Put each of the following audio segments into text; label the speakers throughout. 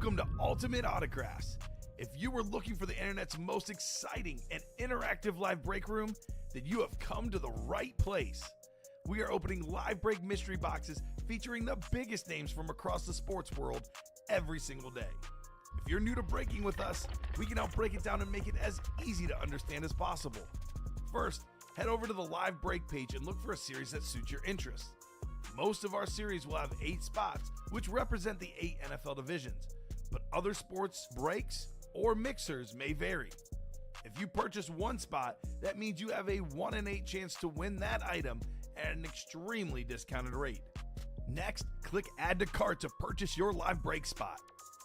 Speaker 1: Welcome to Ultimate Autographs. If you were looking for the internet's most exciting and interactive live break room, then you have come to the right place. We are opening live break mystery boxes featuring the biggest names from across the sports world every single day. If you're new to breaking with us, we can help break it down and make it as easy to understand as possible. First, head over to the live break page and look for a series that suits your interests. Most of our series will have 8 spots, which represent the 8 NFL divisions, but other sports breaks or mixers may vary. If you purchase one spot, that means you have a 1 in 8 chance to win that item at an extremely discounted rate. Next, click Add to Cart to purchase your live break spot.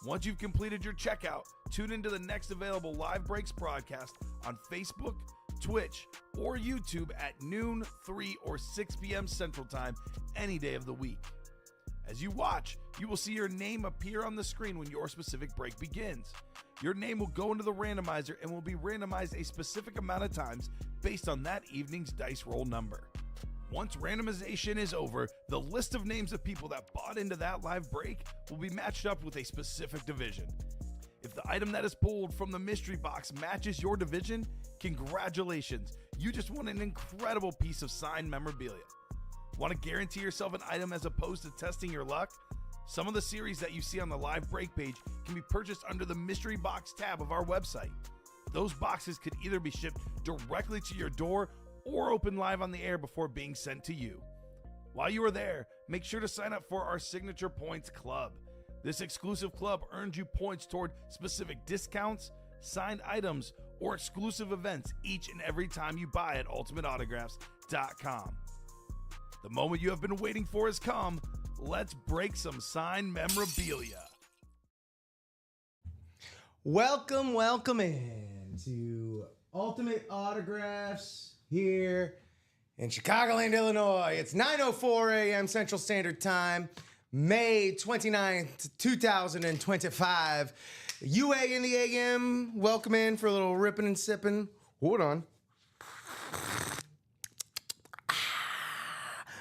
Speaker 1: Once you've completed your checkout, tune into the next available live breaks broadcast on Facebook, Twitch, or YouTube at noon, 3, or 6 p.m. Central Time any day of the week. As you watch, you will see your name appear on the screen when your specific break begins. Your name will go into the randomizer and will be randomized a specific amount of times based on that evening's dice roll number. Once randomization is over, the list of names of people that bought into that live break will be matched up with a specific division. If the item that is pulled from the mystery box matches your division, congratulations, you just won an incredible piece of signed memorabilia. Want to guarantee yourself an item as opposed to testing your luck? Some of the series that you see on the live break page can be purchased under the mystery box tab of our website. Those boxes could either be shipped directly to your door or open live on the air before being sent to you. While you are there, make sure to sign up for our Signature Points Club. This exclusive club earns you points toward specific discounts, signed items, or exclusive events each and every time you buy at ultimateautographs.com. The moment you have been waiting for has come. Let's break some signed memorabilia.
Speaker 2: Welcome in to Ultimate Autographs here in Chicagoland, Illinois. It's 9:04 a.m. Central Standard Time, May 29th, 2025. UA in the AM, welcome in for a little ripping and sipping. Hold on.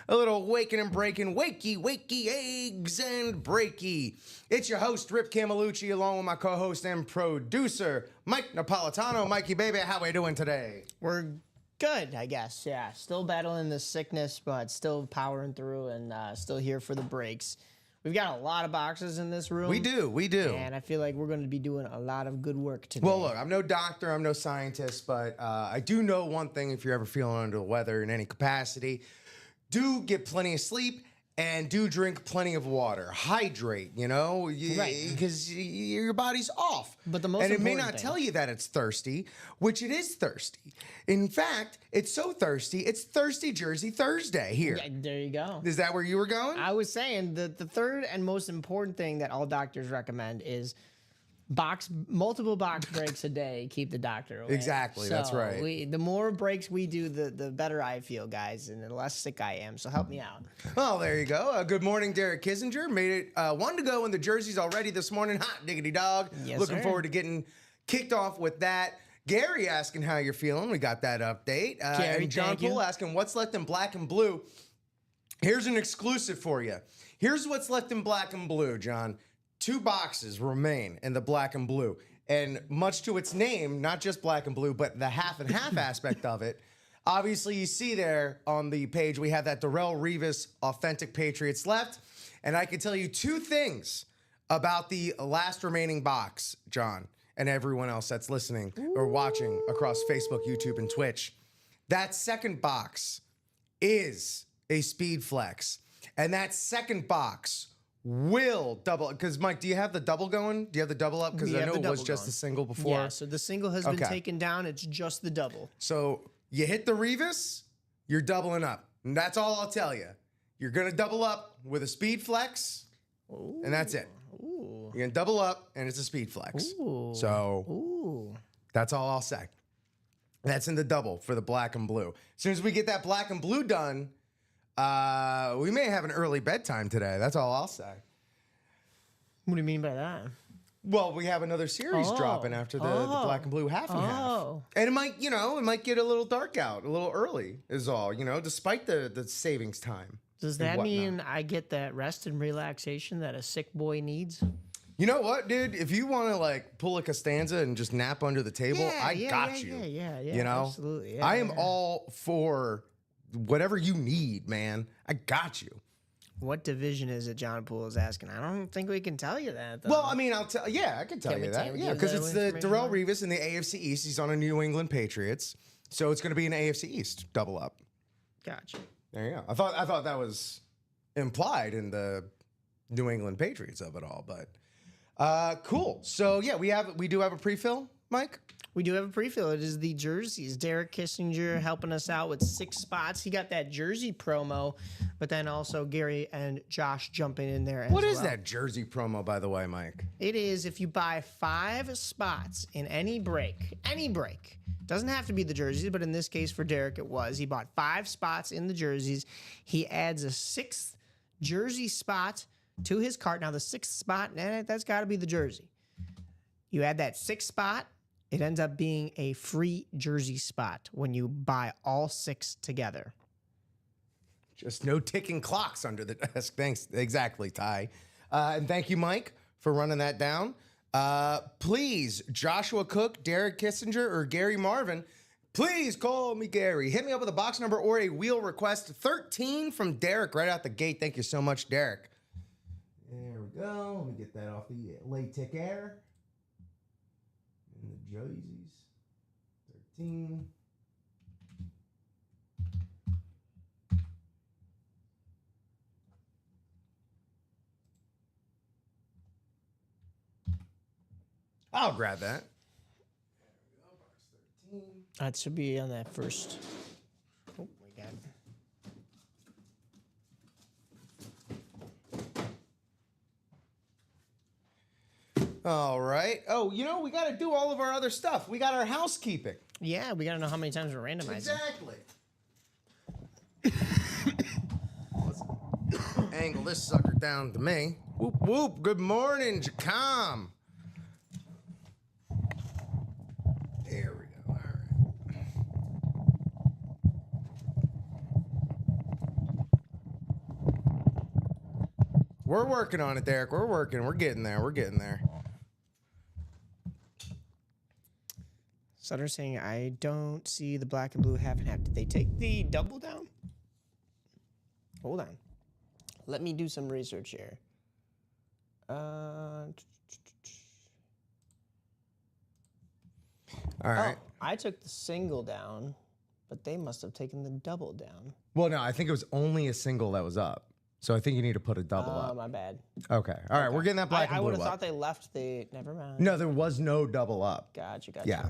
Speaker 2: A little waking and breaking, wakey, eggs and breaky. It's your host, Rip Camelucci, along with my co-host and producer, Mike Napolitano. Mikey, baby, how we doing today?
Speaker 3: We're good, I guess. Yeah, still battling this sickness, but still powering through and still here for the breaks. We've got a lot of boxes in this room.
Speaker 2: We do.
Speaker 3: And I feel like we're going to be doing a lot of good work today.
Speaker 2: Well, look, I'm no doctor, I'm no scientist, but I do know one thing. If you're ever feeling under the weather in any capacity, do get plenty of sleep and do drink plenty of water. Hydrate,
Speaker 3: Right.
Speaker 2: Because your body's off.
Speaker 3: But the most
Speaker 2: and it may
Speaker 3: important
Speaker 2: not
Speaker 3: thing-
Speaker 2: tell you that it's thirsty, which it is thirsty. In fact, it's so thirsty, it's Thirsty Jersey Thursday here.
Speaker 3: Yeah, there you go.
Speaker 2: Is that where you were going?
Speaker 3: I was saying that the third and most important thing that all doctors recommend is multiple box breaks a day keep the doctor away.
Speaker 2: Exactly, that's right.
Speaker 3: The more breaks we do, the better I feel, guys, and the less sick I am. So help me out.
Speaker 2: Well, there you go. Good morning, Derek Kissinger. Made it 1 to go in the jerseys already this morning. Hot diggity dog.
Speaker 3: Yes,
Speaker 2: Looking
Speaker 3: sir.
Speaker 2: forward to getting kicked off with that. Gary asking how you're feeling. We got that update.
Speaker 3: Gary,
Speaker 2: and John
Speaker 3: thank you.
Speaker 2: Poole asking what's left in black and blue. Here's an exclusive for you. Here's what's left in black and blue, John. 2 boxes remain in the black and blue. And much to its name, not just black and blue, but the half and half aspect of it. Obviously, you see there on the page, we have that Darrelle Revis Authentic Patriots left. And I can tell you 2 things about the last remaining box, John, and everyone else that's listening or watching across Facebook, YouTube, and Twitch. That second box is a Speed Flex. And that second box will double, because Mike, do you have the double going? Do you have the double up? Because
Speaker 3: We
Speaker 2: I
Speaker 3: have
Speaker 2: know
Speaker 3: the
Speaker 2: it was
Speaker 3: double
Speaker 2: just
Speaker 3: going.
Speaker 2: the single before.
Speaker 3: Yeah, so the single has been
Speaker 2: Okay.
Speaker 3: taken down. It's just the double.
Speaker 2: So you hit the Revis, you're doubling up. And that's all I'll tell you. You're going to double up with a Speed Flex, and that's it.
Speaker 3: Ooh.
Speaker 2: You're going to double up, and it's a Speed Flex.
Speaker 3: Ooh.
Speaker 2: So
Speaker 3: Ooh.
Speaker 2: that's all I'll say. That's in the double for the black and blue. As soon as we get that black and blue done, we may have an early bedtime today. That's all I'll say.
Speaker 3: What do you mean by that?
Speaker 2: Well, we have another series
Speaker 3: Oh.
Speaker 2: dropping after the black and blue half and half.
Speaker 3: Oh.
Speaker 2: And it might get a little dark out, a little early is all, despite the savings time.
Speaker 3: Does
Speaker 2: and
Speaker 3: that
Speaker 2: whatnot.
Speaker 3: mean I get that rest and relaxation that a sick boy needs?
Speaker 2: You know what, dude? If you want to like pull a Costanza and just nap under the table, I got you.
Speaker 3: Yeah,
Speaker 2: You know,
Speaker 3: absolutely. Yeah,
Speaker 2: I am all for whatever you need, man. I got you.
Speaker 3: What division is it? John Poole is asking. I don't think we can tell you that. Though.
Speaker 2: Well, I mean, I'll tell. Yeah, I can tell
Speaker 3: Can we
Speaker 2: you
Speaker 3: tell-
Speaker 2: that.
Speaker 3: give
Speaker 2: Yeah,
Speaker 3: that
Speaker 2: because it's the
Speaker 3: information
Speaker 2: Darrell
Speaker 3: on?
Speaker 2: Revis in the AFC East. He's on a New England Patriots, so it's going to be an AFC East double up.
Speaker 3: Gotcha.
Speaker 2: There you go. I thought that was implied in the New England Patriots of it all, but cool. So yeah, we do have a pre-fill, Mike.
Speaker 3: We do have a pre-fill. It is the jerseys. Derek Kissinger helping us out with 6 spots. He got that jersey promo, but then also Gary and Josh jumping in there as
Speaker 2: What is
Speaker 3: well.
Speaker 2: that jersey promo, by the way, Mike?
Speaker 3: It is if you buy 5 spots in any break, doesn't have to be the jerseys, but in this case for Derek it was. He bought 5 spots in the jerseys. He adds a 6th jersey spot to his cart. Now the 6th spot, that's got to be the jersey. You add that 6th spot, it ends up being a free jersey spot when you buy all 6 together.
Speaker 2: Just no ticking clocks under the desk. Thanks. Exactly, Ty. And thank you, Mike, for running that down. Please, Joshua Cook, Derek Kissinger, or Gary Marvin, please call me Gary. Hit me up with a box number or a wheel request. 13 from Derek right out the gate. Thank you so much, Derek. There we go. Let me get that off the Latic Air. And the jerseys. 13. I'll grab that.
Speaker 3: That should be on that first. Oh, we got it.
Speaker 2: All right. Oh, you know, we got to do all of our other stuff. We got our housekeeping.
Speaker 3: Yeah, we got to know how many times we're randomizing.
Speaker 2: Exactly. Let's angle this sucker down to me. Whoop, whoop. Good morning, Jacom. There we go. All right. We're working on it, Derek. We're working. We're getting there. We're getting there.
Speaker 3: Sutter saying, I don't see the black and blue half and half. Did they take the double down? Hold on. Let me do some research here.
Speaker 2: All right.
Speaker 3: Oh, I took the single down, but they must have taken the double down.
Speaker 2: Well, no, I think it was only a single that was up. So I think you need to put a double
Speaker 3: Oh,
Speaker 2: up.
Speaker 3: my bad.
Speaker 2: Okay. All right. We're getting that black
Speaker 3: I
Speaker 2: and
Speaker 3: would
Speaker 2: blue
Speaker 3: have
Speaker 2: up.
Speaker 3: thought they left the. Never mind.
Speaker 2: No, there was no double up.
Speaker 3: Gotcha.
Speaker 2: Yeah.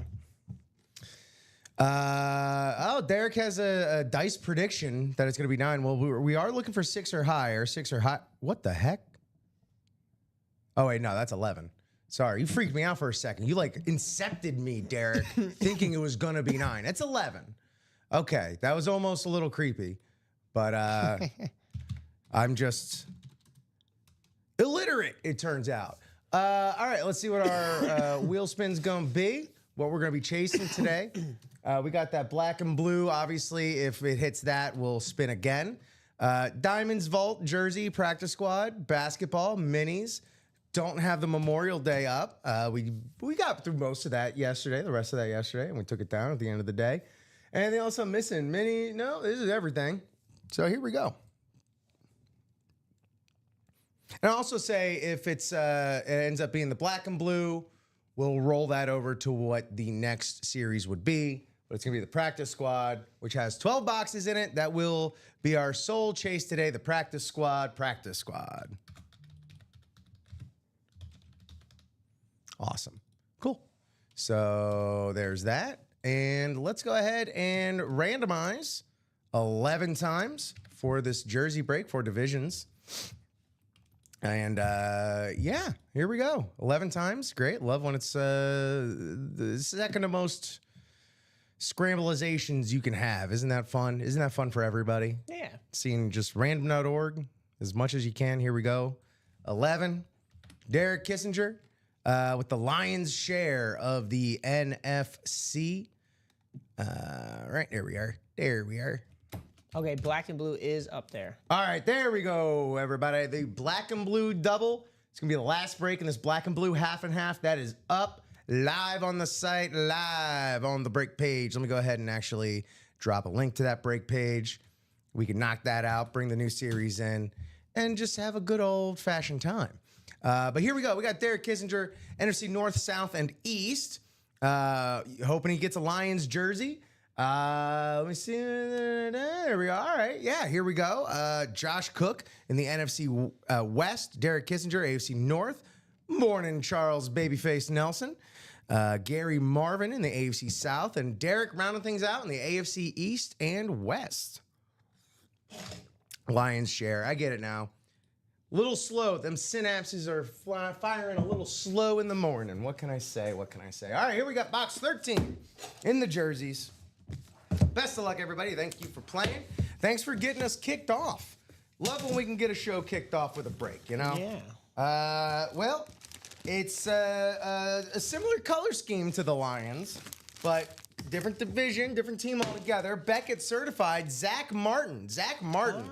Speaker 2: Derek has a dice prediction that it's going to be 9. Well, we are looking for 6 or higher. 6 or high. What the heck? Oh, wait, no, that's 11. Sorry, you freaked me out for a second. You like incepted me, Derek, thinking it was going to be 9. It's 11. Okay, that was almost a little creepy, but I'm just illiterate, it turns out. All right, let's see what our wheel spin's going to be, what we're going to be chasing today. We got that black and blue. Obviously, if it hits that, we'll spin again. Diamonds Vault, Jersey, Practice Squad, Basketball, Minis. Don't have the Memorial Day up. We got through most of that yesterday, the rest of that yesterday, and we took it down at the end of the day. Anything else I'm missing? Mini? No, this is everything. So here we go. And I'll also say if it ends up being the black and blue, we'll roll that over to what the next series would be. But it's going to be the Practice Squad, which has 12 boxes in it. That will be our sole chase today, the Practice Squad, Practice Squad. Awesome. Cool. So there's that. And let's go ahead and randomize 11 times for this jersey break for divisions. And yeah, here we go. 11 times. Great. Love when it's the second to most scramblizations you can have. Isn't that fun? Isn't that fun for everybody?
Speaker 3: Yeah.
Speaker 2: Seeing just random.org as much as you can. Here we go. 11. Derek Kissinger with the lion's share of the NFC. Right, there we are. There we are.
Speaker 3: Okay, black and blue is up there.
Speaker 2: All right, there we go, everybody. The black and blue double, It's going to be the last break in this black and blue half and half. That is up live on the site, live on the break page. Let me go ahead and actually drop a link to that break page. We can knock that out, bring the new series in, and just have a good old-fashioned time. But here we go. We got Derek Kissinger, NFC North, South, and East. Hoping he gets a Lions jersey. Let me see. There we go. All right. Yeah, here we go. Josh Cook in the NFC West. Derek Kissinger, AFC North. Morning, Charles Babyface Nelson. Gary Marvin in the AFC South. And Derek rounding things out in the AFC East and West. Lions share. I get it now. Little slow. Them synapses are firing a little slow in the morning. What can I say? What can I say? All right, here we got box 13 in the jerseys. Best of luck, everybody. Thank you for playing. Thanks for getting us kicked off. Love when we can get a show kicked off with a break, you know?
Speaker 3: Yeah.
Speaker 2: Well, it's a similar color scheme to the Lions, but different division, different team altogether. Beckett certified Zach Martin. Zach Martin,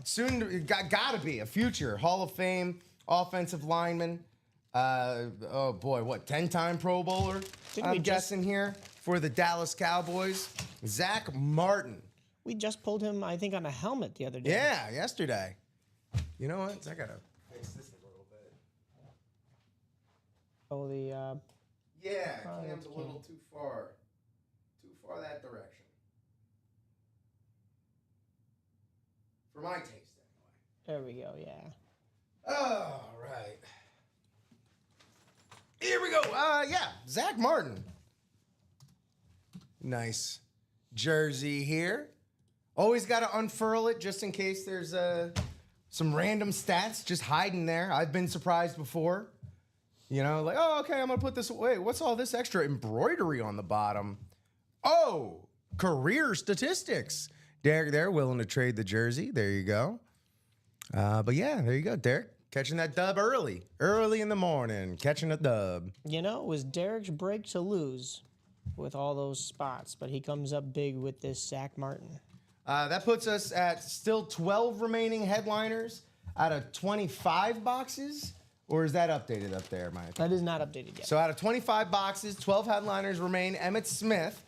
Speaker 2: soon got to be a future Hall of Fame offensive lineman. Oh boy, what 10-time Pro Bowler? I'm guessing here for the Dallas Cowboys. Zach Martin.
Speaker 3: We just pulled him, I think, on a helmet the other day.
Speaker 2: Yeah, yesterday. You know what? I gotta fix this a little bit.
Speaker 3: Oh, the
Speaker 2: Yeah, cam's a little too far. Too far that direction. For my taste, anyway.
Speaker 3: there we go. Yeah.
Speaker 2: All right. Here we go. Yeah, Zach Martin. Nice jersey here. Always got to unfurl it just in case there's some random stats just hiding there. I've been surprised before. You know, like, oh, okay, I'm going to put this away. What's all this extra embroidery on the bottom? Oh, career statistics. Derek there, willing to trade the jersey. There you go. But yeah, there you go, Derek. Catching that dub early in the morning, catching a dub.
Speaker 3: You know, it was Derek's break to lose with all those spots, but he comes up big with this Zach Martin.
Speaker 2: That puts us at still 12 remaining headliners out of 25 boxes. Or is that updated up there, Mike?
Speaker 3: That is not updated yet.
Speaker 2: So out of 25 boxes, 12 headliners remain. Emmitt Smith,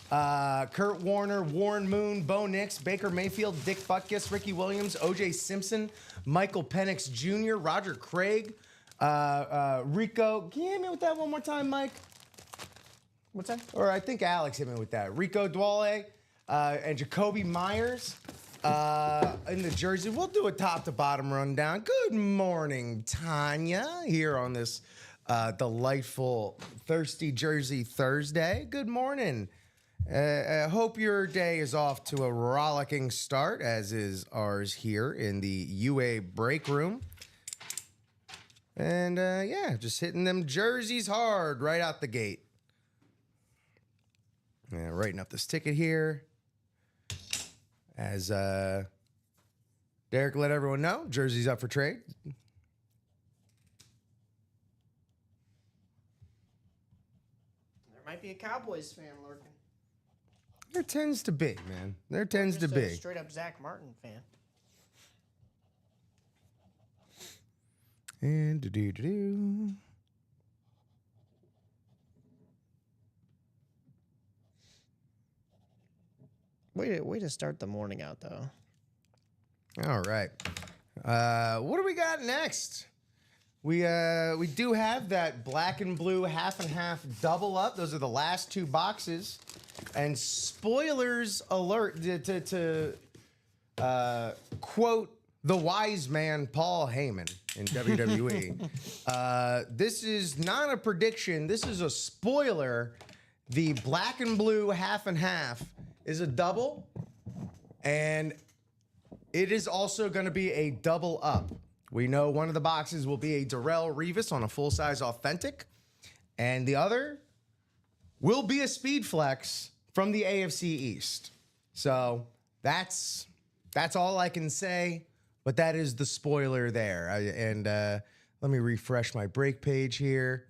Speaker 2: Kurt Warner, Warren Moon, Bo Nix, Baker Mayfield, Dick Butkus, Ricky Williams, O.J. Simpson, Michael Penix Jr., Roger Craig, Rico. Can you hit me with that one more time, Mike?
Speaker 3: What's that?
Speaker 2: Or I think Alex hit me with that. Rico Dwale and Jacoby Myers in the jersey. We'll do a top-to-bottom rundown. Good morning, Tanya, here on this delightful Thirsty Jersey Thursday. Good morning. I hope your day is off to a rollicking start, as is ours here in the UA break room. And yeah, just hitting them jerseys hard right out the gate. Yeah, writing up this ticket here. As Derek let everyone know, jersey's up for trade.
Speaker 3: There might be a Cowboys fan lurking.
Speaker 2: There tends to be, man. There tends to be.
Speaker 3: Straight up Zach Martin fan.
Speaker 2: And do-do-do-do.
Speaker 3: Way to start the morning out, though.
Speaker 2: All right. What do we got next? We do have that black and blue half and half double up. Those are the last two boxes. And spoilers alert to quote the wise man Paul Heyman in WWE. This is not a prediction. This is a spoiler. The black and blue half and half is a double, and it is also going to be a double up. We know one of the boxes will be a Darrelle Revis on a full-size authentic, and the other will be a Speed Flex from the AFC East. So that's all I can say, but that is the spoiler there. Let me refresh my break page here.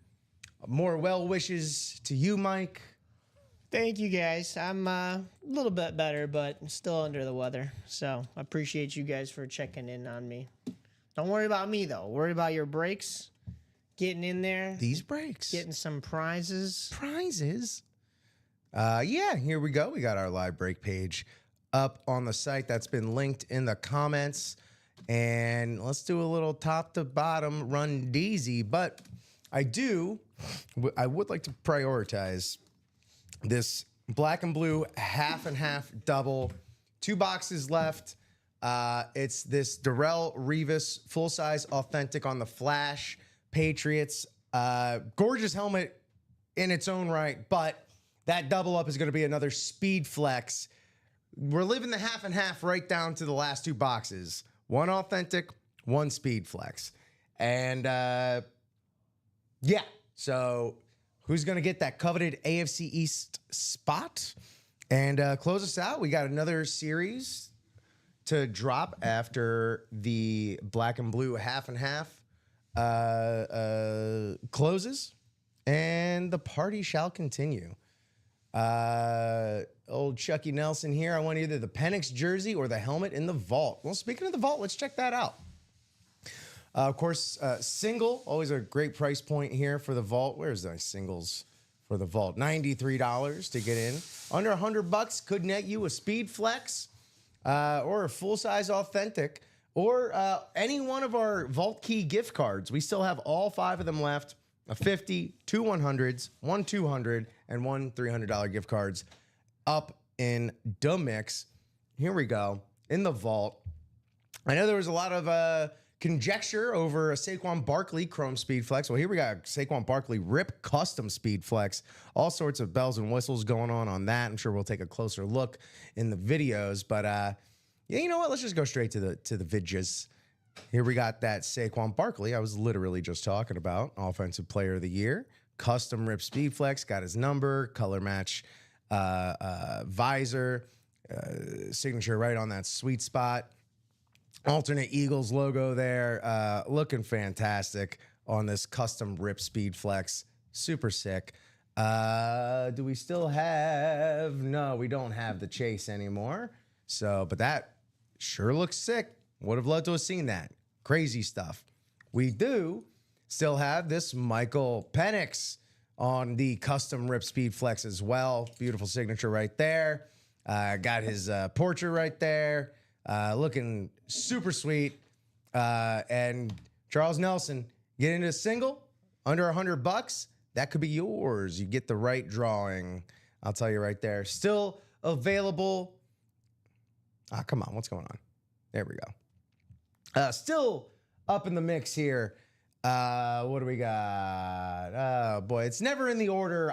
Speaker 2: More well wishes to you, Mike.
Speaker 3: Thank you, guys. I'm a little bit better, but still under the weather. So I appreciate you guys for checking in on me. Don't worry about me, though. Worry about your breaks. getting in there,
Speaker 2: These breaks.
Speaker 3: getting some prizes.
Speaker 2: Prizes. Yeah, here we go. We got our live break page up on the site. That's been linked in the comments. And let's do a little top to bottom run deezy. But I would like to prioritize this black and blue half and half double. 2 boxes left. It's this Darrelle Revis full-size authentic on the Flash Patriots. Gorgeous helmet in its own right, but that double up is going to be another speed flex. We're living the half and half right down to the last 2 boxes. 1 authentic, 1 speed flex. And yeah, so who's going to get that coveted AFC East spot? And close us out. We got another series to drop after the black and blue half and half closes, and the party shall continue. Old Chucky Nelson here. I want either the Penix jersey or the helmet in the vault. Well, speaking of the vault, let's check that out. Of course, single, always a great price point here for the vault. Where's the singles for the vault? $93 to get in. Under $100 could net you a speed flex or a full-size authentic or any one of our Vault Key gift cards. We still have all 5 of them left. A 50, 2 100s, 1 200, and 1 $300 gift cards up in the mix. Here we go. In the vault. I know there was a lot of conjecture over a Saquon Barkley Chrome Speed Flex. Well, here we got Saquon Barkley Rip Custom Speed Flex. All sorts of bells and whistles going on that. I'm sure we'll take a closer look in the videos. But yeah, you know what? Let's just go straight to the vidges. Here we got that Saquon Barkley I was literally just talking about. Offensive Player of the Year. Custom Rip Speed Flex. Got his number. Color match visor. Signature right on that sweet spot. Alternate Eagles logo there. Looking fantastic on this custom Rip Speed Flex. Super sick. Do we still have... No, we don't have the Chase anymore. So, but that sure looks sick. Would have loved to have seen that. Crazy stuff. We do still have this Michael Penix on the custom Rip Speed Flex as well. Beautiful signature right there. Got his portrait right there. Looking super sweet. And Charles Nelson, get into a single under $100. That could be yours. You get the right drawing. I'll tell you right there. Still available. Come on. What's going on? There we go. Still up in the mix here. What do we got? Oh boy, it's never in the order.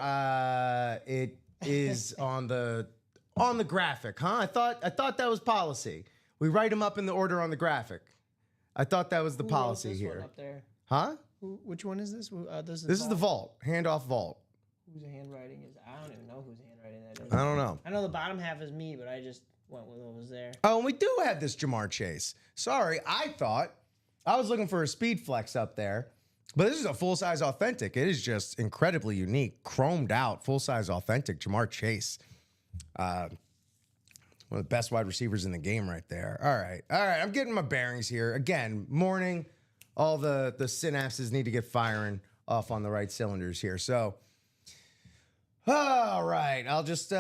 Speaker 2: It is on the graphic, huh? I thought that was policy. We write them up in the order on the graphic. I thought that was the policy
Speaker 3: this
Speaker 2: here.
Speaker 3: One up there?
Speaker 2: Huh?
Speaker 3: Which one is this? This
Speaker 2: is the vault. Handoff vault.
Speaker 3: Whose handwriting is? I don't even know whose handwriting that is.
Speaker 2: I don't know.
Speaker 3: I know the bottom half is me, but I just went with what was there.
Speaker 2: Oh, and we do have this Jamar Chase. Sorry, I was looking for a speed flex up there, but this is a full-size authentic. It is just incredibly unique, chromed out, full-size authentic Jamar Chase. One of the best wide receivers in the game right there. All right. I'm getting my bearings here. Again, morning, all the synapses need to get firing off on the right cylinders here. So, all right. I'll just...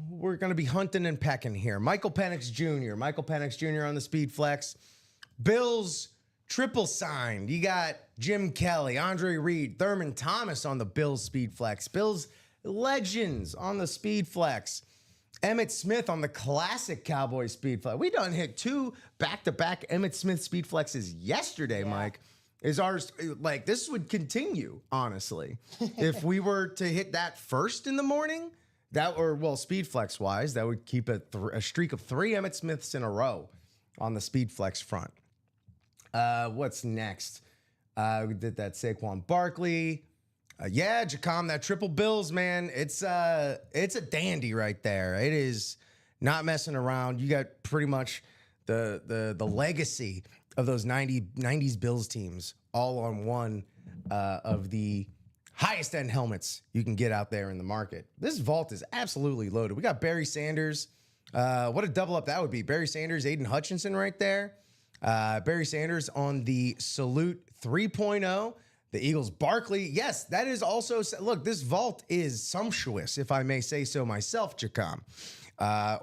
Speaker 2: we're going to be hunting and pecking here. Michael Penix Jr. Michael Penix Jr. on the Speed Flex. Bills triple signed. You got Jim Kelly, Andre Reed, Thurman Thomas on the Bills Speed Flex. Bills legends on the Speed Flex. Emmitt Smith on the classic Cowboys Speed Flex. We done hit 2 back-to-back Emmitt Smith Speed Flexes yesterday, Mike. Is ours like this would continue, honestly. If we were to hit that first in the morning... Speed Flex wise, that would keep a streak of 3 Emmitt Smiths in a row on the Speed Flex front. What's next? We did that Saquon Barkley. Jacom, that triple Bills, man. It's a dandy right there. It is not messing around. You got pretty much the legacy of those 90s Bills teams all on one of the highest end helmets you can get out there in the market. This vault is absolutely loaded. We got Barry Sanders. What a double up that would be. Barry Sanders, Aiden Hutchinson right there. Barry Sanders on the Salute 3.0. The Eagles Barkley. Yes, that is also, look, this vault is sumptuous, if I may say so myself, Jacom.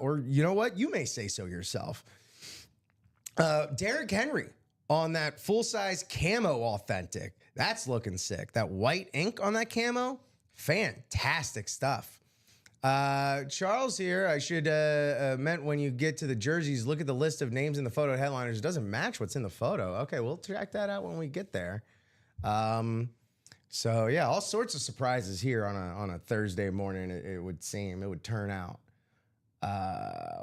Speaker 2: Or you know what? You may say so yourself. Derrick Henry on that full-size camo authentic. That's looking sick. That white ink on that camo, fantastic stuff. Charles here, I should meant when you get to the jerseys, look at the list of names in the photo headliners. It doesn't match what's in the photo. Okay, we'll check that out when we get there. So yeah, all sorts of surprises here on a Thursday morning. It would seem, it would turn out.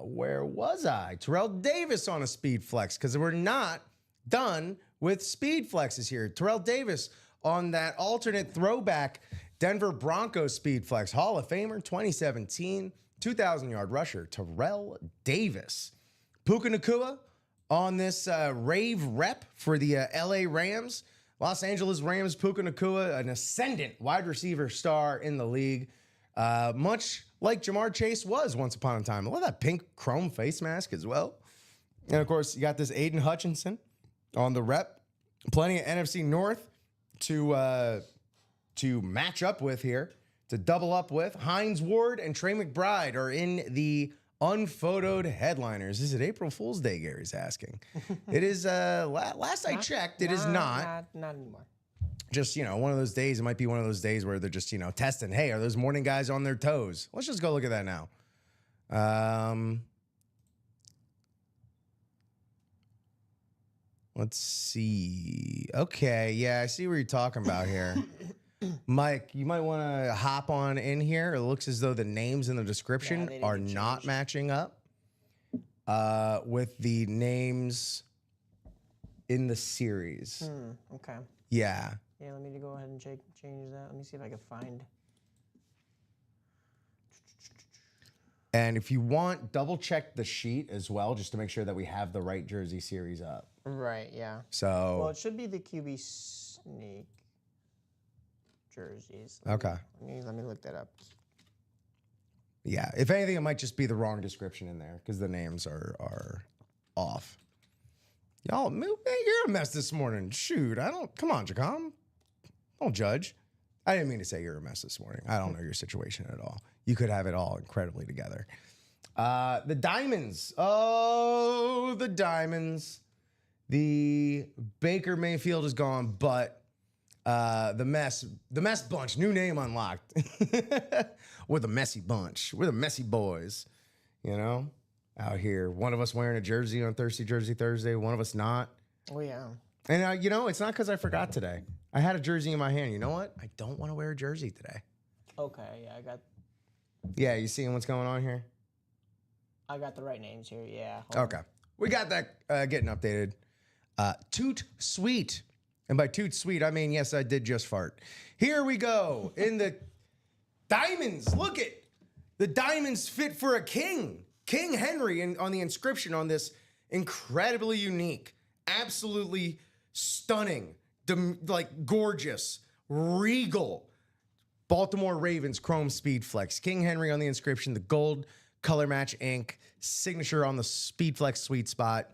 Speaker 2: Where was I? Terrell Davis on a speed flex, because we're not done with speed flexes here. Terrell Davis on that alternate throwback Denver Broncos speed flex. Hall of Famer 2017, 2,000-yard rusher, Terrell Davis. Puka Nacua on this rave rep for the LA Rams. Los Angeles Rams, Puka Nacua, an ascendant wide receiver star in the league. Much like Jamar Chase was once upon a time. I love that pink chrome face mask as well. And of course, you got this Aiden Hutchinson on the rep. Plenty of NFC North to match up with here, to double up with. Hines Ward and Trey McBride are in the unphotoed headliners. Is it April Fool's Day, Gary's asking? It is, last I checked, it is not.
Speaker 3: Not anymore.
Speaker 2: Just, one of those days. It might be one of those days where they're just, testing. Hey, are those morning guys on their toes? Let's just go look at that now. Let's see. Okay, yeah, I see what you're talking about here. Mike, you might want to hop on in here. It looks as though the names in the description are not matching up with the names in the series.
Speaker 3: Okay.
Speaker 2: Yeah.
Speaker 3: Yeah, let me go ahead and change that. Let me see if I can find.
Speaker 2: And if you want, double check the sheet as well, just to make sure that we have the right jersey series up.
Speaker 3: Right, yeah.
Speaker 2: So.
Speaker 3: Well, it should be the QB sneak jerseys.
Speaker 2: Okay.
Speaker 3: Let me look that up.
Speaker 2: Yeah, if anything, it might just be the wrong description in there because the names are off. Y'all, man, you're a mess this morning. Shoot, come on, Jacom. Don't judge. I didn't mean to say you're a mess this morning. I don't know your situation at all. You could have it all incredibly together. The Diamonds. Oh, the Diamonds. The Baker Mayfield is gone, but the mess bunch, new name unlocked. We're the messy bunch. We're the messy boys, out here. One of us wearing a jersey on Thirsty Jersey Thursday, one of us not.
Speaker 3: Oh, yeah.
Speaker 2: And, it's not because I forgot today. I had a jersey in my hand. You know what? I don't want to wear a jersey today.
Speaker 3: Okay, yeah,
Speaker 2: Yeah, you seeing what's going on here?
Speaker 3: I got the right names here, yeah.
Speaker 2: Okay. We got that getting updated. Toot Sweet. And by Toot Sweet, I mean, yes, I did just fart. Here we go. In the Diamonds. Look it. The Diamonds fit for a king. King Henry on the inscription on this incredibly unique, absolutely stunning, gorgeous, regal Baltimore Ravens Chrome Speed Flex. King Henry on the inscription, the gold color match ink, signature on the Speed Flex sweet spot.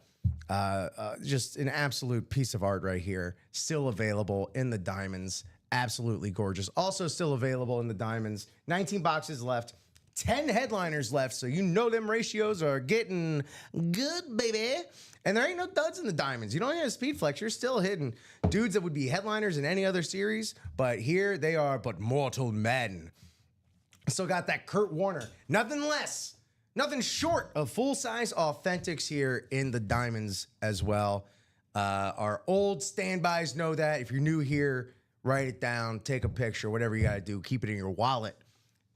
Speaker 2: Just an absolute piece of art right here. Still available in the Diamonds. Absolutely gorgeous. Also still available in the Diamonds. 19 boxes left. 10 headliners left, so them ratios are getting good, baby. And there ain't no duds in the Diamonds. You don't have Speed Flex. You're still hitting dudes that would be headliners in any other series, but here they are, but mortal men. Still got that Kurt Warner. Nothing less, nothing short of full-size authentics here in the Diamonds as well. Our old standbys know that. If you're new here, write it down, take a picture, whatever you got to do. Keep it in your wallet.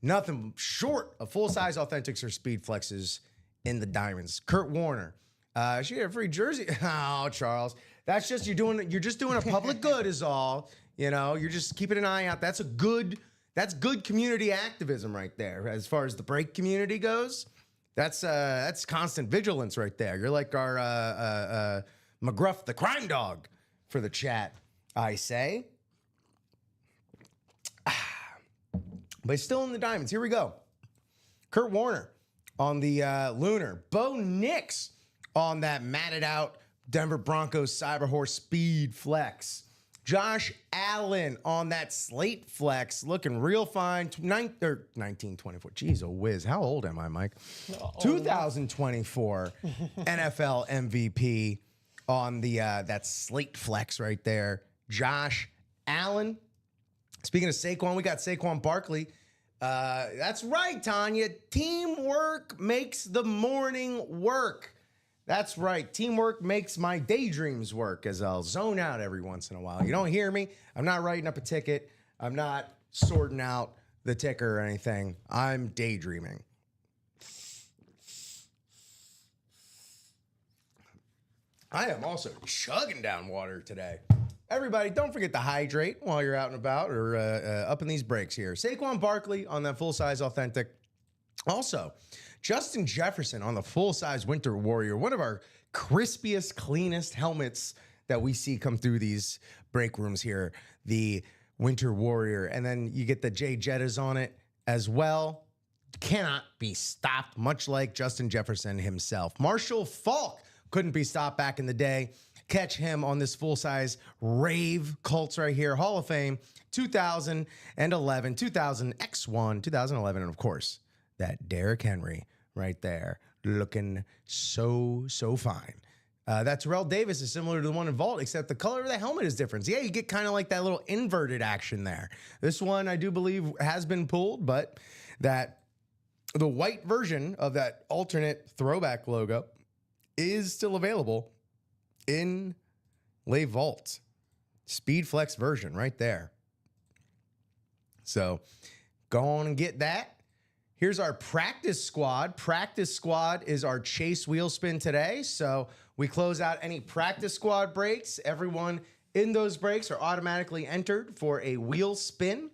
Speaker 2: Nothing short of full-size authentics or speed flexes in the Diamonds. Kurt Warner. She had a free jersey. Oh, Charles. That's just, you're just doing a public good is all. You're just keeping an eye out. That's good community activism right there. As far as the break community goes, that's constant vigilance right there. You're like our McGruff, the crime dog for the chat, I say. But it's still in the Diamonds. Here we go. Kurt Warner on the Lunar. Bo Nix on that matted out Denver Broncos Cyberhorse Speed Flex. Josh Allen on that slate flex, looking real fine. 1924. Jeez, oh whiz. How old am I, Mike? 2024 NFL MVP on the that slate flex right there. Josh Allen. Speaking of Saquon, we got Saquon Barkley. That's right, Tanya. Teamwork makes the morning work. That's right. Teamwork makes my daydreams work, as I'll zone out every once in a while. You don't hear me. I'm not writing up a ticket. I'm not sorting out the ticker or anything. I'm daydreaming. I am also chugging down water today. Everybody, don't forget to hydrate while you're out and about or up in these breaks here. Saquon Barkley on that full-size authentic. Also, Justin Jefferson on the full-size Winter Warrior, one of our crispiest, cleanest helmets that we see come through these break rooms here, the Winter Warrior. And then you get the Jay Jettas on it as well. Cannot be stopped, much like Justin Jefferson himself. Marshall Faulk couldn't be stopped back in the day. Catch him on this full-size Rave Colts right here. Hall of Fame, 2011, 2000 X1, 2011, and of course, that Derrick Henry right there, looking so fine. That Terrell Davis is similar to the one in Vault, except the color of the helmet is different. So yeah, you get kind of like that little inverted action there. This one, I do believe, has been pulled, but the white version of that alternate throwback logo is still available in Le Vault. Speed Flex version right there. So go on and get that. Here's our practice squad. Practice squad is our chase wheel spin today. So we close out any practice squad breaks. Everyone in those breaks are automatically entered for a wheel spin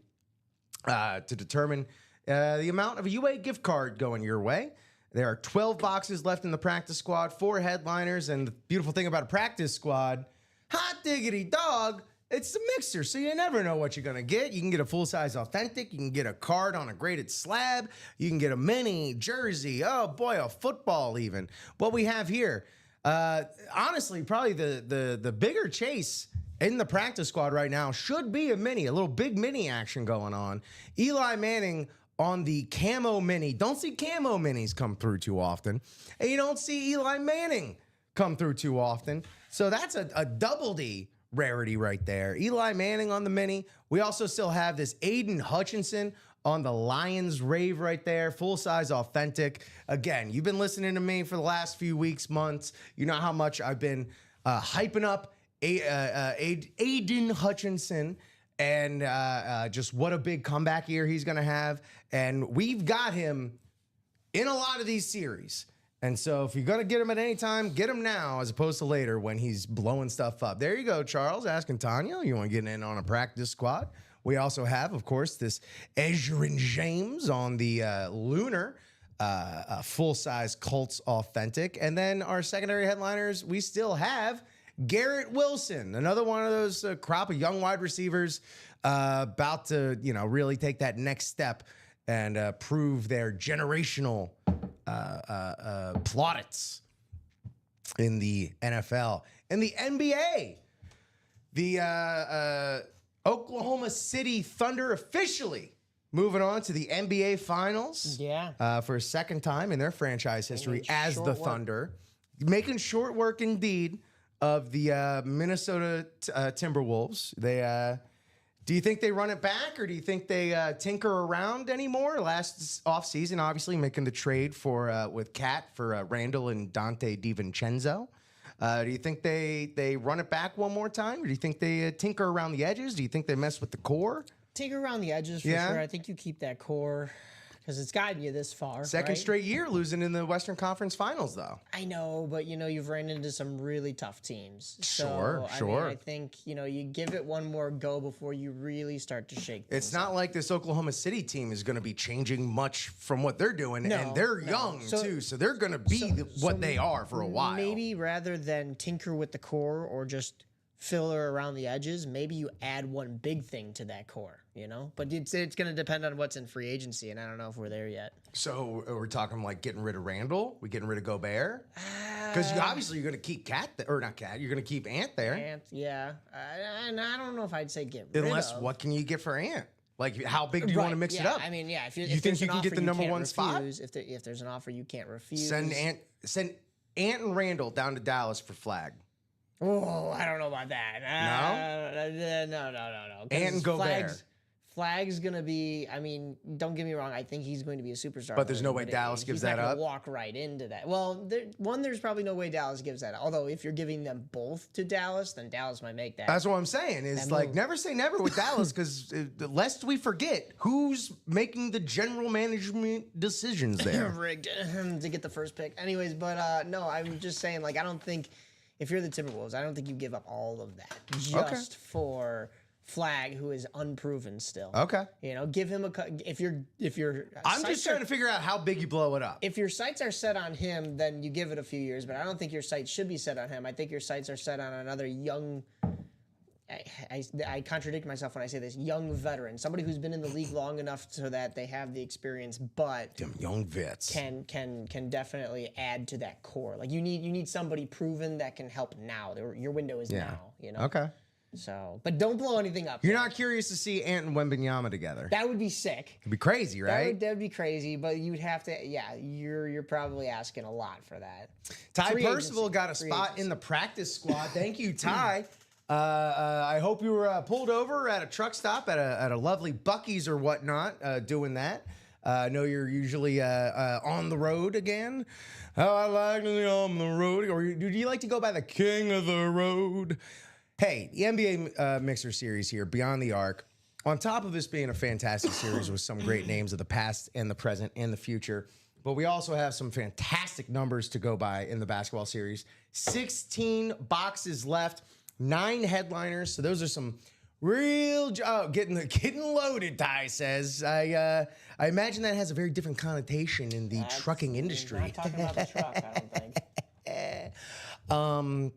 Speaker 2: to determine the amount of a UA gift card going your way. There are 12 boxes left in the practice squad, 4 headliners, and the beautiful thing about a practice squad, hot diggity dog, it's the mixer, so you never know what you're going to get. You can get a full-size authentic. You can get a card on a graded slab. You can get a mini, jersey, oh boy, a football even. What we have here, honestly, probably the bigger chase in the practice squad right now should be a mini, a little big mini action going on. Eli Manning on the camo mini. Don't see camo minis come through too often. And you don't see Eli Manning come through too often. So that's a double D rarity right there. Eli Manning on the mini. We also still have this Aiden Hutchinson on the Lions Rave right there. Full-size authentic. Again, you've been listening to me for the last few weeks, months. You know how much I've been hyping up Aiden Hutchinson. And just what a big comeback year he's going to have. And we've got him in a lot of these series. And so if you're going to get him at any time, get him now as opposed to later when he's blowing stuff up. There you go, Charles, asking Tanya, you want to get in on a practice squad? We also have, of course, this Edgerrin James on the Lunar full-size Colts authentic. And then our secondary headliners, we still have Garrett Wilson, another one of those crop of young wide receivers about to, really take that next step and prove their generational plaudits in the NFL. In the NBA, the Oklahoma City Thunder officially moving on to the NBA Finals for a second time in their franchise history as the Thunder. Making short work indeed of the Minnesota Timberwolves. Do you think they run it back, or do you think they tinker around anymore? Last offseason, obviously, making the trade for with Cat for Randall and Dante DiVincenzo. Do you think they run it back one more time, or do you think they tinker around the edges? Do you think they mess with the core?
Speaker 3: Tinker around the edges for sure. I think you keep that core because it's gotten you this far.
Speaker 2: Second straight year losing in the Western Conference Finals, though.
Speaker 3: I know, but you've ran into some really tough teams.
Speaker 2: Sure.
Speaker 3: I think you give it one more go before you really start to shake things
Speaker 2: It's not
Speaker 3: up.
Speaker 2: like this Oklahoma City team is going to be changing much from what they're doing, and they're young too, so they're going to be what they are for a while.
Speaker 3: Maybe rather than tinker with the core or just filler around the edges, maybe you add one big thing to that core, you know? But it's going to depend on what's in free agency, and I don't know if we're there yet.
Speaker 2: So we're talking like getting rid of Randall? We getting rid of Gobert? Because obviously you're going to keep or not Cat, you're going to keep Ant there.
Speaker 3: Ant, yeah. And I don't know if I'd say get rid
Speaker 2: Unless,
Speaker 3: of.
Speaker 2: what can you get for Ant? Like, how big do you want to mix it up?
Speaker 3: I mean, yeah. If
Speaker 2: you
Speaker 3: if
Speaker 2: think
Speaker 3: there's
Speaker 2: you
Speaker 3: an
Speaker 2: can get
Speaker 3: offer
Speaker 2: the number
Speaker 3: can't
Speaker 2: one spot?
Speaker 3: refuse, if there's an offer you can't refuse.
Speaker 2: Send Ant and Randall down to Dallas for Flag.
Speaker 3: Oh, I don't know about that. No.
Speaker 2: And Gobert.
Speaker 3: Flag's gonna be. I mean, don't get me wrong. I think he's going to be a superstar.
Speaker 2: But there's no way Dallas
Speaker 3: he's
Speaker 2: gives
Speaker 3: not
Speaker 2: that
Speaker 3: gonna
Speaker 2: up?
Speaker 3: Walk right into that. Well, there's probably no way Dallas gives that up. Although, if you're giving them both to Dallas, then Dallas might make that.
Speaker 2: That's what I'm saying. Is like
Speaker 3: move.
Speaker 2: never say never with Dallas, because lest we forget who's making the general management decisions there.
Speaker 3: Rigged to get the first pick. Anyways, but no, I'm just saying. Like, I don't think if you're the Timberwolves, I don't think you give up all of that just for Flag, who is unproven still.
Speaker 2: Okay.
Speaker 3: You know, give him if you're.
Speaker 2: I'm just trying to figure out how big you blow it up.
Speaker 3: If your sights are set on him, then you give it a few years. But I don't think your sights should be set on him. I think your sights are set on another young. I contradict myself when I say this. Young veteran, somebody who's been in the league long enough so that they have the experience, but
Speaker 2: Them young vets.
Speaker 3: can definitely add to that core. Like you need somebody proven that can help now. Your window is now. You know.
Speaker 2: Okay.
Speaker 3: So, but don't blow anything up.
Speaker 2: You're not curious to see Ant and Wembanyama together?
Speaker 3: That would be sick.
Speaker 2: It'd be crazy, right?
Speaker 3: That would be crazy, but you'd have to. Yeah, you're probably asking a lot for that.
Speaker 2: Ty
Speaker 3: Free
Speaker 2: Percival
Speaker 3: agency,
Speaker 2: got a
Speaker 3: free
Speaker 2: spot
Speaker 3: agency.
Speaker 2: in the practice squad. Thank you, Ty. I hope you were pulled over at a truck stop at a lovely Buc-ee's or whatnot doing that. I know you're usually on the road again. How I like to be on the road. Or do you like to go by the king of the road? Hey, the NBA Mixer Series here, Beyond the Arc. On top of this being a fantastic series with some great names of the past and the present and the future, but we also have some fantastic numbers to go by in the basketball series. 16 boxes left, 9 headliners. So those are some real getting loaded. Ty says. I imagine that has a very different connotation in the trucking industry.
Speaker 3: Not talking about the truck, I don't think.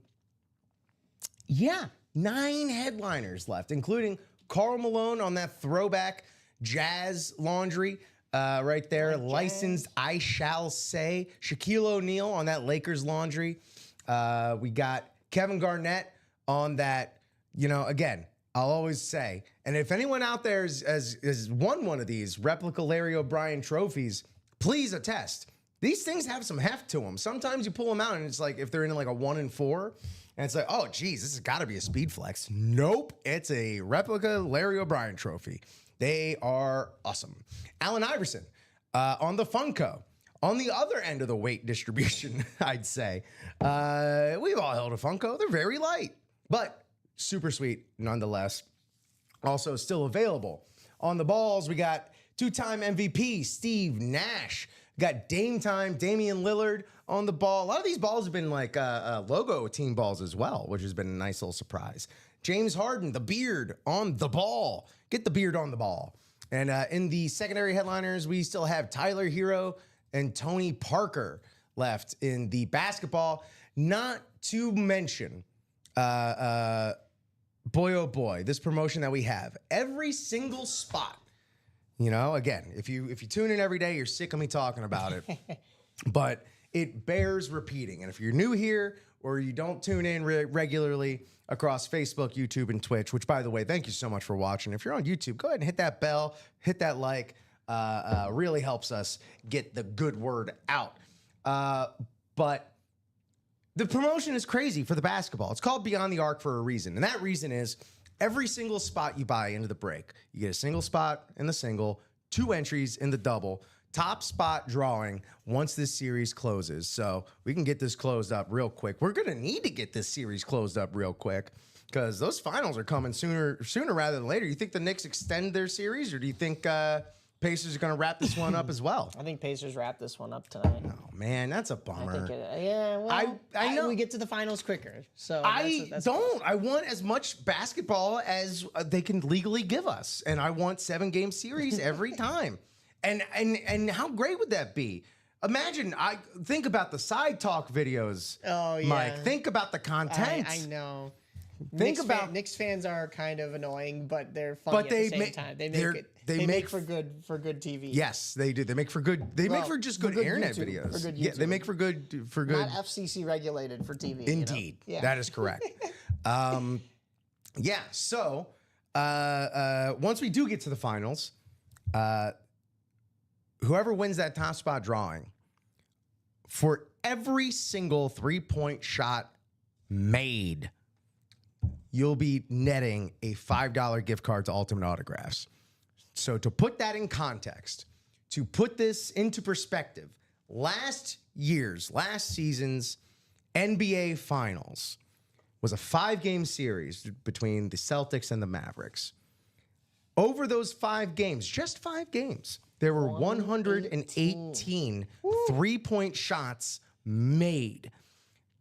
Speaker 2: Yeah, 9 headliners left, including Karl Malone on that throwback Jazz laundry right there. Licensed I Shall Say. Shaquille O'Neal on that Lakers laundry. We got Kevin Garnett on that, again, I'll always say, and if anyone out there has won one of these replica Larry O'Brien trophies, please attest. These things have some heft to them. Sometimes you pull them out and it's like if they're in like a 1 in 4, and it's like, oh, geez, this has got to be a speed flex. Nope, it's a replica Larry O'Brien trophy. They are awesome. Allen Iverson on the Funko. On the other end of the weight distribution, I'd say. We've all held a Funko. They're very light, but super sweet nonetheless. Also still available. On the balls, we got 2-time MVP Steve Nash. Got Dame Time, Damian Lillard on the ball. A lot of these balls have been like logo team balls as well, which has been a nice little surprise. James Harden, the beard on the ball. Get the beard on the ball. And in the secondary headliners, we still have Tyler Hero and Tony Parker left in the basketball. Not to mention, boy, oh boy, this promotion that we have. Every single spot. Again, if you tune in every day, you're sick of me talking about it. But it bears repeating. And if you're new here or you don't tune in regularly across Facebook, YouTube, and Twitch, which, by the way, thank you so much for watching. If you're on YouTube, go ahead and hit that bell, hit that like. Really helps us get the good word out. But the promotion is crazy for the basketball. It's called Beyond the Arc for a reason. And that reason is every single spot you buy into the break, you get a single spot in the single, 2 entries in the double, top spot drawing once this series closes. So we can get this closed up real quick. We're going to need to get this series closed up real quick because those finals are coming sooner rather than later. You think the Knicks extend their series, or do you think Pacers are going to wrap this one up as well?
Speaker 3: I think Pacers wrap this one up tonight.
Speaker 2: Oh, man, that's a bummer.
Speaker 3: I know. We get to the finals quicker. So that's
Speaker 2: I want as much basketball as they can legally give us. And I want 7-game series every time. And how great would that be? Imagine, think about the side talk videos,
Speaker 3: Oh, yeah.
Speaker 2: Mike. Think about the content.
Speaker 3: I know. Knicks fans are kind of annoying, but they're funny at the same time. They make for good TV.
Speaker 2: Yes, they do. They make for good. They make for just good internet
Speaker 3: YouTube,
Speaker 2: videos.
Speaker 3: For good
Speaker 2: Yeah,
Speaker 3: YouTube.
Speaker 2: they make for good.
Speaker 3: Not FCC regulated for TV.
Speaker 2: Indeed,
Speaker 3: Yeah.
Speaker 2: that is correct. Yeah. So once we do get to the finals, whoever wins that top spot drawing, for every single 3-point shot made, you'll be netting a $5 gift card to Ultimate Autographs. So to put that in context, to put this into perspective, last season's NBA Finals was a 5-game series between the Celtics and the Mavericks. Over those 5 games, just 5 games, there were 118 3-point shots made.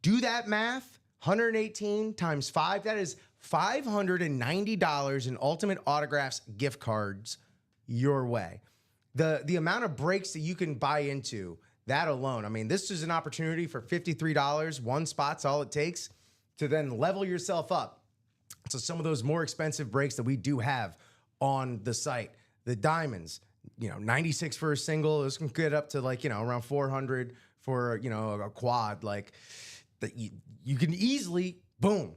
Speaker 2: Do that math. 118 times 5, that is $590 in Ultimate Autographs gift cards your way. The amount of breaks that you can buy into, that alone, I mean, this is an opportunity for $53. One spot's all it takes to then level yourself up. So some of those more expensive breaks that we do have on the site, the diamonds, 96 for a single, this can get up to around 400 for, a quad, that you can easily, boom,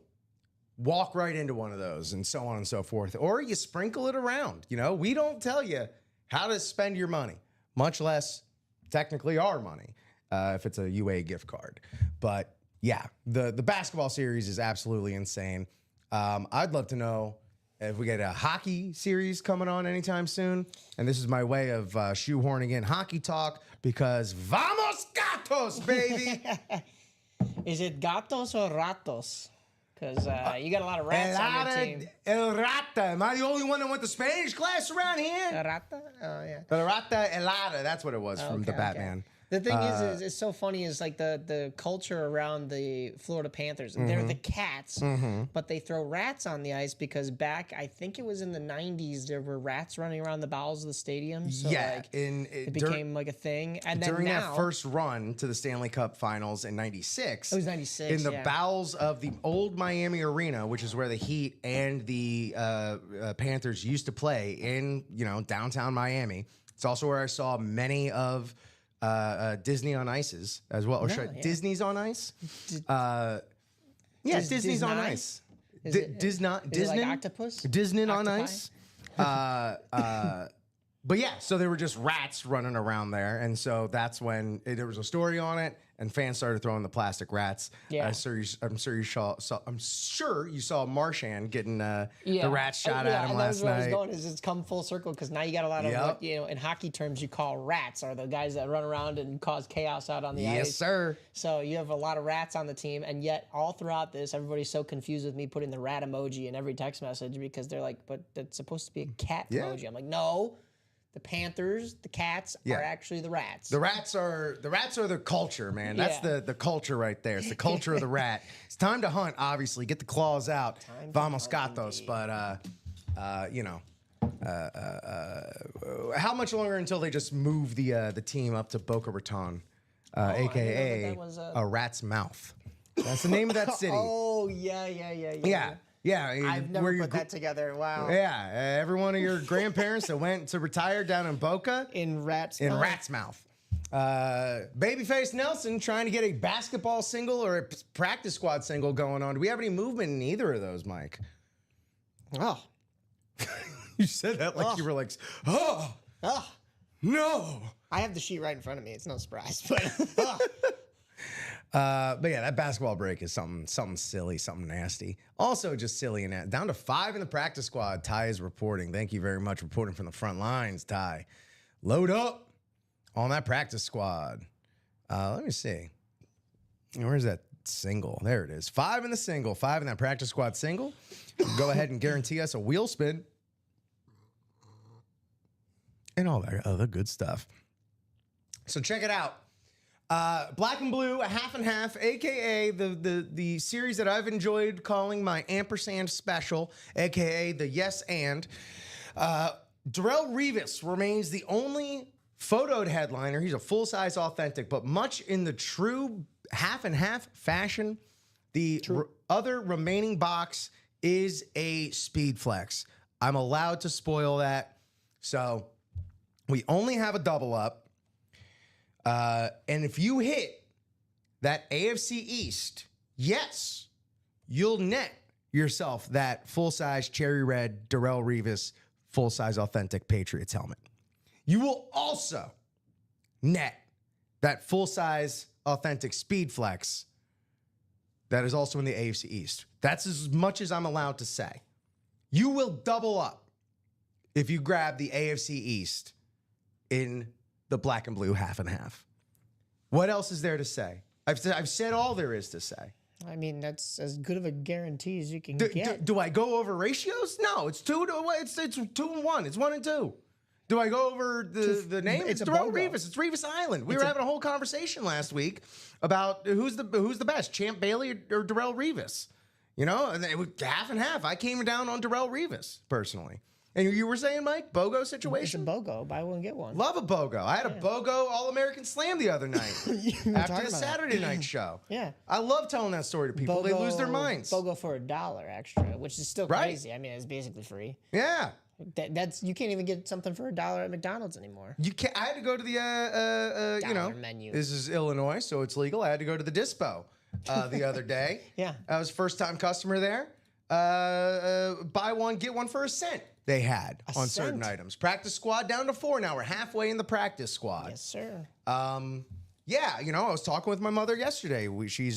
Speaker 2: walk right into one of those and so on and so forth. Or you sprinkle it around. We don't tell you how to spend your money, much less technically our money, if it's a UA gift card. But yeah, the basketball series is absolutely insane. I'd love to know if we get a hockey series coming on anytime soon. And this is my way of shoehorning in hockey talk because vamos gatos, baby!
Speaker 3: Is it gatos or ratos? Because you got a lot of rats on your team.
Speaker 2: El rata. Am I the only one that went to Spanish class around here?
Speaker 3: Rata? Oh, yeah.
Speaker 2: El rata helada. That's what it was from the Batman.
Speaker 3: The thing is it's so funny is the culture around the Florida Panthers. They're the Cats, but they throw rats on the ice because back, I think it was in the 90s, there were rats running around the bowels of the stadium. So
Speaker 2: Yeah,
Speaker 3: it became like a thing. And then
Speaker 2: during
Speaker 3: now,
Speaker 2: that first run to the Stanley Cup Finals in '96,
Speaker 3: it was 96.
Speaker 2: in the bowels of the old Miami Arena, which is where the Heat and the Panthers used to play in downtown Miami. It's also where I saw many of Disney on Ice's as well, or Disney's on Ice. Disney's on Ice. Disney
Speaker 3: like octopus?
Speaker 2: Disney on
Speaker 3: Octopi?
Speaker 2: Ice. But yeah, so there were just rats running around there, and so that's when there was a story on it, and fans started throwing the plastic rats.
Speaker 3: Yeah.
Speaker 2: I'm sure you saw Marchand getting the rat shot at him last
Speaker 3: where
Speaker 2: night.
Speaker 3: I was going is it's come full circle because now you got a lot of what in hockey terms you call rats, are the guys that run around and cause chaos out on the ice.
Speaker 2: Yes, sir.
Speaker 3: So you have a lot of rats on the team, and yet all throughout this, everybody's so confused with me putting the rat emoji in every text message because they're like, but that's supposed to be a cat emoji. I'm like, no. The Panthers, the Cats are actually the rats.
Speaker 2: The rats are the culture, man. That's the culture right there. It's the culture of the rat. It's time to hunt, obviously. Get the claws out. Vamos gatos. But how much longer until they just move the team up to Boca Raton, aka a rat's mouth? That's the name of that city. Yeah,
Speaker 3: I've never put that together. Wow.
Speaker 2: Yeah, every one of your grandparents that went to retire down in Boca
Speaker 3: in Rat's
Speaker 2: Mouth. Babyface Nelson trying to get a basketball single or a practice squad single going on. Do we have any movement in either of those, Mike?
Speaker 3: Oh,
Speaker 2: you said that like you were like, no.
Speaker 3: I have the sheet right in front of me. It's no surprise, but.
Speaker 2: But yeah, that basketball break is something silly, something nasty. Also just silly and that. Down to 5 in the practice squad. Ty is reporting. Thank you very much, reporting from the front lines, Ty. Load up on that practice squad. Let me see. Where's that single? There it is. 5 in the single. 5 in that practice squad single. Go ahead and guarantee us a wheel spin. And all that other good stuff. So check it out. Black and Blue, a half and half, aka the series that I've enjoyed calling my ampersand special, aka the yes and. Darrelle Revis remains the only photoed headliner. He's a full-size authentic, but much in the true half and half fashion. The other remaining box is a Speed Flex. I'm allowed to spoil that. So we only have a double up. And if you hit that AFC East, yes, you'll net yourself that full-size cherry red Darrelle Revis full-size authentic Patriots helmet. You will also net that full-size authentic Speed Flex that is also in the AFC East. That's as much as I'm allowed to say. You will double up if you grab the AFC East in the black and blue half and half. What else is there to say? I've said all there is to say.
Speaker 3: I mean, that's as good of a guarantee as you can get.
Speaker 2: Do I go over ratios? No, it's 2 to 1. It's 2 and 1. It's 1 and 2. Do I go over the name?
Speaker 3: It's
Speaker 2: Darrelle
Speaker 3: a BOGO.
Speaker 2: Revis. It's Revis Island. We were having a whole conversation last week about who's the best, Champ Bailey or Darrelle Revis. You know, and it was half and half. I came down on Darrelle Revis personally. And you were saying, Mike, BOGO
Speaker 3: It's a
Speaker 2: situation?
Speaker 3: BOGO. Buy one, get one.
Speaker 2: Love a BOGO. I had a BOGO All-American Slam the other night
Speaker 3: talking
Speaker 2: after the
Speaker 3: about
Speaker 2: Saturday night show.
Speaker 3: Yeah.
Speaker 2: I love telling that story to people. They lose their minds.
Speaker 3: BOGO for $1 extra, which is still
Speaker 2: Right.
Speaker 3: crazy. I mean, it's basically free.
Speaker 2: Yeah.
Speaker 3: That's you can't even get something for $1 at McDonald's anymore.
Speaker 2: You can't. I had to go to the
Speaker 3: Dollar menu.
Speaker 2: This is Illinois, so it's legal. I had to go to the Dispo the other day.
Speaker 3: Yeah.
Speaker 2: I was a first-time customer there. Buy one, get one for $0.01. They had on certain
Speaker 3: cent?
Speaker 2: items. Practice squad down to 4 now. We're halfway in the practice squad.
Speaker 3: Yes, sir.
Speaker 2: Yeah, you know, I was talking with my mother yesterday. She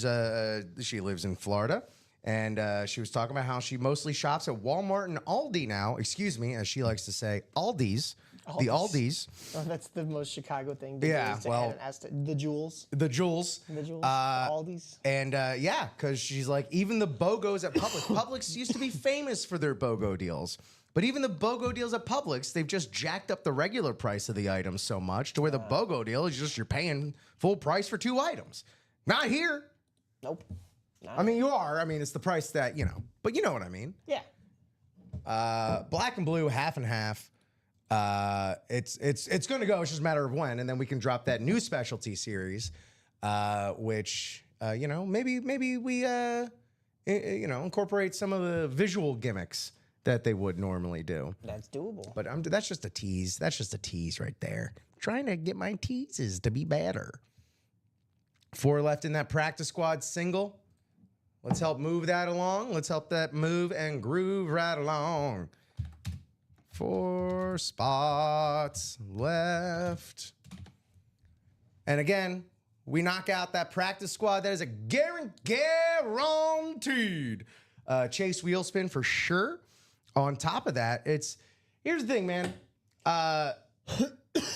Speaker 2: lives in Florida, and she was talking about how she mostly shops at Walmart and Aldi now. Excuse me, as she likes to say, Aldi's. The Aldi's.
Speaker 3: Oh, that's the most Chicago thing. To
Speaker 2: Yeah,
Speaker 3: do, is to
Speaker 2: well,
Speaker 3: add an S to the Jewels.
Speaker 2: The Jewels.
Speaker 3: The Jewels. Aldi's.
Speaker 2: And yeah, because she's like, even the BOGOs at Publix. Publix used to be famous for their BOGO deals. But even the BOGO deals at Publix, they've just jacked up the regular price of the items so much to where the BOGO deal is just you're paying full price for 2 items. Not here.
Speaker 3: Nope.
Speaker 2: I mean, you are. I mean, it's the price that, you know. But you know what I mean.
Speaker 3: Yeah.
Speaker 2: Black and blue, half and half. It's going to go. It's just a matter of when. And then we can drop that new specialty series, which, you know, maybe we, you know, incorporate some of the visual gimmicks that they would normally do.
Speaker 3: That's doable.
Speaker 2: But that's just a tease. That's just a tease right there. Trying to get my teases to be better. 4 left in that practice squad single. Let's help move that along. Let's help that move and groove right along. 4 spots left. And again, we knock out that practice squad. That is a guaranteed chase wheel spin for sure. On top of that, here's the thing, man.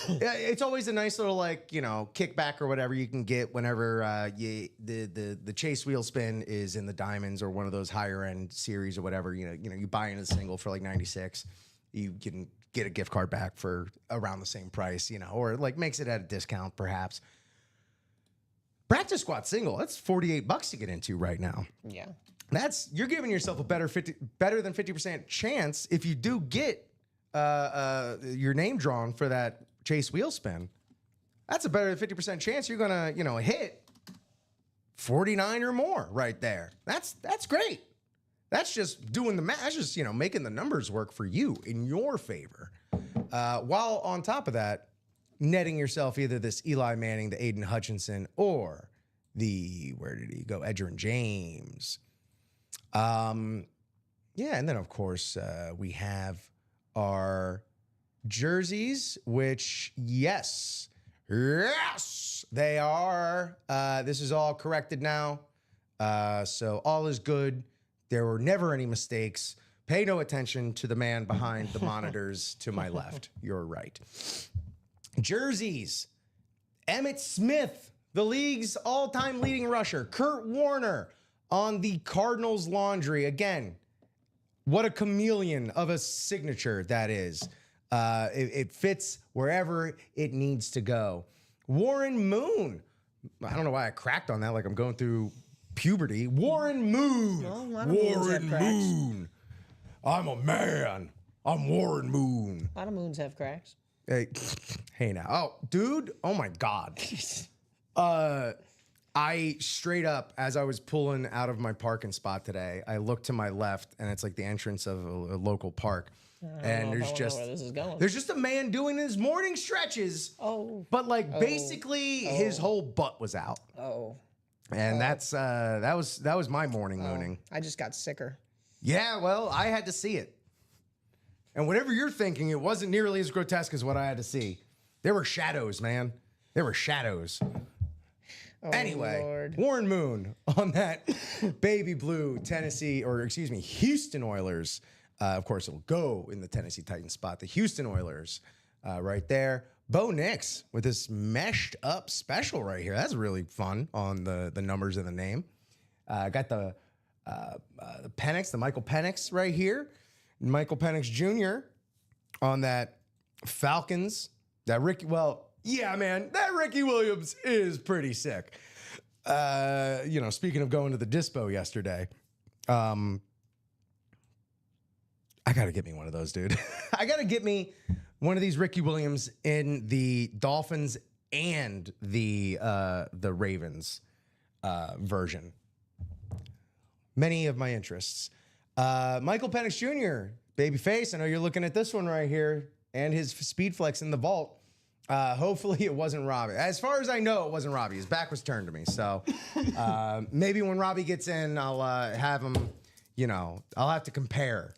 Speaker 2: It's always a nice little, like, you know, kickback or whatever you can get whenever the chase wheel spin is in the diamonds or one of those higher end series or whatever. You know, you buy into the single for like 96, you can get a gift card back for around the same price, you know, or like makes it at a discount perhaps. Practice squad single, that's $48 to get into right now.
Speaker 3: Yeah.
Speaker 2: You're giving yourself a better than 50% chance if you do get your name drawn for that chase wheel spin. That's a better than 50% chance you're gonna, you know, hit 49 or more right there. That's great. That's just doing the math. That's just, you know, making the numbers work for you in your favor. While on top of that, netting yourself either this Eli Manning, the Aiden Hutchinson, or where did he go? Edgerrin James. Yeah, and then of course we have our jerseys, which yes, they are. This is all corrected now, so all is good. There were never any mistakes. Pay no attention to the man behind the monitors to my left. You're right. Jerseys. Emmitt Smith, the league's all-time leading rusher. Kurt Warner on the Cardinals laundry. Again, what a chameleon of a signature that is. It fits wherever it needs to go. Warren Moon. I don't know why I cracked on that like I'm going through puberty. Warren Moon.
Speaker 3: Well, a lot of moons have cracks.
Speaker 2: Moon. I'm a man. I'm Warren Moon.
Speaker 3: A lot of moons have cracks.
Speaker 2: Hey now. Oh, dude. Oh, my God. I straight up, as I was pulling out of my parking spot today, I looked to my left, and it's like the entrance of a local park. And
Speaker 3: I don't know where this is going.
Speaker 2: there's just a man doing his morning stretches. But like basically his whole butt was out. And that was my morning mooning.
Speaker 3: I just got sicker.
Speaker 2: Yeah, well, I had to see it. And whatever you're thinking, it wasn't nearly as grotesque as what I had to see. There were shadows, man. There were shadows. Anyway,
Speaker 3: Lord.
Speaker 2: Warren Moon on that baby blue Houston Oilers. Of course, it'll go in the Tennessee Titans spot. The Houston Oilers right there. Bo Nix with this meshed up special right here. That's really fun on the numbers of the name. Got the Penix, the Michael Penix right here. Michael Penix Jr. on that Falcons. That Ricky Williams is pretty sick. Speaking of going to the dispo yesterday, I got to get me one of those, dude. I got to get me one of these Ricky Williams in the Dolphins and the Ravens version. Many of my interests. Michael Penix Jr., babyface. I know you're looking at this one right here and his speed flex in the vault. Hopefully it wasn't Robbie. As far as I know, it wasn't Robbie. His back was turned to me. So maybe when Robbie gets in, I'll have him, I'll have to compare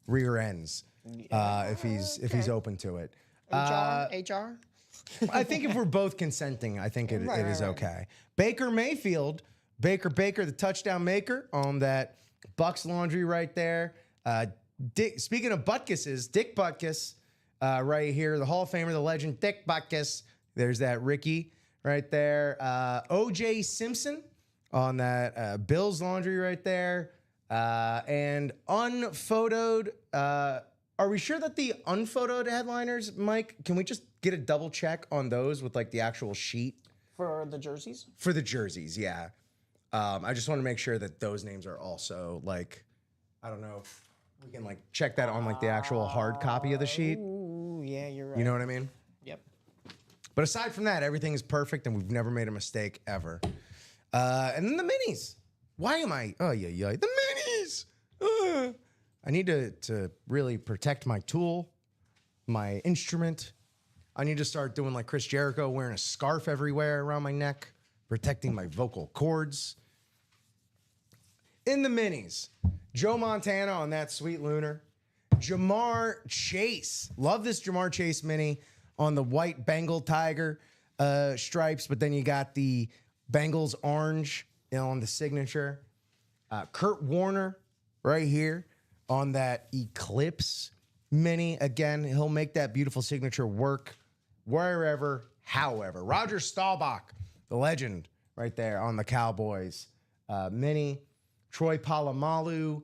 Speaker 2: rear ends if he's open to it.
Speaker 3: HR?
Speaker 2: I think if we're both consenting, I think it is okay. Baker Mayfield, Baker, the touchdown maker on that Bucks laundry right there. Speaking of Butkuses, Dick Butkus right here, the Hall of Famer, the legend, Dick Butkus. There's that Ricky right there. O.J. Simpson on that Bills laundry right there. And unphotoed, are we sure that the unphotoed headliners, Mike, can we just get a double check on those with like the actual sheet?
Speaker 3: For the jerseys?
Speaker 2: For the jerseys, yeah. I just want to make sure that those names are also like, I don't know if we can like check that on like the actual hard copy of the sheet.
Speaker 3: Ooh, yeah, you're right.
Speaker 2: You know what I mean?
Speaker 3: Yep.
Speaker 2: But aside from that, everything is perfect and we've never made a mistake ever. And then the minis. Why am I? Oh, yeah. The minis. I need to really protect my tool, my instrument. I need to start doing like Chris Jericho, wearing a scarf everywhere around my neck, protecting my vocal cords. In the minis, Joe Montana on that sweet lunar. Jamar Chase. Love this Jamar Chase mini on the white Bengal tiger stripes, but then you got the Bengals orange on the signature. Kurt Warner right here on that Eclipse mini. Again, he'll make that beautiful signature work wherever, however. Roger Staubach, the legend right there on the Cowboys mini. Troy Polamalu,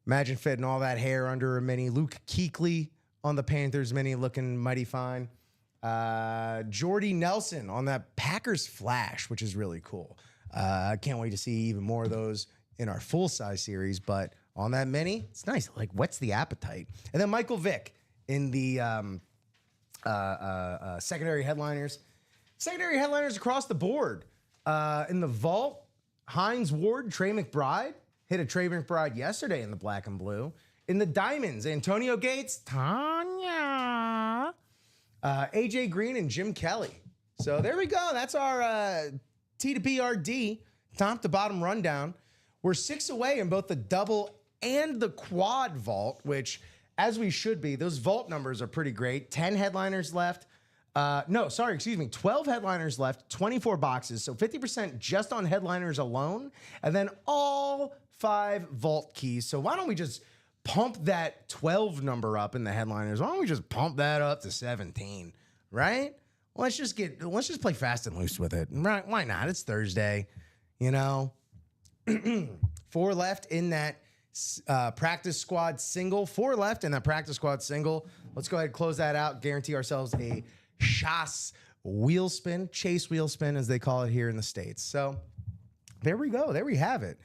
Speaker 2: imagine fitting all that hair under a mini. Luke Kuechly on the Panthers mini, looking mighty fine. Jordy Nelson on that Packers Flash, which is really cool. I can't wait to see even more of those in our full-size series, but on that mini, it's nice. Like, whets the appetite. And then Michael Vick in the secondary headliners. Secondary headliners across the board. In the vault, Hines Ward, Trey McBride. Hit a Trey McBride yesterday in the black and blue. In the diamonds, Antonio Gates, Tanya, AJ Green, and Jim Kelly. So there we go. That's our T to BRD, top to bottom rundown. We're 6 away in both the double and the quad vault, which, as we should be, those vault numbers are pretty great. 10 headliners left. 12 headliners left, 24 boxes. So 50% just on headliners alone. And then all 5 vault keys. So why don't we just pump that 12 number up in the headliners? Why don't we just pump that up to 17, right? Let's just play fast and loose with it. Right? Why not? It's Thursday, 4 left in that practice squad single. 4 left in that practice squad single. Let's go ahead and close that out. Guarantee ourselves a Chase wheel spin, as they call it here in the States. So there we go. There we have it.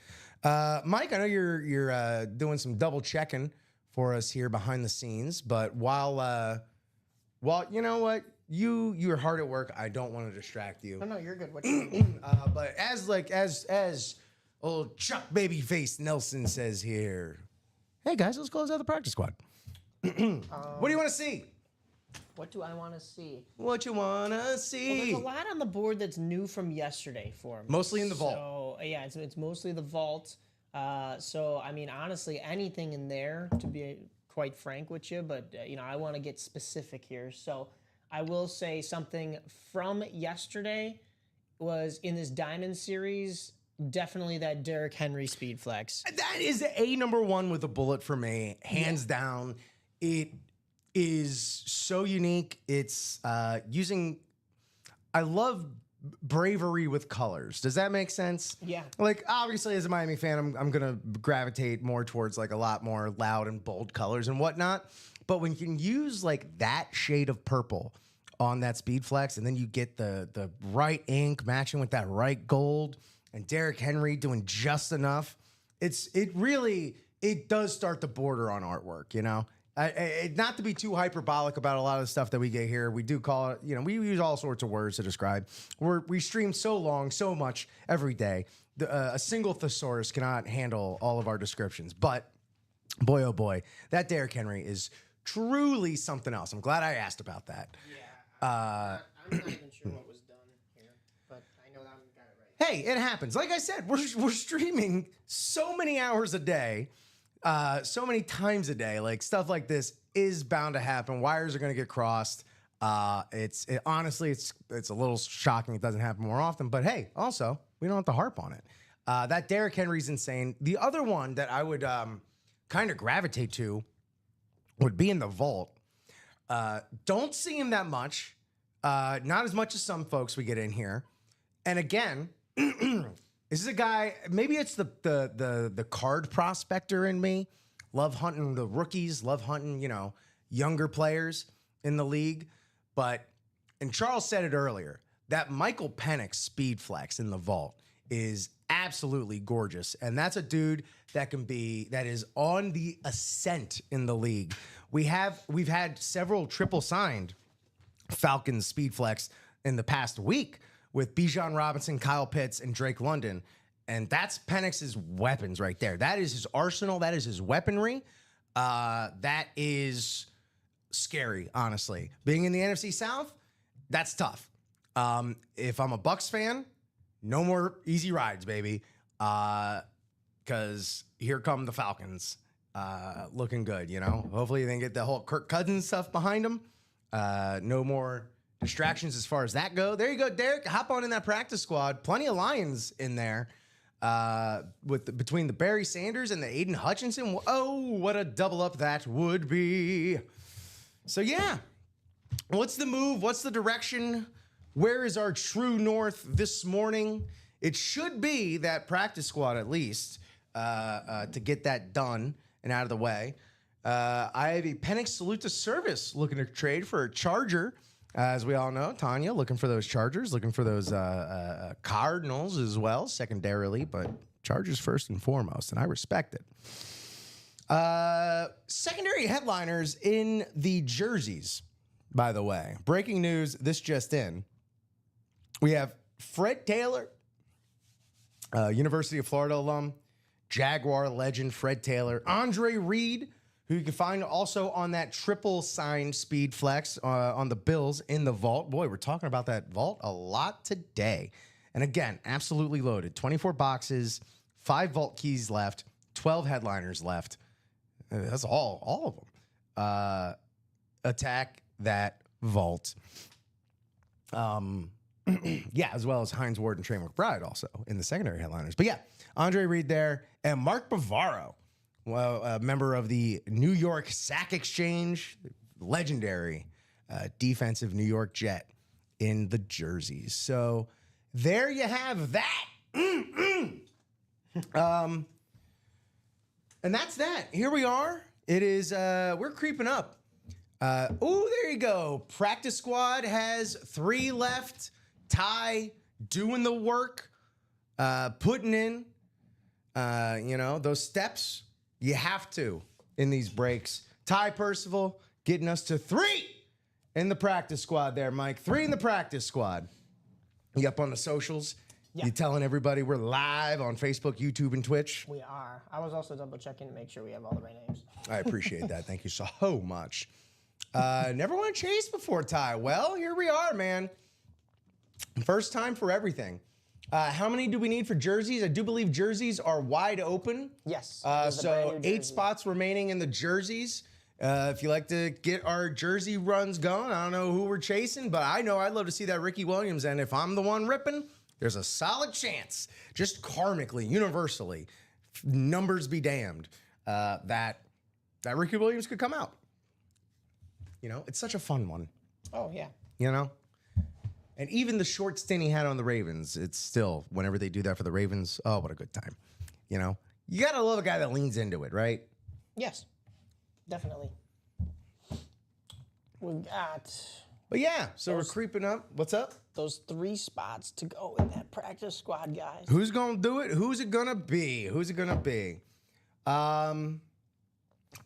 Speaker 2: Mike, I know you're doing some double checking for us here behind the scenes, but while you know what, you're hard at work. I don't want to distract you.
Speaker 3: No, you're good. What you mean?
Speaker 2: But as old Chuck Babyface Nelson says here, hey guys, let's close out the practice squad. What do you want to see?
Speaker 3: What do I want to see?
Speaker 2: What you want to
Speaker 3: Well,
Speaker 2: see?
Speaker 3: there's a lot on the board that's new from yesterday for me.
Speaker 2: Mostly in the vault.
Speaker 3: So yeah, it's mostly the vault. So I mean, honestly, anything in there, to be quite frank with you, but I want to get specific here. So I will say something from yesterday was in this Diamond Series. Definitely that Derrick Henry speed flex.
Speaker 2: That is a number one with a bullet for me, hands down. It is so unique. It's using. I love bravery with colors. Does that make sense?
Speaker 3: Yeah.
Speaker 2: Like, obviously, as a Miami fan, I'm gonna gravitate more towards like a lot more loud and bold colors and whatnot. But when you can use like that shade of purple on that speed flex, and then you get the right ink matching with that right gold, and Derrick Henry doing just enough, it really does start the border on artwork, you know? Not to be too hyperbolic about a lot of the stuff that we get here. We do call it, we use all sorts of words to describe. We stream so long, so much every day. A single thesaurus cannot handle all of our descriptions. But boy, oh boy, that Derrick Henry is truly something else. I'm glad I asked about that.
Speaker 3: Yeah. I'm not even sure what was done here, but I know that I got it right.
Speaker 2: Hey, it happens. Like I said, we're streaming so many hours a day. So many times a day, like stuff like this is bound to happen. Wires are going to get crossed. Honestly, it's a little shocking. It doesn't happen more often, but hey, also we don't have to harp on it. That Derrick Henry's insane. The other one that I would kind of gravitate to would be in the vault. Don't see him that much. Not as much as some folks we get in here. And again, this is a guy, maybe it's the card prospector in me. Love hunting the rookies, love hunting, younger players in the league. And Charles said it earlier, that Michael Penix speed flex in the vault is absolutely gorgeous. And that's a dude that is on the ascent in the league. We've had several triple signed Falcons speed flex in the past week with Bijan Robinson, Kyle Pitts, and Drake London. And that's Penix's weapons right there. That is his arsenal. That is his weaponry. That is scary, honestly. Being in the NFC South, that's tough. If I'm a Bucs fan, no more easy rides, baby. Because here come the Falcons looking good, Hopefully they can get the whole Kirk Cousins stuff behind them. No more distractions as far as that go. There you go, Derek. Hop on in that practice squad. Plenty of Lions in there. Between the Barry Sanders and the Aiden Hutchinson. Oh, what a double up that would be. So yeah, what's the move? What's the direction? Where is our true north this morning? It should be that practice squad at least to get that done and out of the way. I have a Penix Salute to Service looking to trade for a Charger. As we all know, Tanya looking for those Chargers, looking for those Cardinals as well, secondarily, but Chargers first and foremost, and I respect it. Secondary headliners in the jerseys, by the way. Breaking news, this just in. We have Fred Taylor, University of Florida alum, Jaguar legend Fred Taylor, Andre Reed, who you can find also on that triple signed speed flex on the Bills in the vault. Boy, we're talking about that vault a lot today. And again, absolutely loaded. 24 boxes, 5 vault keys left, 12 headliners left. That's all of them. Attack that vault. Yeah, as well as Hines Ward and Trey McBride also in the secondary headliners. But yeah, Andre Reed there and Mark Bavaro. Well, a member of the New York Sack Exchange, legendary defensive New York Jet in the jerseys. So there you have that. And that's that. Here we are. It is, we're creeping up. There you go. Practice squad has 3 left. Ty doing the work, putting in, those steps. You have to in these breaks. Ty Percival getting us to 3 in the practice squad there, Mike. 3 in the practice squad. You up on the socials?
Speaker 3: Yeah.
Speaker 2: You telling everybody we're live on Facebook, YouTube, and Twitch?
Speaker 3: We are. I was also double checking to make sure we have all the right names.
Speaker 2: I appreciate that. Thank you so much. Never won a chase before, Ty. Well, here we are, man. First time for everything. How many do we need for jerseys? I do believe jerseys are wide open.
Speaker 3: Yes.
Speaker 2: So 8 spots remaining in the jerseys. If you like to get our jersey runs going, I don't know who we're chasing, but I know I'd love to see that Ricky Williams. And if I'm the one ripping, there's a solid chance, just karmically, universally, numbers be damned, that Ricky Williams could come out. You know, it's such a fun one.
Speaker 3: Oh, yeah.
Speaker 2: You know? And even the short stint he had on the Ravens, it's still, whenever they do that for the Ravens, oh, what a good time. You know? You got to love a guy that leans into it, right?
Speaker 3: Yes. Definitely. We got
Speaker 2: But yeah, so we're creeping up. What's up?
Speaker 3: those 3 spots to go in that practice squad, guys.
Speaker 2: Who's going to do it? Who's it going to be? Who's it going to be?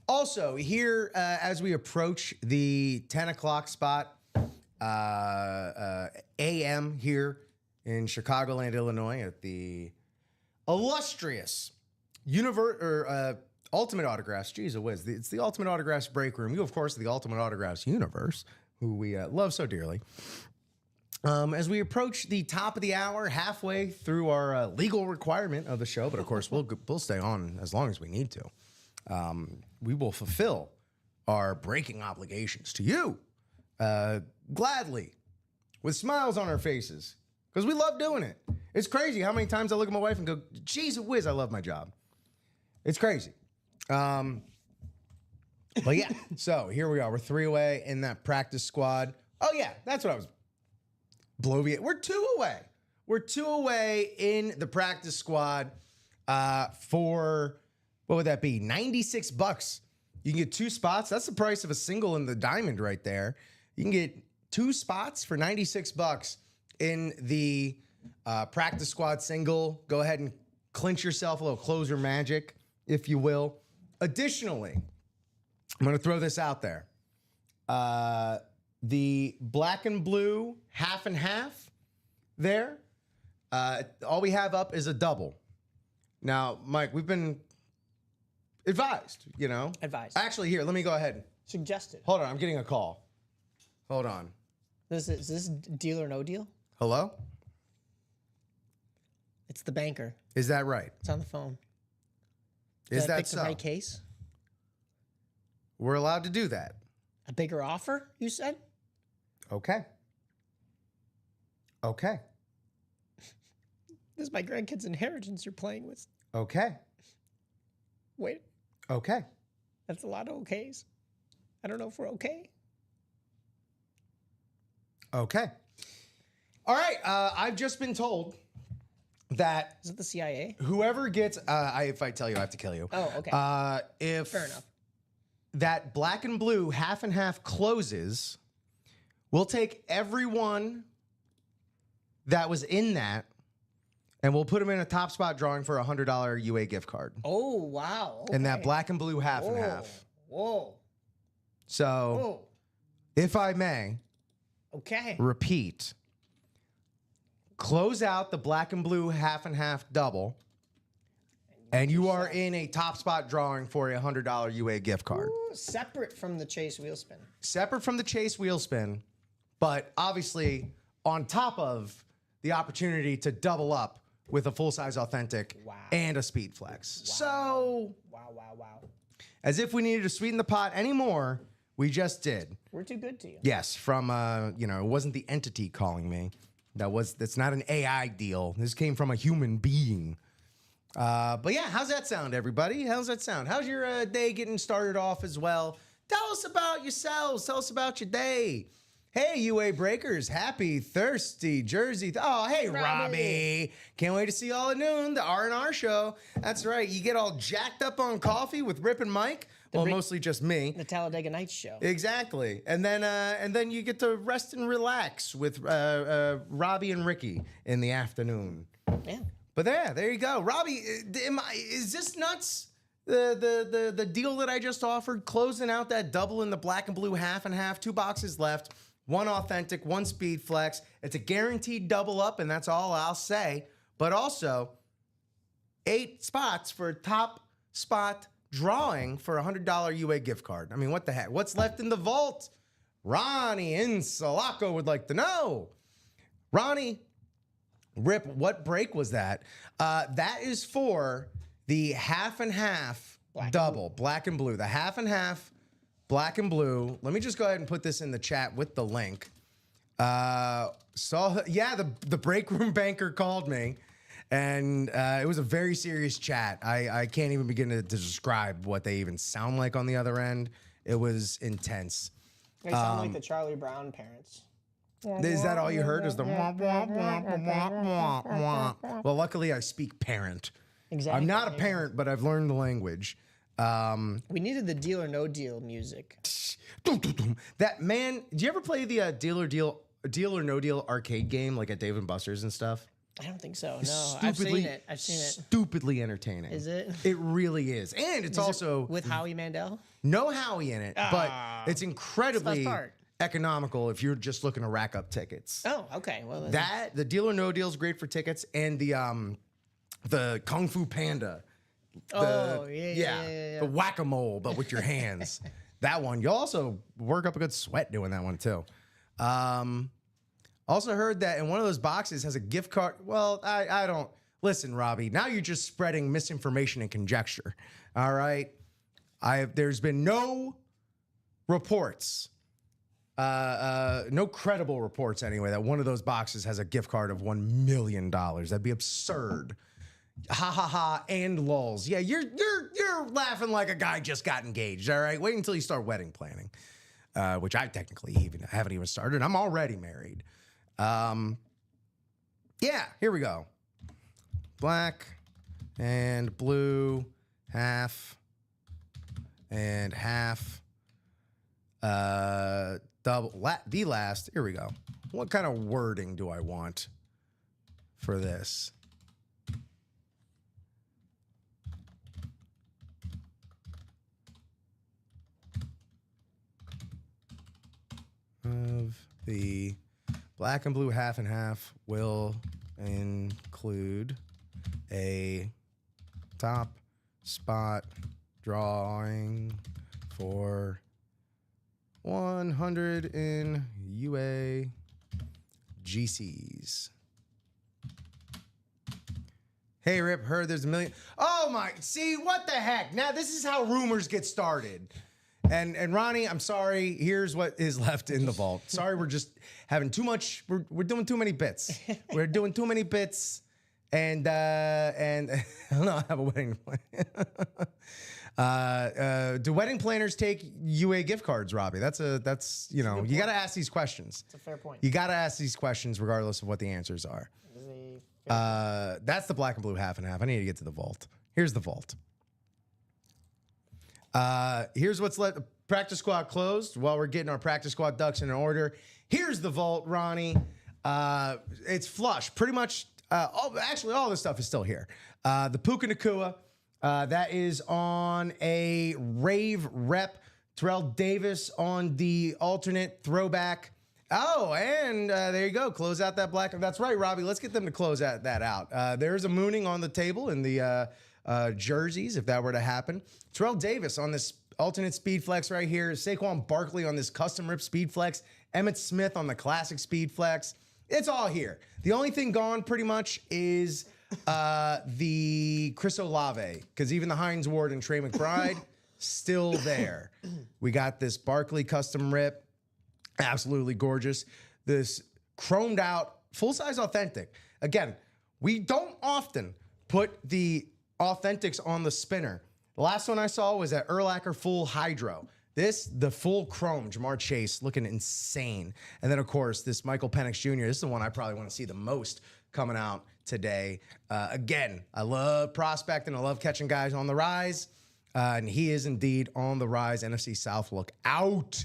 Speaker 2: Also, here, as we approach the 10 o'clock spot, a.m. here in Chicagoland, Illinois, at the illustrious Ultimate Autographs. Jeez, it's the Ultimate Autographs break room. You, of course, are the Ultimate Autographs universe, who we love so dearly. As we approach the top of the hour, halfway through our legal requirement of the show, but of course we'll stay on as long as we need to. We will fulfill our breaking obligations to you gladly, with smiles on our faces, because we love doing it. It's crazy how many times I look at my wife and go, "Geez, whiz, I love my job." It's crazy. But yeah, so here we are. We're 3 away in that practice squad. Oh yeah, that's what I was. Bloviate. We're 2 away. We're 2 away in the practice squad for, what would that be? $96. You can get 2 spots. That's the price of a single in the diamond right there. You can get 2 spots for $96 in the practice squad single. Go ahead and clinch yourself a little closer magic, if you will. Additionally, I'm going to throw this out there. The black and blue half and half there, all we have up is a double. Now, Mike, we've been advised, you know?
Speaker 3: Advised.
Speaker 2: Actually, here, let me go ahead.
Speaker 3: Suggested.
Speaker 2: Hold on, I'm getting a call. Hold on.
Speaker 3: Is this deal or no deal?
Speaker 2: Hello?
Speaker 3: It's the banker.
Speaker 2: Is that right?
Speaker 3: It's on the phone.
Speaker 2: Is
Speaker 3: Did I
Speaker 2: that
Speaker 3: pick
Speaker 2: so?
Speaker 3: the right case?
Speaker 2: We're allowed to do that.
Speaker 3: A bigger offer, you said?
Speaker 2: Okay. Okay.
Speaker 3: This is my grandkid's inheritance you're playing with.
Speaker 2: Okay.
Speaker 3: Wait,
Speaker 2: Okay.
Speaker 3: that's a lot of okays. I don't know if we're okay.
Speaker 2: Okay. All right. I've just been told that
Speaker 3: Is it the CIA?
Speaker 2: whoever gets, if I tell you, I have to kill you.
Speaker 3: Oh, okay.
Speaker 2: If
Speaker 3: Fair enough.
Speaker 2: that black and blue half and half closes, we'll take everyone that was in that and we'll put them in a top spot drawing for a $100 UA gift card.
Speaker 3: Oh, wow.
Speaker 2: And that
Speaker 3: okay.
Speaker 2: black and blue half and
Speaker 3: Whoa.
Speaker 2: half.
Speaker 3: Whoa.
Speaker 2: So,
Speaker 3: Whoa.
Speaker 2: if I may
Speaker 3: Okay.
Speaker 2: repeat, close out the black and blue half and half double, and you are in a top spot drawing for a $100 UA gift card.
Speaker 3: Ooh, separate from the Chase wheel spin.
Speaker 2: Separate from the Chase wheel spin, but obviously on top of the opportunity to double up with a full-size authentic
Speaker 3: Wow.
Speaker 2: and a speed flex. So,
Speaker 3: Wow, wow, wow.
Speaker 2: as if we needed to sweeten the pot anymore, we just did.
Speaker 3: We're too good to you.
Speaker 2: Yes, from it wasn't the entity calling me. That's not an AI deal. This came from a human being. But yeah, how's that sound, everybody? How's that sound? How's your day getting started off as well? Tell us about yourselves. Tell us about your day. Hey, UA Breakers, happy Thirsty Jersey. Oh, hey, Robbie. Can't wait to see y'all at noon, the R&R show. That's right. You get all jacked up on coffee with Rip and Mike. Well, mostly just me.
Speaker 3: The Talladega Nights show.
Speaker 2: Exactly. And then you get to rest and relax with Robbie and Ricky in the afternoon.
Speaker 3: Yeah.
Speaker 2: But there you go. Robbie, is this nuts? The deal that I just offered, closing out that double in the black and blue half and half, 2 boxes left. one authentic, one speed flex. It's a guaranteed double up, and that's all I'll say. But also, 8 spots for a top spot drawing for a $100 UA gift card. I mean, what the heck? What's left in the vault? Ronnie in Sulaco would like to know. Ronnie, Rip, what break was that? That is for the half and half double, black and blue. The half and half black and blue. Let me just go ahead and put this in the chat with the link. The break room banker called me, and it was a very serious chat. I can't even begin to describe what they even sound like on the other end. It was intense.
Speaker 3: They sound like the Charlie Brown parents.
Speaker 2: Is that all you heard? Is the wah, wah, wah, wah, wah, wah. Well, luckily I speak parent.
Speaker 3: Exactly.
Speaker 2: I'm not a parent, but I've learned the language.
Speaker 3: We needed the Deal or No Deal music.
Speaker 2: That man, do you ever play the Deal or No Deal arcade game like at Dave & Buster's and stuff?
Speaker 3: I don't think so. No, I've seen it.
Speaker 2: Stupidly entertaining.
Speaker 3: Is it?
Speaker 2: It really is. And it's also
Speaker 3: with Howie Mandel?
Speaker 2: No Howie in it, but it's incredibly
Speaker 3: part.
Speaker 2: economical if you're just looking to rack up tickets.
Speaker 3: Oh, okay. Well,
Speaker 2: The Deal or No Deal is great for tickets, and the Kung Fu Panda. The whack-a-mole, but with your hands. That one. You'll also work up a good sweat doing that one too. Also heard that in one of those boxes has a gift card. Well, I don't. Listen, Robbie, now you're just spreading misinformation and conjecture. All right? There's been no reports, no credible reports anyway, that one of those boxes has a gift card of $1 million. That'd be absurd. Ha ha ha and lulz. Yeah, you're laughing like a guy just got engaged. All right, wait until you start wedding planning, which I technically haven't even started. I'm already married. Yeah, here we go. Black and blue, half and half. Double. The last. Here we go. What kind of wording do I want for this? Of the black and blue half and half will include a top spot drawing for 100 in UA GCs. Hey, Rip, heard there's $1 million. Oh my, see, what the heck? Now this is how rumors get started. And Ronnie, I'm sorry. Here's what is left in the vault. Sorry, we're just having too much. We're doing too many bits. We're doing too many bits, and I don't know. I have a wedding plan. Do wedding planners take UA gift cards, Robbie? That's you got to ask these questions.
Speaker 3: It's a fair point.
Speaker 2: You got to ask these questions regardless of what the answers are. That's the black and blue half and half. I need to get to the vault. Here's the vault. Here's what's left. Practice squad closed while we're getting our practice squad ducks in order. Here's the vault, Ronnie. It's flush. Pretty much, all this stuff is still here. The Puka Nacua, that is on a rave rep. Terrell Davis on the alternate throwback. Oh, and there you go. Close out that black. That's right, Robbie. Let's get them to close that out. There's a mooning on the table in the jerseys, if that were to happen. Terrell Davis on this alternate speed flex right here. Saquon Barkley on this custom rip speed flex. Emmitt Smith on the classic speed flex. It's all here. The only thing gone pretty much is the Chris Olave, because even the Hines Ward and Trey McBride still there. We got this Barkley custom rip. Absolutely gorgeous. This chromed out, full-size authentic. Again, we don't often put the authentics on the spinner. The last one I saw was at Urlacher Full Hydro. The full chrome, Jamar Chase, looking insane. And then, of course, this Michael Penix Jr. This is the one I probably want to see the most coming out today. Again, I love prospecting. I love catching guys on the rise. And he is indeed on the rise. NFC South, look out.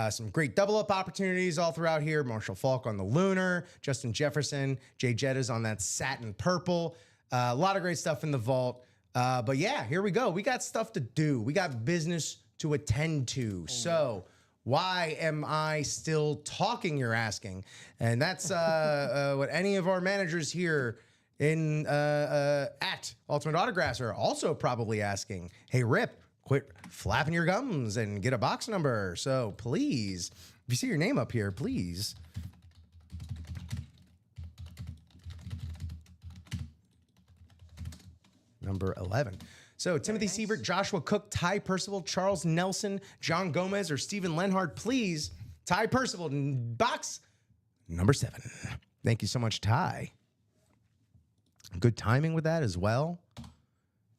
Speaker 2: Some great double-up opportunities all throughout here. Marshall Faulk on the Lunar. Justin Jefferson. Jay Jettas on that satin purple. A lot of great stuff in the vault. But yeah, here we go. We got stuff to do. We got business to attend to. So Why am I still talking, you're asking? And that's what any of our managers here at Ultimate Autographs are also probably asking. Hey, Rip, quit flapping your gums and get a box number. So please, if you see your name up here, please. Number 11. So Timothy Sievert, Joshua Cook, Ty Percival, Charles Nelson, John Gomez, or Stephen Lenhard, please. Ty Percival, box number 7. Thank you so much, Ty. Good timing with that as well.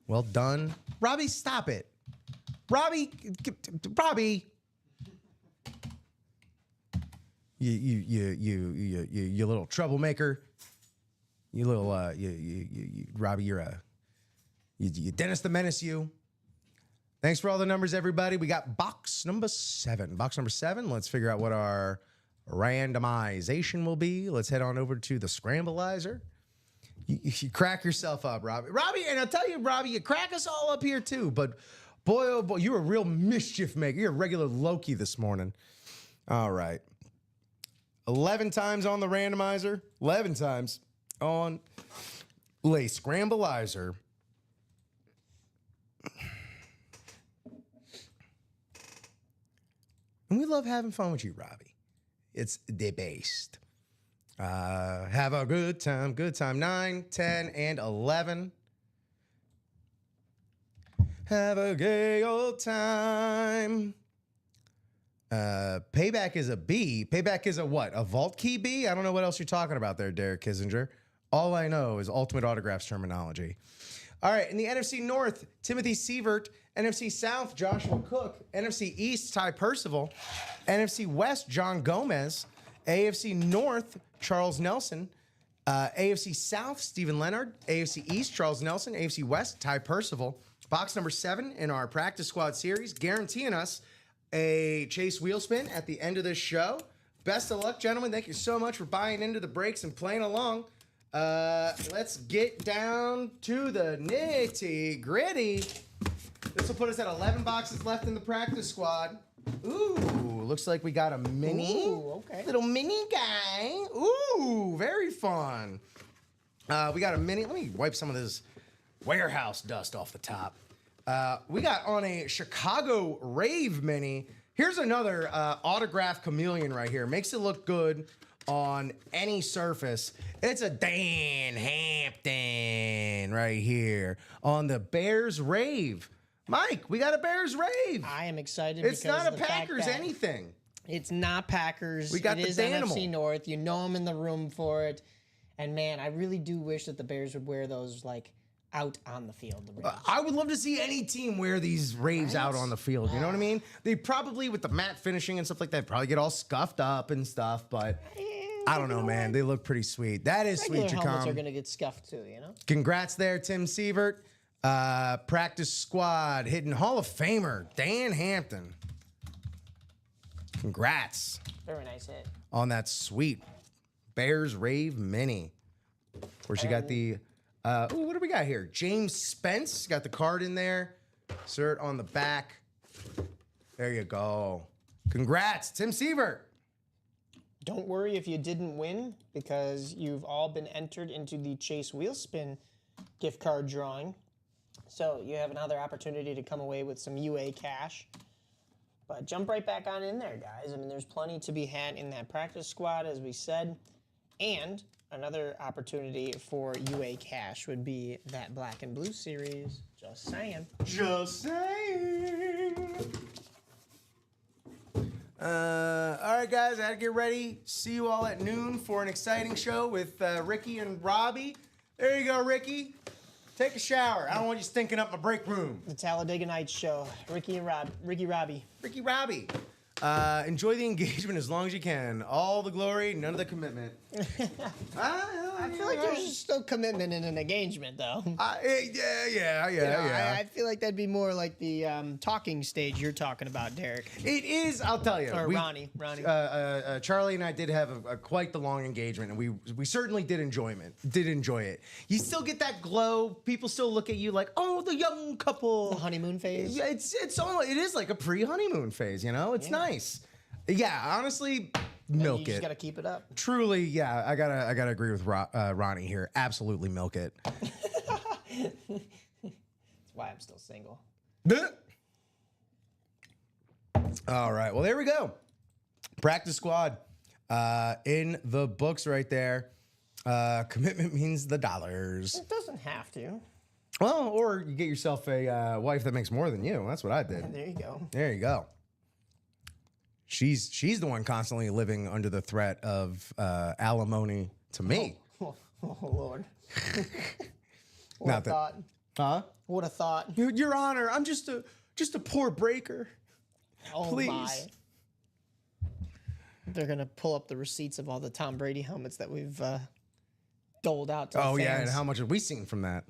Speaker 2: Well done. Robbie, stop it. Robbie. You little troublemaker. You little Robbie, you're Dennis the Menace, you. Thanks for all the numbers, everybody. We got box number 7. Box number 7. Let's figure out what our randomization will be. Let's head on over to the Scrambleizer. You crack yourself up, Robbie. Robbie, and I'll tell you, Robbie, you crack us all up here too. But boy, oh boy, you're a real mischief maker. You're a regular Loki this morning. All right. 11 times on the randomizer. 11 times on Lay Scrambleizer. And we love having fun with you, Robbie. It's the best. Have a good time. 9, 10, and 11. Have a gay old time. Payback is a B. Payback is a what? A vault key B? I don't know what else you're talking about there, Derek Kissinger. All I know is Ultimate Autographs terminology. All right, in the NFC North, Timothy Sievert. NFC South, Joshua Cook. NFC East, Ty Percival. NFC West, John Gomez. AFC North, Charles Nelson. AFC South, Stephen Lenhard. AFC East, Charles Nelson. AFC West, Ty Percival. Box number 7 in our practice squad series, guaranteeing us a Chase wheel spin at the end of this show. Best of luck, gentlemen. Thank you so much for buying into the breaks and playing along. Let's get down to the nitty gritty. This will put us at 11 boxes left in the practice squad. Ooh, looks like we got a mini.
Speaker 3: Ooh, okay.
Speaker 2: Little mini guy. Ooh, very fun. We got a mini. Let me wipe some of this warehouse dust off the top. We got on a Chicago Rave mini. Here's another autograph chameleon right here. Makes it look good on any surface. It's a Dan Hampton right here on the Bears Rave. Mike, we got a Bears Rave.
Speaker 3: I am excited.
Speaker 2: It's
Speaker 3: because
Speaker 2: not
Speaker 3: of
Speaker 2: a
Speaker 3: the fact
Speaker 2: Packers
Speaker 3: that
Speaker 2: anything.
Speaker 3: It's not Packers.
Speaker 2: We got
Speaker 3: it
Speaker 2: the
Speaker 3: is
Speaker 2: Danimal.
Speaker 3: NFC North. You know I'm in the room for it. And man, I really do wish that the Bears would wear those like out on the field. The Raves.
Speaker 2: I would love to see any team wear these Raves out on the field. You know what I mean? They probably, with the matte finishing and stuff like that, probably get all scuffed up and stuff. But I don't know, man. They look pretty sweet. That is
Speaker 3: Regular
Speaker 2: sweet,
Speaker 3: helmets are
Speaker 2: Jacom.
Speaker 3: going to get scuffed too, you know?
Speaker 2: Congrats there, Tim Sievert. Practice squad hitting Hall of Famer Dan Hampton. Congrats
Speaker 3: Very nice hit.
Speaker 2: on that sweet Bears Rave mini. Of course, you got the what do we got here? James Spence got the card in there. Cert on the back. There you go. Congrats, Tim Sievert.
Speaker 3: Don't worry if you didn't win, because you've all been entered into the Chase Wheelspin gift card drawing. So you have another opportunity to come away with some UA cash. But jump right back on in there, guys. I mean, there's plenty to be had in that practice squad, as we said. And another opportunity for UA cash would be that Black and Blue series. Just saying.
Speaker 2: Just saying. All right, guys, I gotta get ready. See you all at noon for an exciting show with Ricky and Robbie. There you go, Ricky. Take a shower. I don't want you stinking up my break room.
Speaker 3: The Talladega Nights show. Ricky Robbie.
Speaker 2: Ricky Robbie. Enjoy the engagement as long as you can. All the glory, none of the commitment.
Speaker 3: I feel like there's still commitment in an engagement, though.
Speaker 2: Yeah.
Speaker 3: I feel like that'd be more like the talking stage you're talking about, Derek.
Speaker 2: It is, I'll tell you.
Speaker 3: Or Ronnie.
Speaker 2: Charlie and I did have a quite the long engagement, and we certainly did enjoy it. You still get that glow. People still look at you like, oh, the young couple.
Speaker 3: The honeymoon phase.
Speaker 2: Yeah, it is like a pre-honeymoon phase, you know? It's nice. Yeah, honestly,
Speaker 3: You
Speaker 2: milk
Speaker 3: just
Speaker 2: it.
Speaker 3: got to keep it up.
Speaker 2: Truly, yeah, I gotta agree with Ronnie here. Absolutely milk it.
Speaker 3: That's why I'm still single.
Speaker 2: All right, well, there we go. Practice squad in the books right there. Commitment means the dollars.
Speaker 3: It doesn't have to.
Speaker 2: Well, or you get yourself a wife that makes more than you. That's what I did.
Speaker 3: There you go.
Speaker 2: There you go. She's the one constantly living under the threat of alimony to me.
Speaker 3: Oh, Lord. What
Speaker 2: Not
Speaker 3: a
Speaker 2: that-
Speaker 3: thought.
Speaker 2: Huh?
Speaker 3: What a thought.
Speaker 2: Your Honor, I'm just a poor breaker.
Speaker 3: Oh,
Speaker 2: Please.
Speaker 3: my. They're going to pull up the receipts of all the Tom Brady helmets that we've doled out to the
Speaker 2: Oh
Speaker 3: fans.
Speaker 2: yeah, and how much have we seen from that?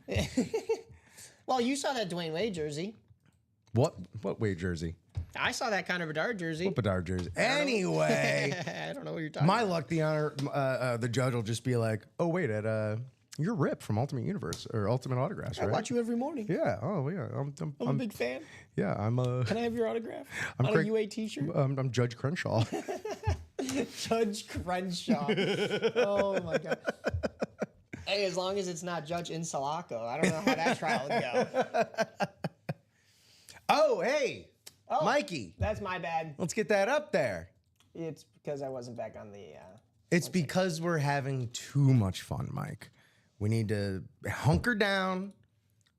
Speaker 3: Well, you saw that Dwayne Wade jersey.
Speaker 2: What Wade jersey?
Speaker 3: I saw that Connor Bedard jersey.
Speaker 2: What Bedard jersey? Anyway,
Speaker 3: I don't know what you're talking
Speaker 2: my
Speaker 3: about.
Speaker 2: luck, the Honor, the judge will just be like, "Oh wait, you're Rip from Ultimate Universe or Ultimate Autographs,
Speaker 3: I
Speaker 2: right?"
Speaker 3: watch you every morning.
Speaker 2: Yeah. Oh yeah.
Speaker 3: I'm a big fan.
Speaker 2: Yeah. I'm
Speaker 3: Can I have your autograph on
Speaker 2: Craig-
Speaker 3: a UA t-shirt?
Speaker 2: I'm Judge Crenshaw.
Speaker 3: Judge Crenshaw. Oh my god. Hey, as long as it's not Judge Insalaco, I don't know how that trial would go.
Speaker 2: Oh hey, Mikey,
Speaker 3: That's my bad.
Speaker 2: let's get that up there.
Speaker 3: It's because I wasn't back on the.
Speaker 2: It's because we're having too much fun, Mike. We need to hunker down,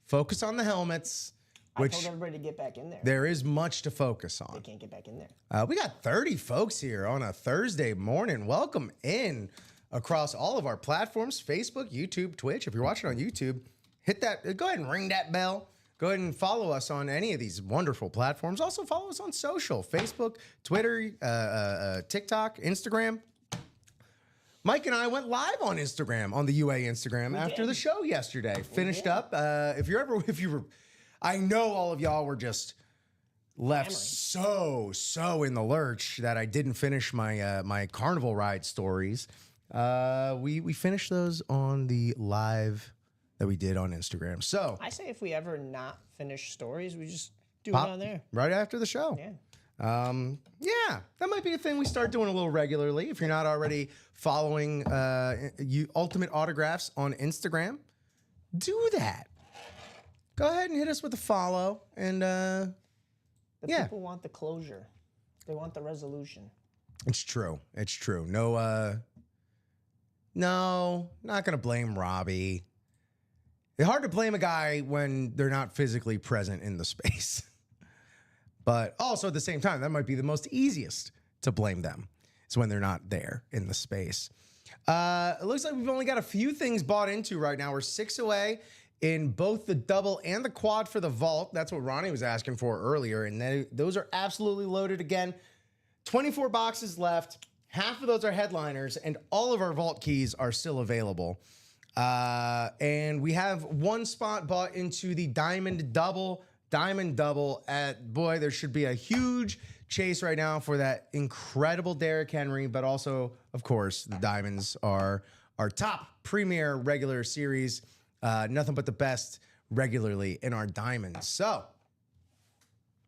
Speaker 2: focus on the helmets,
Speaker 3: I
Speaker 2: which
Speaker 3: told everybody to get back in there.
Speaker 2: there is much to focus
Speaker 3: They
Speaker 2: on.
Speaker 3: can't get back in there.
Speaker 2: We got 30 folks here on a Thursday morning. Welcome in across all of our platforms, Facebook, YouTube, Twitch. If you're watching on YouTube, hit that, go ahead and ring that bell. Go ahead and follow us on any of these wonderful platforms. Also follow us on social, Facebook, Twitter, TikTok, Instagram. Mike and I went live on Instagram, on the UA Instagram after the show yesterday. Finished up. If you were, I know all of y'all were just left so in the lurch that I didn't finish my my carnival ride stories. We finished those on the live that we did on Instagram. So
Speaker 3: I say if we ever not finish stories, we just do
Speaker 2: pop
Speaker 3: it on there.
Speaker 2: right after the show.
Speaker 3: Yeah.
Speaker 2: Yeah, that might be a thing we start doing a little regularly. If you're not already following Ultimate Autographs on Instagram, do that. Go ahead and hit us with a follow. And
Speaker 3: The
Speaker 2: Yeah.
Speaker 3: people want the closure. They want the resolution.
Speaker 2: it's true. It's true. No, not gonna blame Robbie. It's hard to blame a guy when they're not physically present in the space. But also at the same time, that might be the most easiest to blame them. It's when they're not there in the space. It looks like we've only got a few things bought into right now. We're 6 away in both the double and the quad for the vault. That's what Ronnie was asking for earlier. And those are absolutely loaded again. 24 boxes left. Half of those are headliners, and all of our vault keys are still available. And we have one spot bought into the Diamond Double. Boy, there should be a huge chase right now for that incredible Derrick Henry, but also, of course, the Diamonds are our top premier regular series. Nothing but the best regularly in our Diamonds. So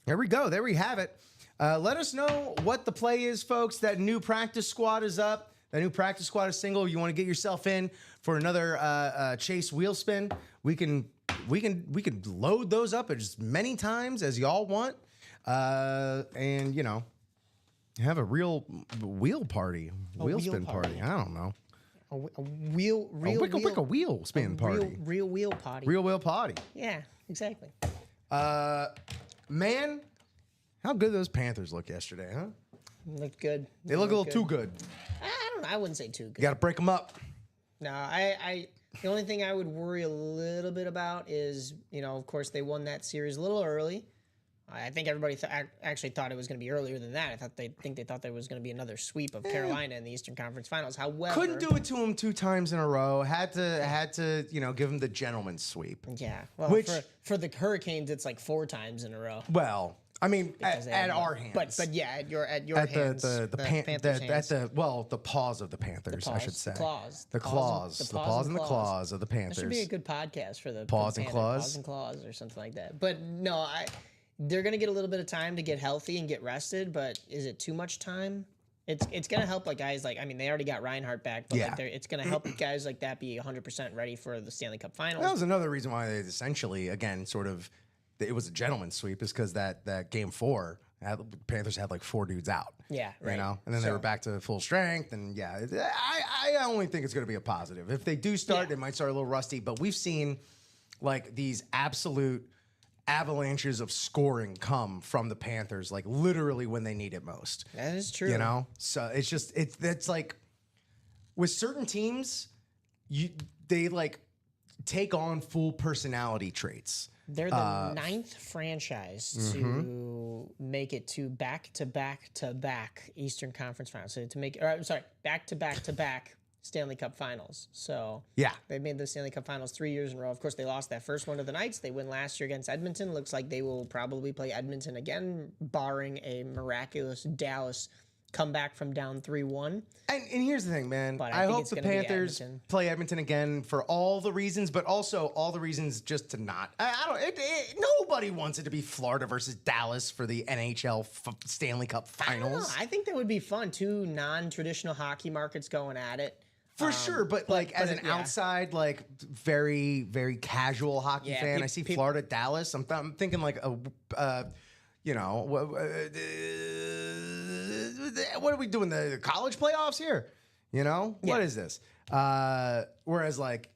Speaker 2: there we go. There we have it. Let us know what the play is, folks. That new practice squad is up. That new practice squad is single. You want to get yourself in for another Chase wheel spin? We can load those up as many times as y'all want, and have a real wheel party, wheel spin party. I don't know,
Speaker 3: A wheel
Speaker 2: wheel spin party,
Speaker 3: real wheel party.
Speaker 2: real wheel party.
Speaker 3: Yeah, exactly.
Speaker 2: Man, how good those Panthers look yesterday, huh?
Speaker 3: Looked good.
Speaker 2: They look a little too good.
Speaker 3: I don't know. I wouldn't say too good.
Speaker 2: You got to break them up.
Speaker 3: No, I the only thing I would worry a little bit about is, of course, they won that series a little early. I think everybody actually thought it was going to be earlier than that. They thought there was going to be another sweep of Carolina in the Eastern Conference Finals. However,
Speaker 2: Couldn't do it to them 2 times in a row. Had to give them the gentleman's sweep.
Speaker 3: Yeah, well,
Speaker 2: Which-
Speaker 3: for the Hurricanes, it's like 4 times in a row.
Speaker 2: Well, I mean,
Speaker 3: Because they
Speaker 2: at
Speaker 3: have-
Speaker 2: our hands.
Speaker 3: But yeah, at your
Speaker 2: at
Speaker 3: hands,
Speaker 2: the
Speaker 3: Panthers' hands.
Speaker 2: the paws of the Panthers, I
Speaker 3: Paws,
Speaker 2: should say.
Speaker 3: the claws.
Speaker 2: The
Speaker 3: The
Speaker 2: claws.
Speaker 3: paws
Speaker 2: The paws and the claws of the
Speaker 3: That should be a
Speaker 2: Panthers.
Speaker 3: good podcast for the
Speaker 2: Paws and
Speaker 3: Panther,
Speaker 2: claws?
Speaker 3: Paws and claws or something like that. But no, they're going to get a little bit of time to get healthy and get rested, but is it too much time? It's going to help like guys like, I mean, they already got Reinhardt back, but like it's going to help guys like that be 100% ready for the Stanley Cup Finals.
Speaker 2: That was another reason why they essentially, again, sort of, it was a gentleman's sweep, is because that game 4, Panthers had like 4 dudes out.
Speaker 3: Yeah, right.
Speaker 2: You know, and then they were back to full strength, and I only think it's going to be a positive. If they do start, they might start a little rusty, but we've seen like these absolute avalanches of scoring come from the Panthers, like literally when they need it most.
Speaker 3: That is true.
Speaker 2: You know, so it's like with certain teams, they like take on full personality traits.
Speaker 3: They're the 9th franchise to make it to back Eastern Conference Finals. So to make, back Stanley Cup Finals. So
Speaker 2: yeah,
Speaker 3: they made the Stanley Cup Finals 3 years in a row. Of course, they lost that first one to the Knights. They win last year against Edmonton. Looks like they will probably play Edmonton again, barring a miraculous Dallas comeback from down 3-1.
Speaker 2: And here's the thing, man.
Speaker 3: But
Speaker 2: I
Speaker 3: think
Speaker 2: hope
Speaker 3: it's
Speaker 2: the
Speaker 3: gonna be
Speaker 2: Panthers
Speaker 3: Edmonton.
Speaker 2: play Edmonton again for all the reasons, but also all the reasons just to not. Nobody wants it to be Florida versus Dallas for the NHL Stanley Cup Finals.
Speaker 3: I think that would be fun. 2 non-traditional hockey markets going at it.
Speaker 2: For sure, but as an outside, like very, very casual hockey fan, I see Florida, Dallas. I'm thinking like you know, what are we doing? The college playoffs here? You know, what is this? Whereas like,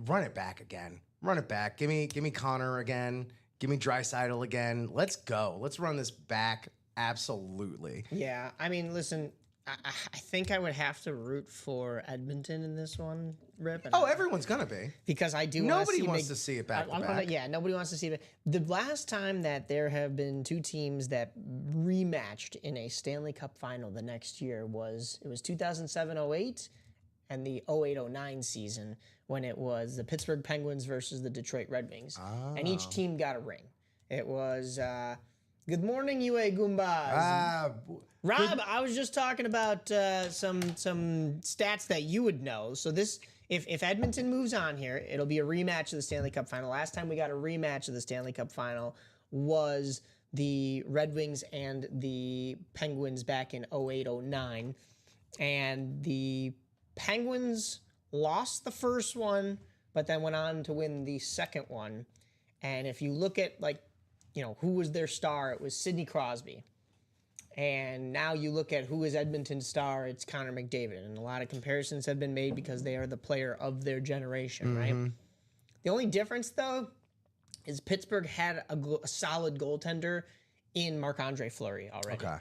Speaker 2: run it back again. Run it back. Give me Connor again. Give me Draisaitl again. Let's go. Let's run this back. Absolutely.
Speaker 3: Yeah, I mean, listen. I think I would have to root for Edmonton in this one, Rip. And
Speaker 2: Everyone's gonna be,
Speaker 3: because I do.
Speaker 2: Nobody wants to see it back to back.
Speaker 3: Yeah, nobody wants to see it. The last time that there have been 2 teams that rematched in a Stanley Cup Final the next year was 2007-08 and the 08-09 season, when it was the Pittsburgh Penguins versus the Detroit Red Wings, and each team got a ring. It was good morning, UA Goombas. Rob, I was just talking about some stats that you would know. So this, if Edmonton moves on here, it'll be a rematch of the Stanley Cup Final. Last time we got a rematch of the Stanley Cup Final was the Red Wings and the Penguins back in 08-09. And the Penguins lost the first one, but then went on to win the second one. And if you look at, like, you know, who was their star, it was Sidney Crosby. And now you look at who is Edmonton's star, it's Connor McDavid. And a lot of comparisons have been made because they are the player of their generation, right? The only difference, though, is Pittsburgh had a solid goaltender in Marc-Andre Fleury already.
Speaker 2: Okay.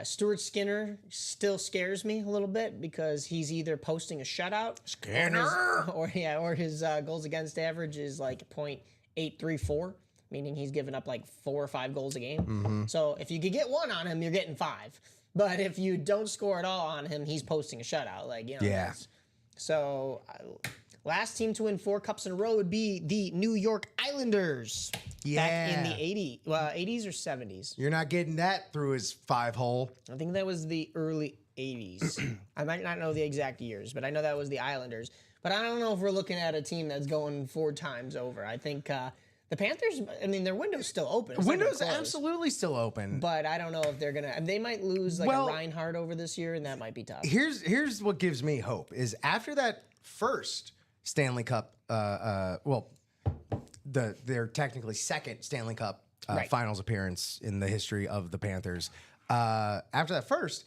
Speaker 3: Stuart Skinner still scares me a little bit because he's either posting a shutout, or his goals against average is like .834. Meaning he's given up like 4 or 5 goals a game. So if you could get 1 on him, you're getting 5. But if you don't score at all on him, he's posting a shutout. Like, you know.
Speaker 2: Yeah.
Speaker 3: So last team to win 4 cups in a row would be the New York Islanders. Back in the 80s or 70s.
Speaker 2: You're not getting that through his 5-hole.
Speaker 3: I think that was the early 80s. I might not know the exact years, but I know that was the Islanders. But I don't know if we're looking at a team that's going 4 times over. I think the Panthers, I mean, their window's still open. It's
Speaker 2: Window's absolutely still open.
Speaker 3: But I don't know if they're going to... They might lose a Reinhardt over this year, and that might be tough.
Speaker 2: Here's what gives me hope, is after that first Stanley Cup, their technically second Stanley Cup Finals appearance in the history of the Panthers, after that first,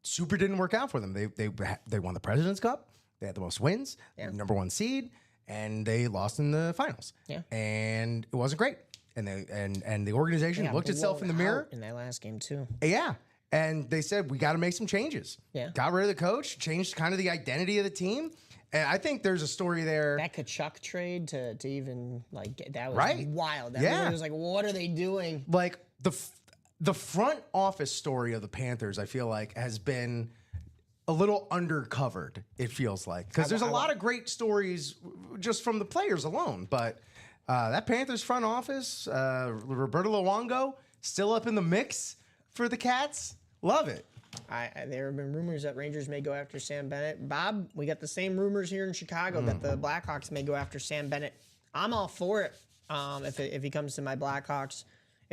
Speaker 2: super didn't work out for them. They won the President's Cup. They had the most wins, number 1 seed. And they lost in the finals. Yeah. And it wasn't great. And the organization looked itself in the mirror.
Speaker 3: In that last game, too.
Speaker 2: Yeah. And they said, we got to make some changes. Yeah. Got rid of the coach, changed kind of the identity of the team. And I think there's a story there.
Speaker 3: That Tkachuk trade to even, like, that was wild. That was like, what are they doing?
Speaker 2: Like, the front office story of the Panthers, I feel like, has been a little undercovered, it feels like. Because there's a lot of great stories just from the players alone. But that Panthers front office, Roberto Luongo, still up in the mix for the Cats. Love it.
Speaker 3: There have been rumors that Rangers may go after Sam Bennett. Bob, we got the same rumors here in Chicago that the Blackhawks may go after Sam Bennett. I'm all for it if he comes to my Blackhawks.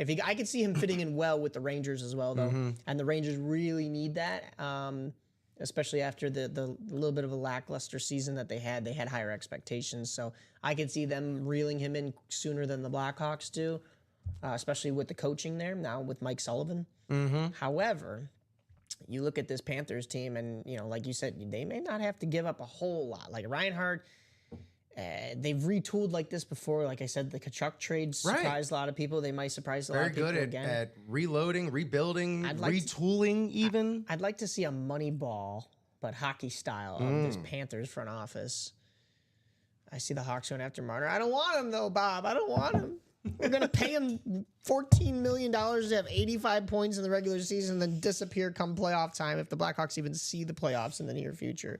Speaker 3: I could see him fitting in well with the Rangers as well, though, and the Rangers really need that, especially after the little bit of a lackluster season that they had. They had higher expectations, so I could see them reeling him in sooner than the Blackhawks do, especially with the coaching there now with Mike Sullivan. However, you look at this Panthers team, and like you said, they may not have to give up a whole lot. Like Reinhart. They've retooled like this before. Like I said, the Kachuk trade surprised a lot of people. They might surprise a lot of people
Speaker 2: Very
Speaker 3: again.
Speaker 2: good at reloading, rebuilding, retooling even.
Speaker 3: I'd like to see a money ball, but hockey style, of this Panthers front office. I see the Hawks going after Marner. I don't want him, though, Bob. I don't want him. We're going to pay him $14 million to have 85 points in the regular season and then disappear come playoff time if the Blackhawks even see the playoffs in the near future.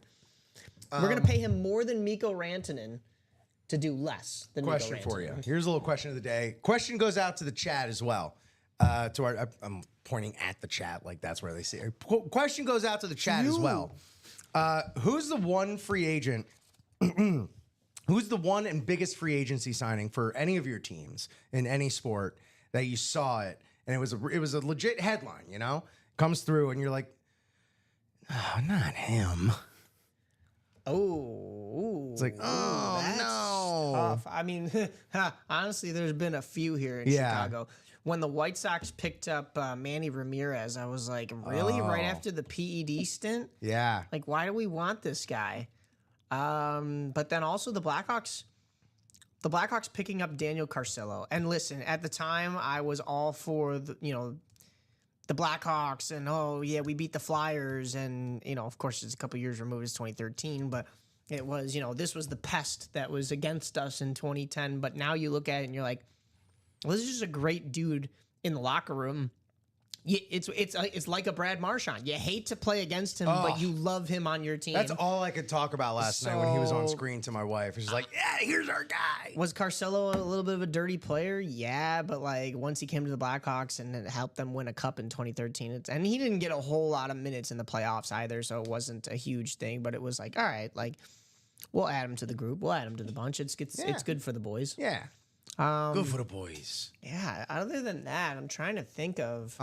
Speaker 3: We're going to pay him more than Mikko Rantanen to do less than Mikko Rantanen.
Speaker 2: Question for you. Here's a little question of the day. Question goes out to the chat as well. I'm pointing at the chat like that's where they see it. Question goes out to the chat as well. Who's the one free agent? Who's the one and biggest free agency signing for any of your teams in any sport that you saw it and it was a legit headline? Comes through and you're like, oh, not him.
Speaker 3: Oh,
Speaker 2: it's like, oh no!
Speaker 3: Tough. I mean, honestly, there's been a few here in Chicago. When the White Sox picked up Manny Ramirez, I was like, really? Right after the PED stint?
Speaker 2: Yeah.
Speaker 3: Like, why do we want this guy? But then also the Blackhawks picking up Daniel Carcillo. And listen, at the time, I was all for the Blackhawks and we beat the Flyers and of course it's a couple years removed, it's 2013, but it was this was the pest that was against us in 2010. But now you look at it and you're like, well, this is just a great dude in the locker room. It's like a Brad Marchand. You hate to play against him, but you love him on your team.
Speaker 2: That's all I could talk about last night when he was on screen to my wife. She's like, yeah, here's our guy.
Speaker 3: Was Carcillo a little bit of a dirty player? Yeah, but like once he came to the Blackhawks and it helped them win a cup in 2013, and he didn't get a whole lot of minutes in the playoffs either, so it wasn't a huge thing. But it was like, all right, like we'll add him to the group, we'll add him to the bunch. It's good for the boys.
Speaker 2: Yeah. Good for the boys.
Speaker 3: Yeah. Other than that, I'm trying to think of.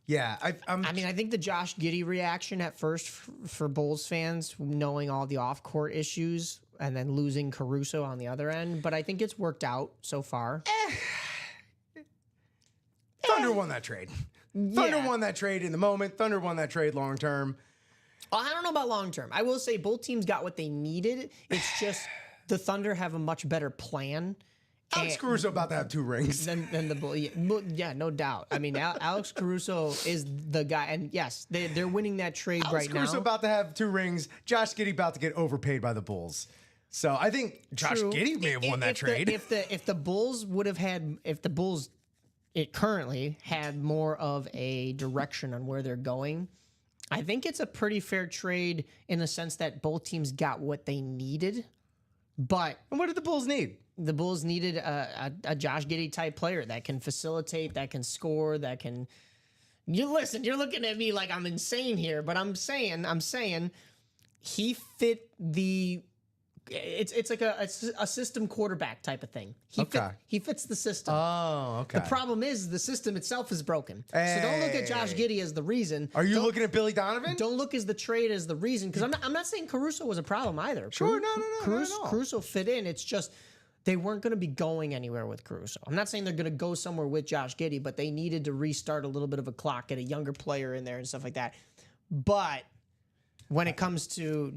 Speaker 2: Yeah.
Speaker 3: I think the Josh Giddey reaction at first for Bulls fans, knowing all the off-court issues and then losing Caruso on the other end, but I think it's worked out so far.
Speaker 2: Thunder won that trade. Thunder won that trade in the moment. Thunder won that trade long term.
Speaker 3: Well, I don't know about long term. I will say both teams got what they needed. It's just the Thunder have a much better plan.
Speaker 2: Alex Caruso about to have 2 rings.
Speaker 3: Than the Bulls. Yeah, no doubt. I mean, Alex Caruso is the guy. And yes, they're winning that trade right now.
Speaker 2: Alex Caruso about to have 2 rings. Josh Giddey about to get overpaid by the Bulls. So I think Josh Giddey may have won that trade.
Speaker 3: If the Bulls would have had, it currently had more of a direction on where they're going, I think it's a pretty fair trade in the sense that both teams got what they needed. But
Speaker 2: and what did the Bulls need?
Speaker 3: The Bulls needed a Josh Giddey type player that can facilitate, that can score, that can. You're looking at me like I'm insane here, but I'm saying he fit the. It's like a system quarterback type of thing. He fits the system.
Speaker 2: Oh, okay.
Speaker 3: The problem is the system itself is broken. So don't look at Josh Giddey as the reason.
Speaker 2: Are you looking at Billy Donovan?
Speaker 3: Don't look as the trade as the reason, because I'm not saying Caruso was a problem either.
Speaker 2: Sure, no,
Speaker 3: Caruso fit in. It's just they weren't going to be going anywhere with Caruso. I'm not saying they're going to go somewhere with Josh Giddey, but they needed to restart a little bit of a clock, get a younger player in there and stuff like that. But when it comes to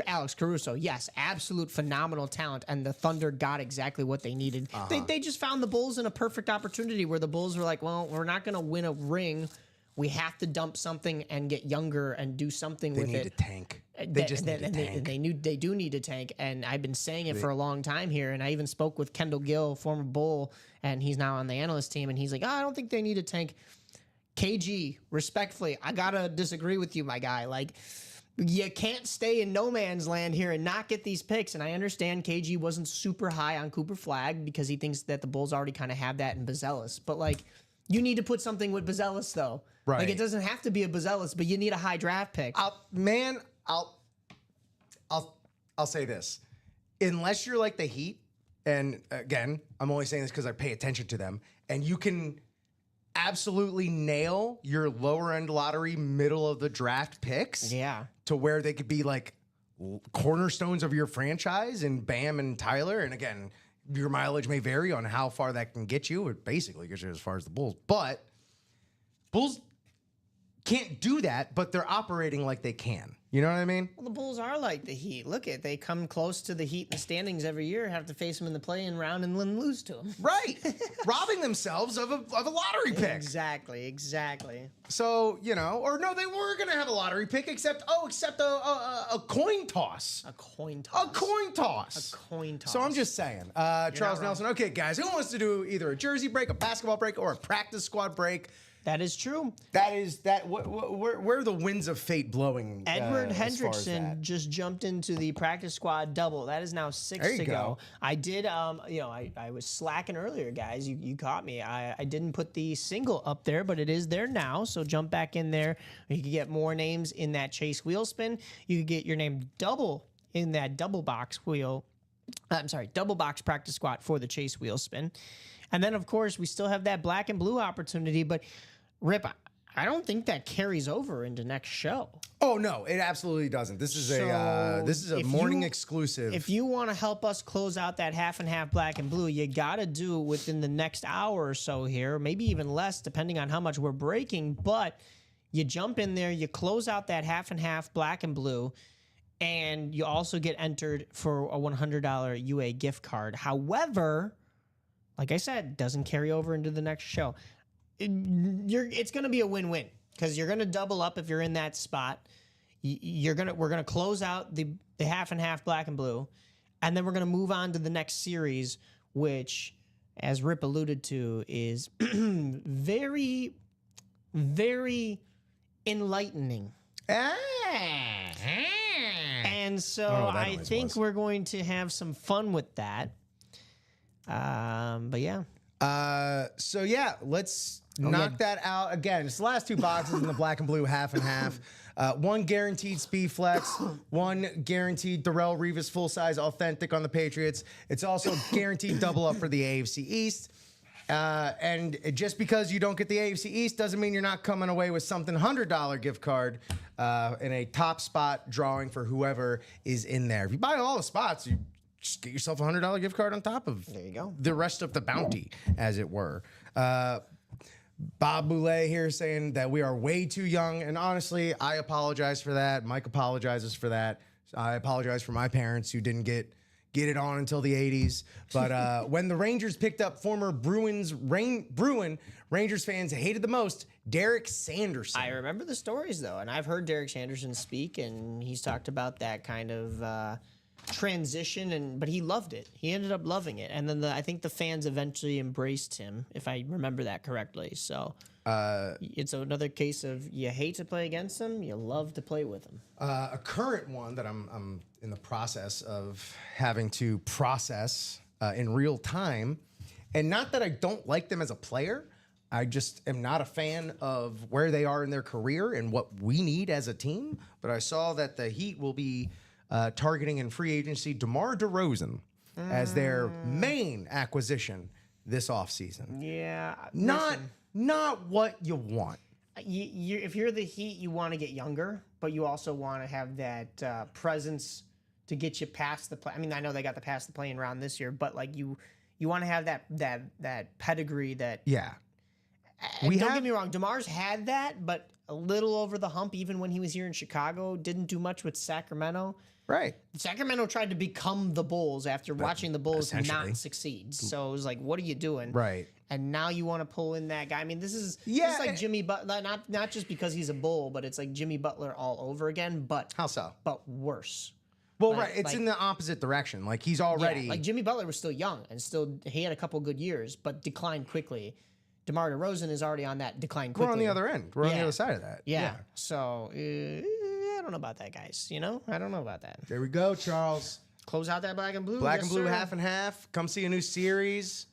Speaker 3: Alex Caruso, yes, absolute phenomenal talent, and the Thunder got exactly what they needed. They just found the Bulls in a perfect opportunity where the Bulls were like, well, we're not going to win a ring. We have to dump something and get younger and do something with it.
Speaker 2: They need a tank. They just need a tank.
Speaker 3: They do need a tank, and I've been saying it for a long time here, and I even spoke with Kendall Gill, former Bull, and he's now on the analyst team, and he's like, I don't think they need a tank. KG, respectfully, I got to disagree with you, my guy. Like, you can't stay in no man's land here and not get these picks. And I understand KG wasn't super high on Cooper Flagg because he thinks that the Bulls already kind of have that in Bazelis. But, like, you need to put something with Bazelis, though.
Speaker 2: Right.
Speaker 3: Like, it doesn't have to be a Bazelis, but you need a high draft pick.
Speaker 2: I'll say this. Unless you're like the Heat and again, I'm only saying this because I pay attention to them, and you can absolutely nail your lower end lottery, middle of the draft picks
Speaker 3: Yeah.
Speaker 2: to where they could be like cornerstones of your franchise and Bam and Tyler. And again, your mileage may vary on how far that can get you. It basically gets you as far as the Bulls. But Bulls can't do that, but they're operating like they can. You know what I mean?
Speaker 3: Well, the Bulls are like the Heat. Look at they come close to the Heat in the standings every year, have to face them in the play-in round, and then lose to them.
Speaker 2: Right. Robbing themselves of a lottery pick.
Speaker 3: Exactly.
Speaker 2: So, you know, or no, they were going to have a lottery pick except a coin toss.
Speaker 3: A coin toss.
Speaker 2: A coin toss.
Speaker 3: A coin toss.
Speaker 2: So I'm just saying. Charles
Speaker 3: wrong.
Speaker 2: Nelson. Okay, guys, who wants to do either a jersey break, a basketball break, or a practice squad break?
Speaker 3: That is true.
Speaker 2: Where are the winds of fate blowing?
Speaker 3: Edward
Speaker 2: as far as
Speaker 3: Hendrickson
Speaker 2: that?
Speaker 3: just jumped into the practice squad double. That is now 6
Speaker 2: There you
Speaker 3: to go.
Speaker 2: go.
Speaker 3: I did, I was slacking earlier, guys. You caught me. I didn't put the single up there, but it is there now. So jump back in there. You can get more names in that chase wheel spin. You can get your name double in that double box practice squad for the chase wheel spin. And then, of course, we still have that black and blue opportunity, but Rip, I don't think that carries over into next show.
Speaker 2: Oh no, it absolutely doesn't. This is a
Speaker 3: if
Speaker 2: morning
Speaker 3: you-
Speaker 2: exclusive.
Speaker 3: If you want to help us close out that half and half black and blue, you got to do it within the next hour or so here, maybe even less, depending on how much we're breaking. But you jump in there, you close out that half and half black and blue, and you also get entered for a $100 UA gift card. However, like I said, doesn't carry over into the next show. It's going to be a win-win because you're going to double up if you're in that spot. We're going to close out the half and half black and blue, and then we're going to move on to the next series, which, as Rip alluded to, is very, very enlightening. And so
Speaker 2: I don't know what that
Speaker 3: I
Speaker 2: noise
Speaker 3: think
Speaker 2: was.
Speaker 3: we're going to have some fun with that. But yeah.
Speaker 2: So yeah, let's knock that out again. It's the last two boxes in the black and blue half and half. One guaranteed speed flex, one guaranteed Darrell Revis full size authentic on the Patriots. It's also guaranteed double up for the AFC East. And just because you don't get the AFC East doesn't mean you're not coming away with something $100 gift card in a top spot drawing for whoever is in there. If you buy all the spots, you just get yourself a $100 gift card on top of
Speaker 3: There you go.
Speaker 2: the rest of the bounty, as it were. Bob Boulay here saying that we are way too young. And honestly, I apologize for that. Mike apologizes for that. I apologize for my parents who didn't get it on until the 80s. But when the Rangers picked up former Bruin Rangers fans hated the most, Derek Sanderson.
Speaker 3: I remember the stories though, and I've heard Derek Sanderson speak, and he's talked about that kind of transition, but he loved it. He ended up loving it, and then I think the fans eventually embraced him, if I remember that correctly. So it's another case of you hate to play against them, you love to play with them.
Speaker 2: A current one that I'm in the process of having to process in real time, and not that I don't like them as a player, I just am not a fan of where they are in their career and what we need as a team. But I saw that the Heat will be targeting in free agency DeMar DeRozan as their main acquisition this offseason.
Speaker 3: Yeah,
Speaker 2: Not what you want.
Speaker 3: if you're the Heat, you want to get younger, but you also want to have that presence to get you past the play. I mean, I know they got the past the playing round this year, but like you want to have that pedigree that.
Speaker 2: Yeah.
Speaker 3: Don't get me wrong, DeMar's had that, but a little over the hump even when he was here in Chicago. Didn't do much with Sacramento.
Speaker 2: Right.
Speaker 3: Sacramento tried to become the Bulls after watching the Bulls
Speaker 2: essentially.
Speaker 3: not succeed. So it was like, what are you doing?
Speaker 2: Right.
Speaker 3: And now you want to pull in that guy. I mean, this is like Jimmy Butler, not just because he's a Bull, but it's like Jimmy Butler all over again, but
Speaker 2: How so?
Speaker 3: but worse.
Speaker 2: Well, right. It's in the opposite direction. Like he's already.
Speaker 3: Yeah, like Jimmy Butler was still young and he had a couple good years, but declined quickly. DeMar DeRozan is already on that decline quickly.
Speaker 2: We're on the other end. We're on the other side of that.
Speaker 3: Yeah. So I don't know about that, guys. I don't know about that.
Speaker 2: There we go, Charles.
Speaker 3: Close out that black and blue.
Speaker 2: Black
Speaker 3: Yes,
Speaker 2: and blue,
Speaker 3: sir.
Speaker 2: half and half. Come see a new series.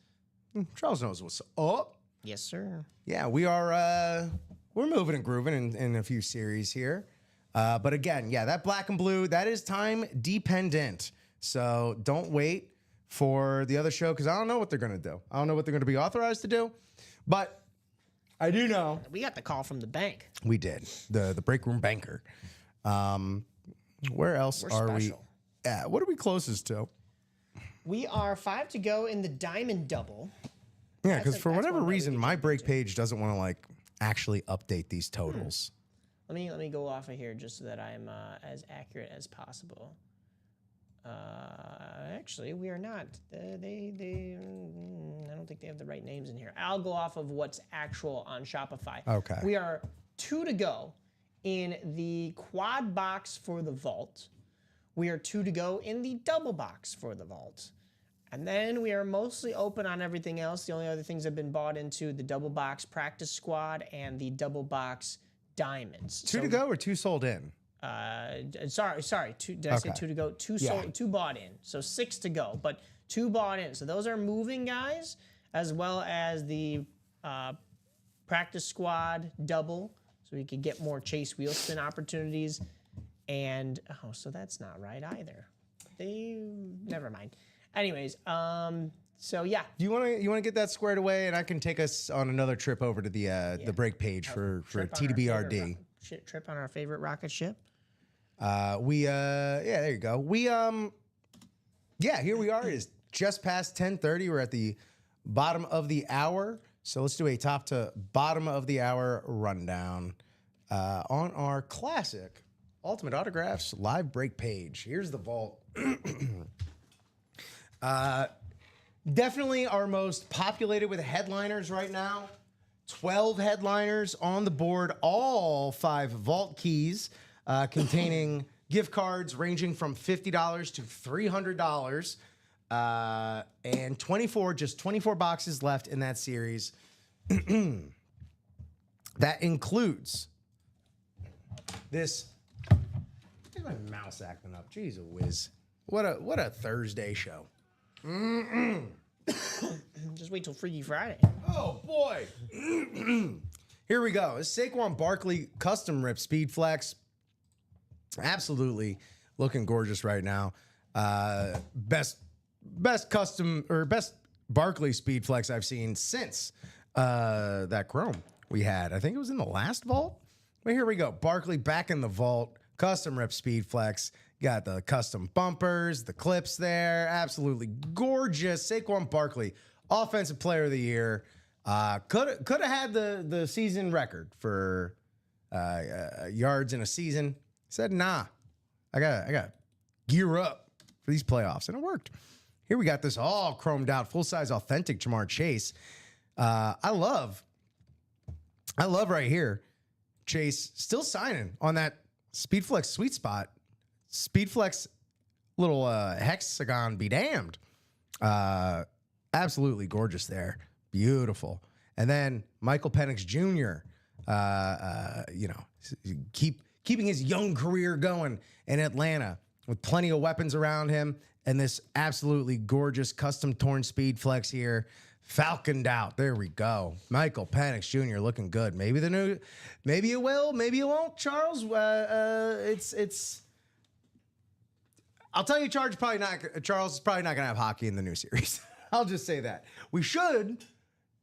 Speaker 2: Charles knows what's up.
Speaker 3: Yes, sir.
Speaker 2: Yeah, we are. We're moving and grooving in a few series here. But again, yeah, that black and blue, that is time dependent. So don't wait for the other show because I don't know what they're going to do. I don't know what they're going to be authorized to do, but I do know
Speaker 3: We got the call from the bank.
Speaker 2: we did the break room banker. Where else
Speaker 3: We're
Speaker 2: are
Speaker 3: special.
Speaker 2: we at? What are we closest to?
Speaker 3: We are 5 to go in the diamond double.
Speaker 2: Yeah, because for
Speaker 3: that's
Speaker 2: whatever
Speaker 3: one that we
Speaker 2: reason,
Speaker 3: could
Speaker 2: my
Speaker 3: jump
Speaker 2: break page doesn't want to like actually update these totals.
Speaker 3: Let me go off of here just so that I'm as accurate as possible. Actually, we are not. I don't think they have the right names in here. I'll go off of what's actual on Shopify.
Speaker 2: Okay.
Speaker 3: We are 2 to go in the quad box for the vault. We are 2 to go in the double box for the vault. And then we are mostly open on everything else. The only other things have been bought into the double box practice squad and the double box diamonds.
Speaker 2: Two to go or 2 sold in?
Speaker 3: Sorry. Did I say
Speaker 2: Okay.
Speaker 3: 2 to go? 2
Speaker 2: Yeah.
Speaker 3: sold, 2 bought in. So 6 to go, but 2 bought in. So those are moving guys, as well as the practice squad double, so we could get more chase wheel spin opportunities. And so that's not right either. Never mind. Anyways, so yeah.
Speaker 2: Do you want to get that squared away, and I can take us on another trip over to the break page for
Speaker 3: Trip on our
Speaker 2: TDBRD.
Speaker 3: Trip on our favorite rocket ship.
Speaker 2: Yeah, there you go. Here we are. It is just past 10:30. We're at the bottom of the hour. So let's do a top to bottom of the hour rundown on our classic Ultimate Autographs live break page. Here's the vault. Definitely our most populated with headliners right now. 12 headliners on the board, all 5 vault keys containing gift cards ranging from $50 to $300. And 24 boxes left in that series. That includes this. Look at my mouse acting up. Jeez whiz. What a Thursday show.
Speaker 3: Just wait till Freaky Friday.
Speaker 2: Oh boy. Here we go. It's Saquon Barkley custom rip speed flex. Absolutely looking gorgeous right now. Best custom or best Barkley speed flex I've seen since that chrome we had. I think it was in the last vault. But here we go. Barkley back in the vault. Custom rip speed flex. Got the custom bumpers, the clips there. Absolutely gorgeous. Saquon Barkley, offensive player of the year. Could have had the season record for yards in a season. Said, nah, I got gear up for these playoffs. And it worked. Here we got this all chromed out, full-size authentic Jamar Chase. I love right here, Chase still signing on that Speedflex sweet spot. Speedflex little hexagon be damned. Absolutely gorgeous there. Beautiful. And then Michael Penix Jr., keeping his young career going in Atlanta with plenty of weapons around him. And this absolutely gorgeous custom torn Speedflex here. Falconed out. There we go. Michael Penix Jr. looking good. Maybe it will, maybe it won't, Charles. It's I'll tell you, Charles is probably not gonna have hockey in the new series. I'll just say that. We should,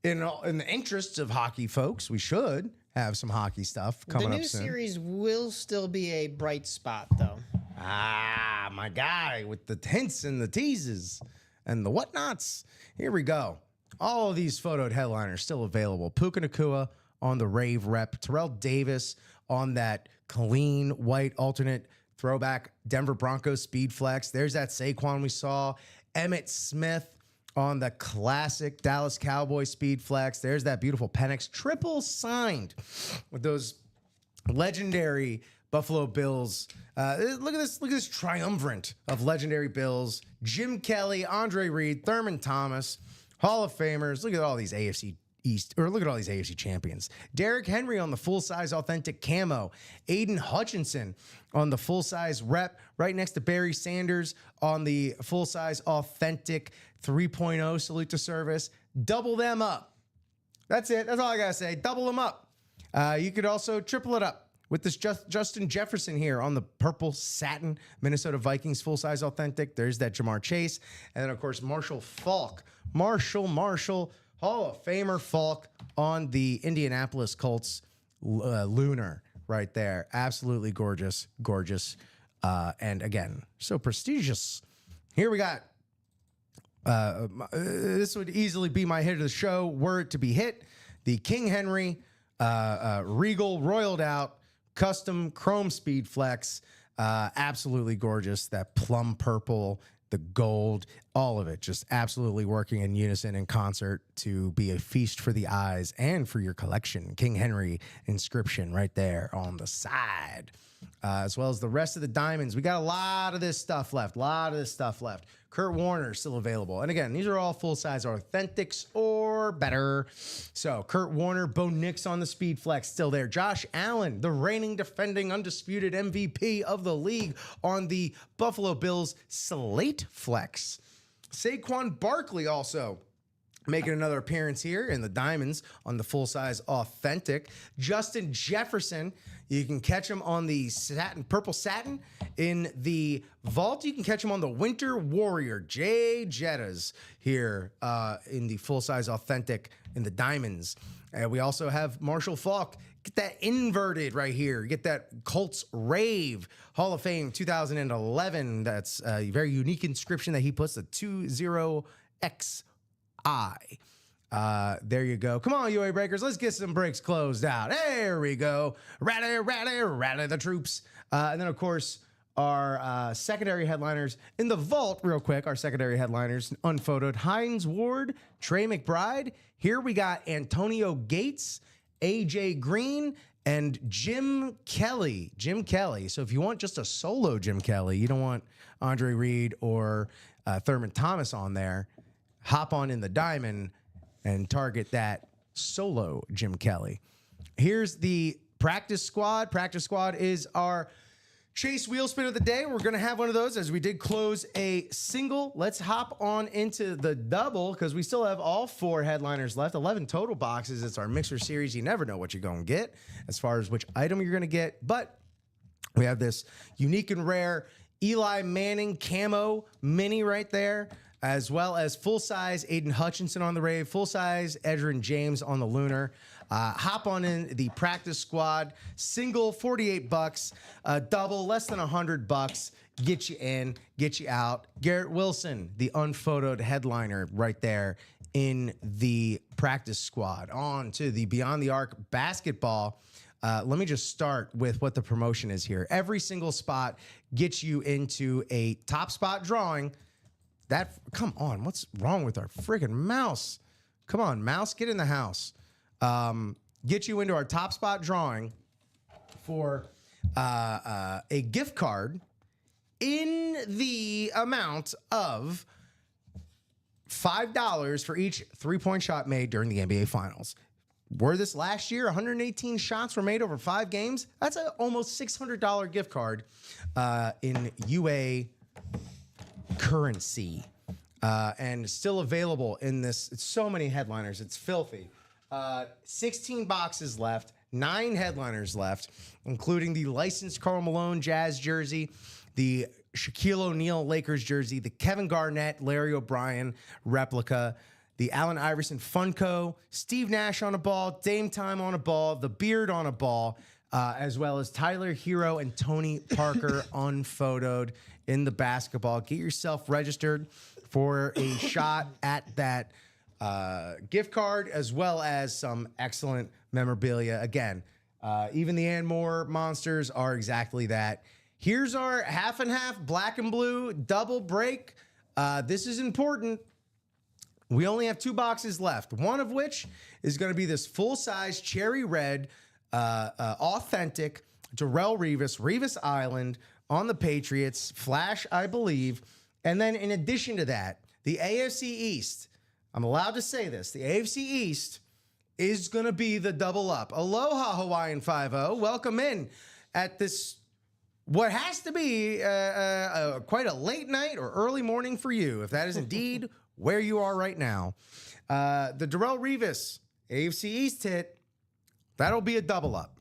Speaker 2: in the interests of hockey folks, we should have some hockey stuff coming up soon.
Speaker 3: The new series will still be a bright spot, though.
Speaker 2: Ah, my guy with the hints and the teases and the whatnots. Here we go. All of these photoed headliners still available. Puka Nacua on the Rave rep. Terrell Davis on that clean white alternate throwback Denver Broncos Speed Flex. There's that Saquon we saw. Emmitt Smith on the classic Dallas Cowboys Speed Flex. There's that beautiful Penix triple signed with those legendary Buffalo Bills. Look at this triumvirate of legendary Bills. Jim Kelly, Andre Reed, Thurman Thomas, Hall of Famers. Look at all these AFC East, or look at all these AFC champions. Derrick Henry on the full-size authentic camo. Aiden Hutchinson on the full-size rep, right next to Barry Sanders on the full-size authentic 3.0 salute to service. Double them up. That's it. That's all I gotta say. Double them up. You could also triple it up with this Justin Jefferson here on the purple satin Minnesota Vikings full-size authentic. There's that Jamar Chase. And then, of course, Marshall Faulk. Marshall, Hall of Famer Faulk on the Indianapolis Colts lunar right there. Absolutely gorgeous. And again, so prestigious. Here we got, this would easily be my hit of the show were it to be hit. The King Henry Regal roiled out custom chrome speed flex. Absolutely gorgeous. That plum purple, the gold, all of it just absolutely working in unison in concert to be a feast for the eyes and for your collection. King Henry inscription right there on the side. As well as the rest of the diamonds. We got a lot of this stuff left. Kurt Warner still available. And again, these are all full-size authentics or better. So Kurt Warner, Bo Nix on the Speed Flex still there. Josh Allen, the reigning, defending, undisputed MVP of the league on the Buffalo Bills Slate Flex. Saquon Barkley also making another appearance here in the diamonds on the full-size authentic. Justin Jefferson, you can catch him on the purple satin. In the vault, you can catch him on the Winter Warrior, Jay Jettas here in the full-size authentic in the diamonds. And we also have Marshall Faulk. Get that inverted right here. Get that Colts Rave Hall of Fame 2011. That's a very unique inscription that he puts, the 20XI. There you go. Come on, UA Breakers. Let's get some breaks closed out. There we go. Rally the troops. And then, of course, our secondary headliners in the vault, real quick. Our secondary headliners, unphotoed. Hines Ward, Trey McBride. Here we got Antonio Gates, AJ Green, and Jim Kelly. So if you want just a solo Jim Kelly, you don't want Andre Reed or Thurman Thomas on there, hop on in the diamond and target that solo Jim Kelly. Here's the practice squad. Practice squad is our Chase wheel spin of the day. We're going to have one of those as we did close a single. Let's hop on into the double because we still have all 4 headliners left. 11 total boxes. It's our mixer series. You never know what you're going to get as far as which item you're going to get. But we have this unique and rare Eli Manning camo mini right there, as well as full-size Aiden Hutchinson on the Rave, full-size Edgerrin James on the Lunar. Hop on in the practice squad. Single, $48. Double, less than $100. Get you in, get you out. Garrett Wilson, the unphotoed headliner right there in the practice squad. On to the Beyond the Arc basketball. Let me just start with what the promotion is here. Every single spot gets you into a top spot drawing. Come on, what's wrong with our friggin' mouse? Come on, mouse, get in the house. Get you into our top spot drawing for a gift card in the amount of $5 for each 3-point shot made during the NBA Finals. Were this last year, 118 shots were made over 5 games. That's an almost $600 gift card in UA currency. And still available in this. It's so many headliners. It's filthy. 16 boxes left, 9 headliners left, including the licensed Karl Malone Jazz jersey, the Shaquille O'Neal Lakers jersey, the Kevin Garnett, Larry O'Brien replica, the Allen Iverson Funko, Steve Nash on a ball, Dame Time on a ball, the Beard on a ball, as well as Tyler Hero and Tony Parker unphotoed in the basketball. Get yourself registered for a shot at that gift card, as well as some excellent memorabilia. Again, even the Moore monsters are exactly that. Here's our half and half black and blue double break. This is important. We only have 2 boxes left, one of which is going to be this full-size cherry red authentic Darrelle Revis Island on the Patriots, Flash, I believe. And then in addition to that, the AFC East, I'm allowed to say this, the AFC East is going to be the double up. Aloha, Hawaiian 5-0. Welcome in at this, what has to be quite a late night or early morning for you, if that is indeed where you are right now. The Darrelle Revis AFC East hit, that'll be a double up.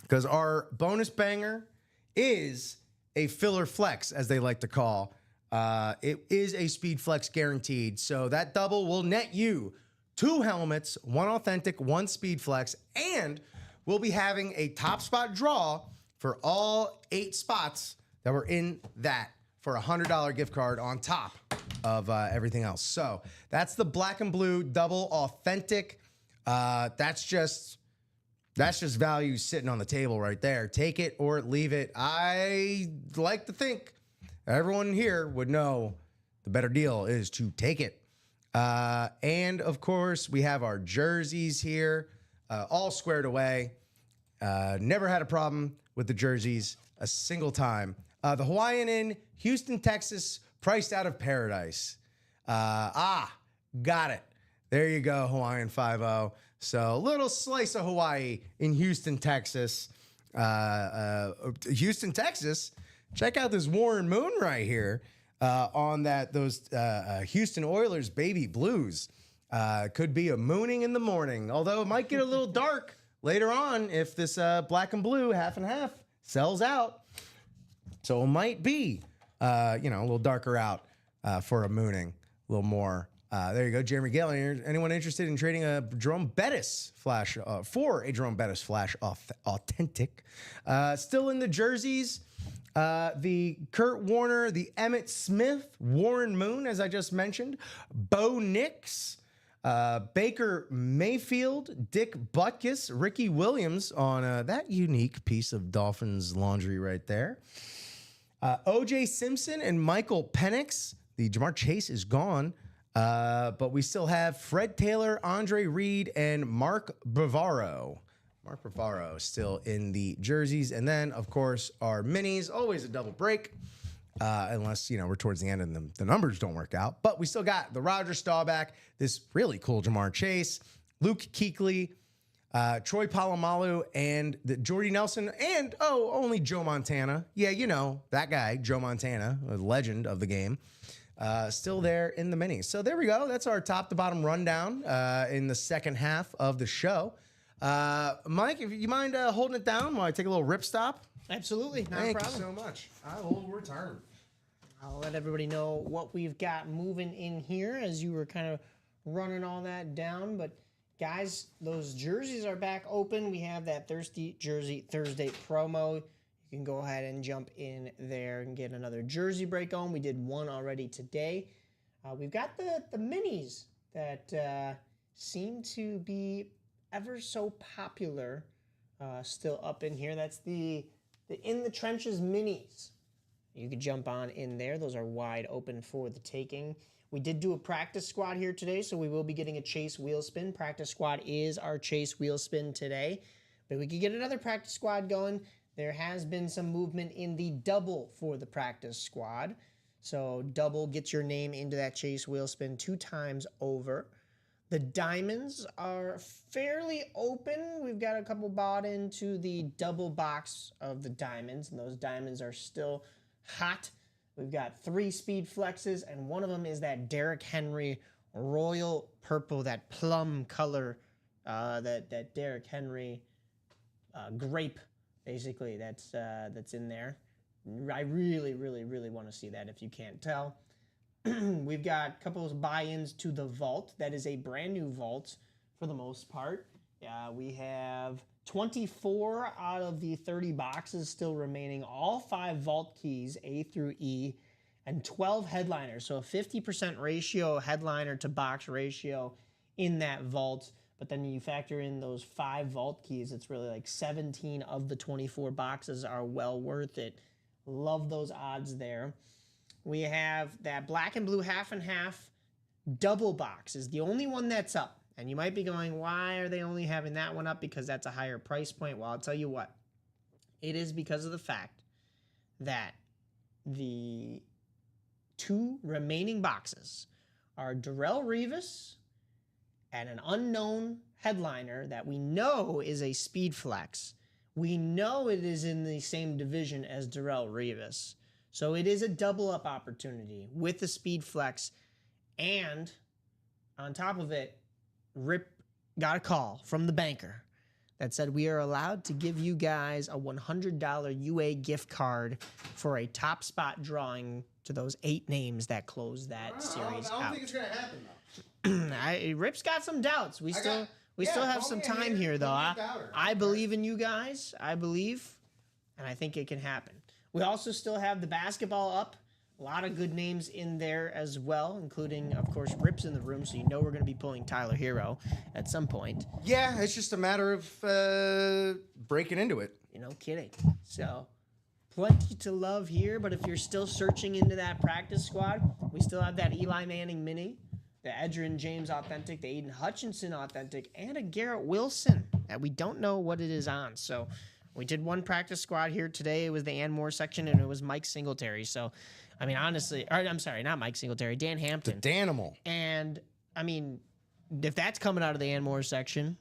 Speaker 2: because our bonus banger is a filler flex, as they like to call. It is a speed flex guaranteed. So that double will net you 2 helmets, 1 authentic, 1 speed flex, and we'll be having a top spot draw for all 8 spots that were in that for a $100 gift card on top of everything else. So that's the black and blue double authentic. That's just value sitting on the table right there. Take it or leave it. I like to think everyone here would know the better deal is to take it. And of course, we have our jerseys here, all squared away. Never had a problem with the jerseys a single time. The Hawaiian Inn, Houston, Texas, priced out of paradise. Got it. There you go, Hawaiian 5-0. So a little slice of Hawaii in Houston, Texas. Houston, Texas. Check out this Warren Moon right here on those Houston Oilers baby blues. Could be a mooning in the morning, although it might get a little dark later on if this black and blue half and half sells out. So it might be, a little darker out for a mooning, a little more. There you go, Jeremy Gale. Anyone interested in trading a Jerome Bettis flash for a Jerome Bettis flash authentic? Still in the jerseys, the Kurt Warner, the Emmitt Smith, Warren Moon, as I just mentioned, Bo Nix, Baker Mayfield, Dick Butkus, Ricky Williams on that unique piece of Dolphins laundry right there. O.J. Simpson and Michael Penix. The Jamar Chase is gone, but we still have Fred Taylor, Andre Reed, and Mark Bavaro. Mark Bavaro still in the jerseys. And then, of course, our minis, always a double break, unless, we're towards the end and the numbers don't work out. But we still got the Roger Staubach, this really cool Jamar Chase, Luke Kuechly, Troy Polamalu, and the Jordy Nelson, and, only Joe Montana. Yeah, that guy, Joe Montana, a legend of the game, still there in the minis. So there we go. That's our top to bottom rundown in the second half of the show. Mike, if you mind holding it down while I take a little rip stop?
Speaker 3: Absolutely, not
Speaker 2: Thank
Speaker 3: a problem.
Speaker 2: you so much. I will return.
Speaker 3: I'll let everybody know what we've got moving in here as you were kind of running all that down. But guys, those jerseys are back open. We have that Thirsty Jersey Thursday promo. You can go ahead and jump in there and get another jersey break on. We did one already today. We've got the minis that seem to be ever so popular still up in here. That's the In the Trenches minis. You could jump on in there. Those are wide open for the taking. We did do a practice squad here today, so we will be getting a chase wheel spin. Practice squad is our chase wheel spin today. But we could get another practice squad going. There has been some movement in the double for the practice squad. So double gets your name into that chase wheel spin 2 times over. The diamonds are fairly open. We've got a couple bought into the double box of the diamonds, and those diamonds are still hot. We've got 3 speed flexes, and one of them is that Derrick Henry royal purple, that plum color, that Derrick Henry grape, basically, that's in there. I really, really, really want to see that if you can't tell. We've got a couple of buy-ins to the vault. That is a brand new vault for the most part. We have 24 out of the 30 boxes still remaining. All 5 vault keys, A through E, and 12 headliners. So a 50% ratio headliner to box ratio in that vault. But then you factor in those 5 vault keys, it's really like 17 of the 24 boxes are well worth it. Love those odds there. We have that black and blue half and half double box is the only one that's up. And you might be going, why are they only having that one up? Because that's a higher price point. Well, I'll tell you what. It is because of the fact that the 2 remaining boxes are Darrelle Revis and an unknown headliner that we know is a speed flex. We know it is in the same division as Darrelle Revis. So it is a double up opportunity with the speed flex. And on top of it, Rip got a call from the banker that said we are allowed to give you guys a $100 UA gift card for a top spot drawing to those 8 names that close that series
Speaker 2: I don't
Speaker 3: out.
Speaker 2: think it's gonna happen though.
Speaker 3: Rip's got some doubts. We still have some time here, though. I believe in you guys. I believe, and I think it can happen. We also still have the basketball up. A lot of good names in there as well, including, of course, Rip's in the room, so you know we're going to be pulling Tyler Hero at some point.
Speaker 2: Yeah, it's just a matter of breaking into it.
Speaker 3: No kidding. So, plenty to love here, but if you're still searching into that practice squad, we still have that Eli Manning mini, the Edgerrin James authentic, the Aiden Hutchinson authentic, and a Garrett Wilson that we don't know what it is on. So, we did one practice squad here today. It was the Ann Moore section, and it was Mike Singletary. So, I mean, honestly, I'm sorry, not Mike Singletary, Dan Hampton.
Speaker 2: The Danimal.
Speaker 3: And, I mean, if that's coming out of the Ann Moore section,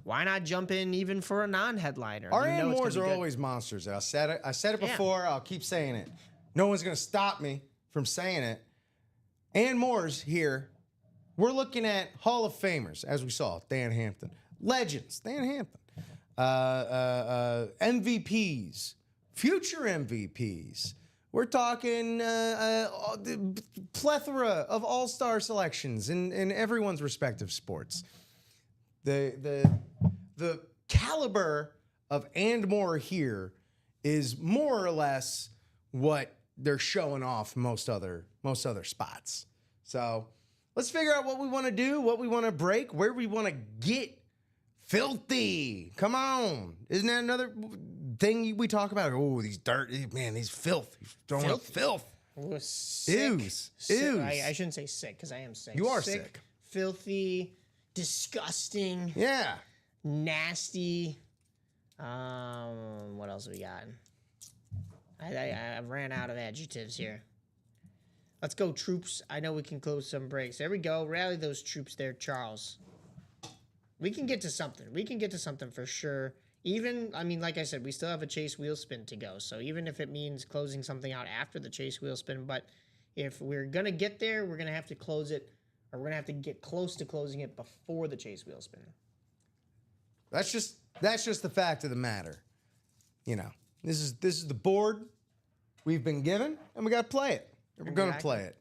Speaker 3: why not jump in even for a non-headliner?
Speaker 2: Our Ann Moores are always monsters. I said it before. I'll keep saying it. No one's going to stop me from saying it. Ann Moores here. We're looking at Hall of Famers, as we saw, Dan Hampton. Legends, Dan Hampton. MVPs, future MVPs. We're talking plethora of all-star selections in everyone's respective sports. The caliber of And More here is more or less what they're showing off most other spots. So let's figure out what we want to do, what we want to break, where we want to get filthy. Come on. Isn't that another thing we talk about? Oh, these these filth. He's throwing up filth.
Speaker 3: Ooh, sick.
Speaker 2: Ews.
Speaker 3: I shouldn't say sick because I am sick.
Speaker 2: You are sick.
Speaker 3: Filthy, disgusting,
Speaker 2: Yeah.
Speaker 3: nasty. What else we got? I ran out of adjectives here. Let's go, troops. I know we can close some breaks. There we go. Rally those troops there, Charles. We can get to something. We can get to something for sure. Even, I mean, like I said, we still have a chase wheel spin to go. So even if it means closing something out after the chase wheel spin, but if we're going to get there, we're going to have to close it, or we're going to have to get close to closing it before the chase wheel spin.
Speaker 2: That's just the fact of the matter. You know, this is the board we've been given, and we got to play it. We're going to play it.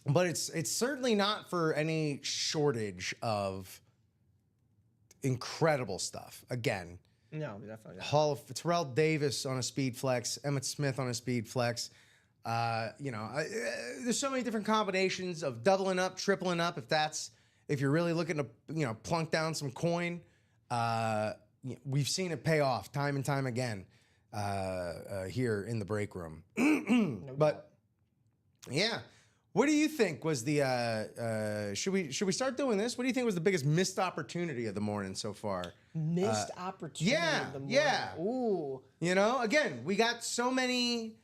Speaker 2: But it's certainly not for any shortage of incredible stuff. Again,
Speaker 3: no, definitely not.
Speaker 2: Terrell Davis on a speed flex, Emmitt Smith on a speed flex. There's so many different combinations of doubling up, tripling up. If you're really looking to plunk down some coin, we've seen it pay off time and time again here in the break room. But yeah. What do you think was the should we start doing this? What do you think was the biggest missed opportunity of the morning so far?
Speaker 3: Missed opportunity of the morning.
Speaker 2: Yeah.
Speaker 3: Ooh.
Speaker 2: Again, we got so many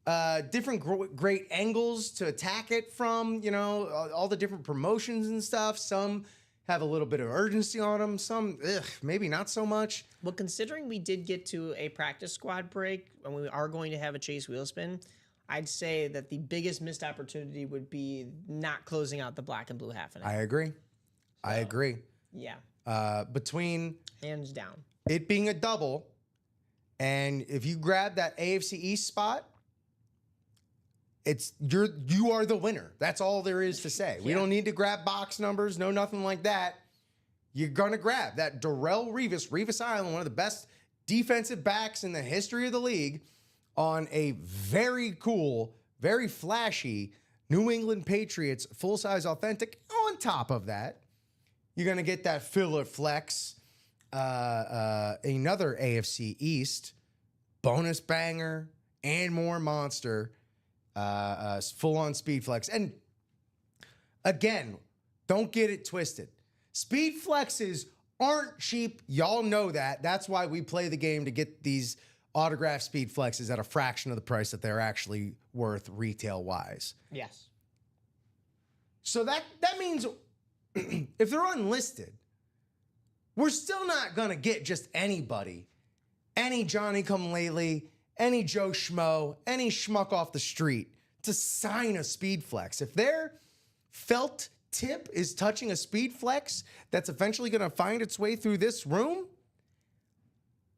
Speaker 2: different great angles to attack it from, all the different promotions and stuff. Some have a little bit of urgency on them. Some, maybe not so much.
Speaker 3: Well, considering we did get to a practice squad break and we are going to have a chase wheel spin, I'd say that the biggest missed opportunity would be not closing out the black and blue half and half.
Speaker 2: I agree.
Speaker 3: Yeah.
Speaker 2: Between
Speaker 3: hands down
Speaker 2: it being a double, and if you grab that AFC East spot, you are the winner. That's all there is to say. We don't need to grab box numbers, no nothing like that. You're gonna grab that Darrelle Revis Island, one of the best defensive backs in the history of the league, on a very cool, very flashy New England Patriots full-size authentic. On top of that, you're going to get that filler flex, another AFC East bonus banger and more monster, full-on speed flex. And again, don't get it twisted. Speed flexes aren't cheap. Y'all know that. That's why we play the game, to get these autograph speed flexes at a fraction of the price that they're actually worth retail wise.
Speaker 3: Yes.
Speaker 2: So that means if they're unlisted, we're still not going to get just anybody, any Johnny come lately, any Joe Schmo, any schmuck off the street to sign a speed flex. If they're felt tip is touching a speed flex that's eventually going to find its way through this room,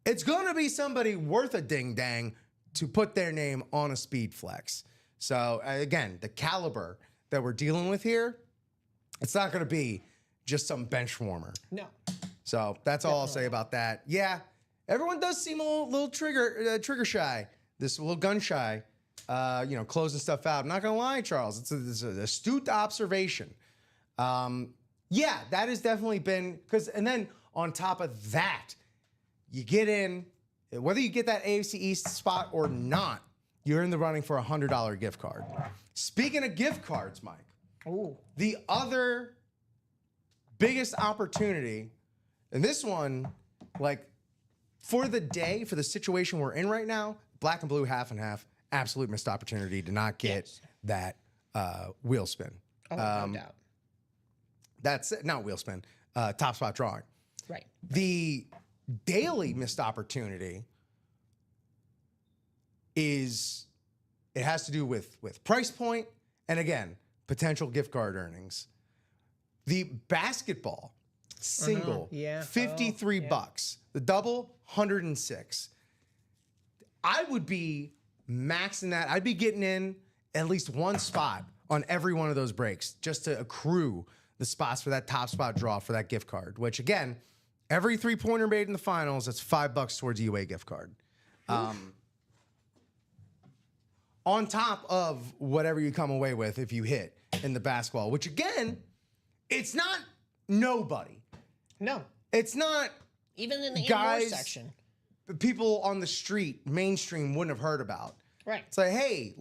Speaker 2: it's going to be somebody worth a ding dang to put their name on a speed flex. So again, the caliber that we're dealing with here, it's not going to be just some bench warmer.
Speaker 3: No.
Speaker 2: So that's all I'll say about that. Yeah, everyone does seem a little trigger shy. This a little gun shy. Closing stuff out. I'm not gonna lie, Charles. It's an astute observation. Yeah, that has definitely been because. And then on top of that, you get in whether you get that AFC East spot or not. You're in the running for a $100 gift card. Speaking of gift cards, Mike, the other biggest opportunity, and this one, like for the day, for the situation we're in right now, black and blue half and half, absolute missed opportunity to not get that wheel spin.
Speaker 3: Oh, no doubt.
Speaker 2: That's not wheel spin, top spot drawing.
Speaker 3: Right.
Speaker 2: The daily missed opportunity is it has to do with price point and again potential gift card earnings. The basketball single, $53. The double, $106. I would be maxing that. I'd be getting in at least one spot on every one of those breaks just to accrue the spots for that top spot draw for that gift card. Which again, every 3-pointer made in the finals, that's $5 towards a UA gift card. On top of whatever you come away with if you hit in the basketball, which again, it's not nobody.
Speaker 3: No.
Speaker 2: It's not
Speaker 3: even in the
Speaker 2: guys,
Speaker 3: indoor section.
Speaker 2: People on the street, mainstream, wouldn't have heard about.
Speaker 3: Right.
Speaker 2: It's like, hey,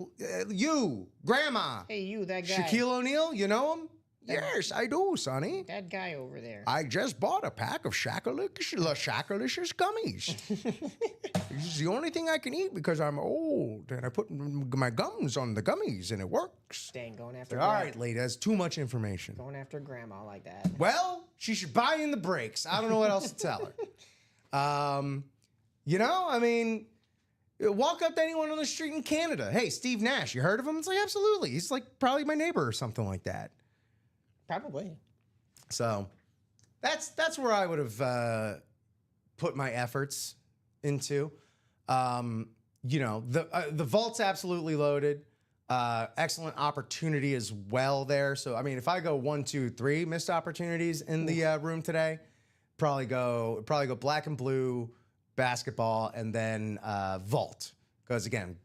Speaker 2: you, grandma.
Speaker 3: Hey, you, that guy.
Speaker 2: Shaquille O'Neal, you know him? Yes, I do, Sonny.
Speaker 3: That guy over there.
Speaker 2: I just bought a pack of Shakalicious gummies. It's the only thing I can eat because I'm old and I put my gums on the gummies and it works.
Speaker 3: Dang, going after
Speaker 2: All right, lady, that's too much information.
Speaker 3: Going after grandma like that.
Speaker 2: Well, she should buy in the breaks. I don't know what else to tell her. Walk up to anyone on the street in Canada. Hey, Steve Nash, you heard of him? It's like, absolutely. He's like probably my neighbor or something like that.
Speaker 3: Probably.
Speaker 2: So that's where I would have put my efforts into. The vault's absolutely loaded. Excellent opportunity as well there. So, I mean, if I go 1, 2, 3 missed opportunities in the room today, probably go black and blue, basketball, and then vault. Because, again,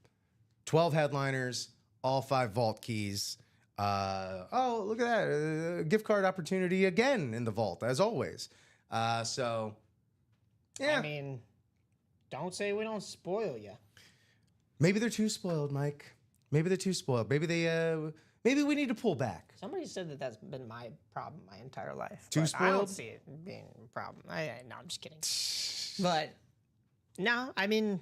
Speaker 2: 12 headliners, all 5 vault keys. Look at that. Gift card opportunity again in the vault, as always. Yeah.
Speaker 3: I mean, don't say we don't spoil you.
Speaker 2: Maybe they're too spoiled, Mike. Maybe they're too spoiled. Maybe we need to pull back.
Speaker 3: Somebody said that that's been my problem my entire life.
Speaker 2: Too spoiled?
Speaker 3: I don't see it being a problem. No, I'm just kidding. But no, I mean,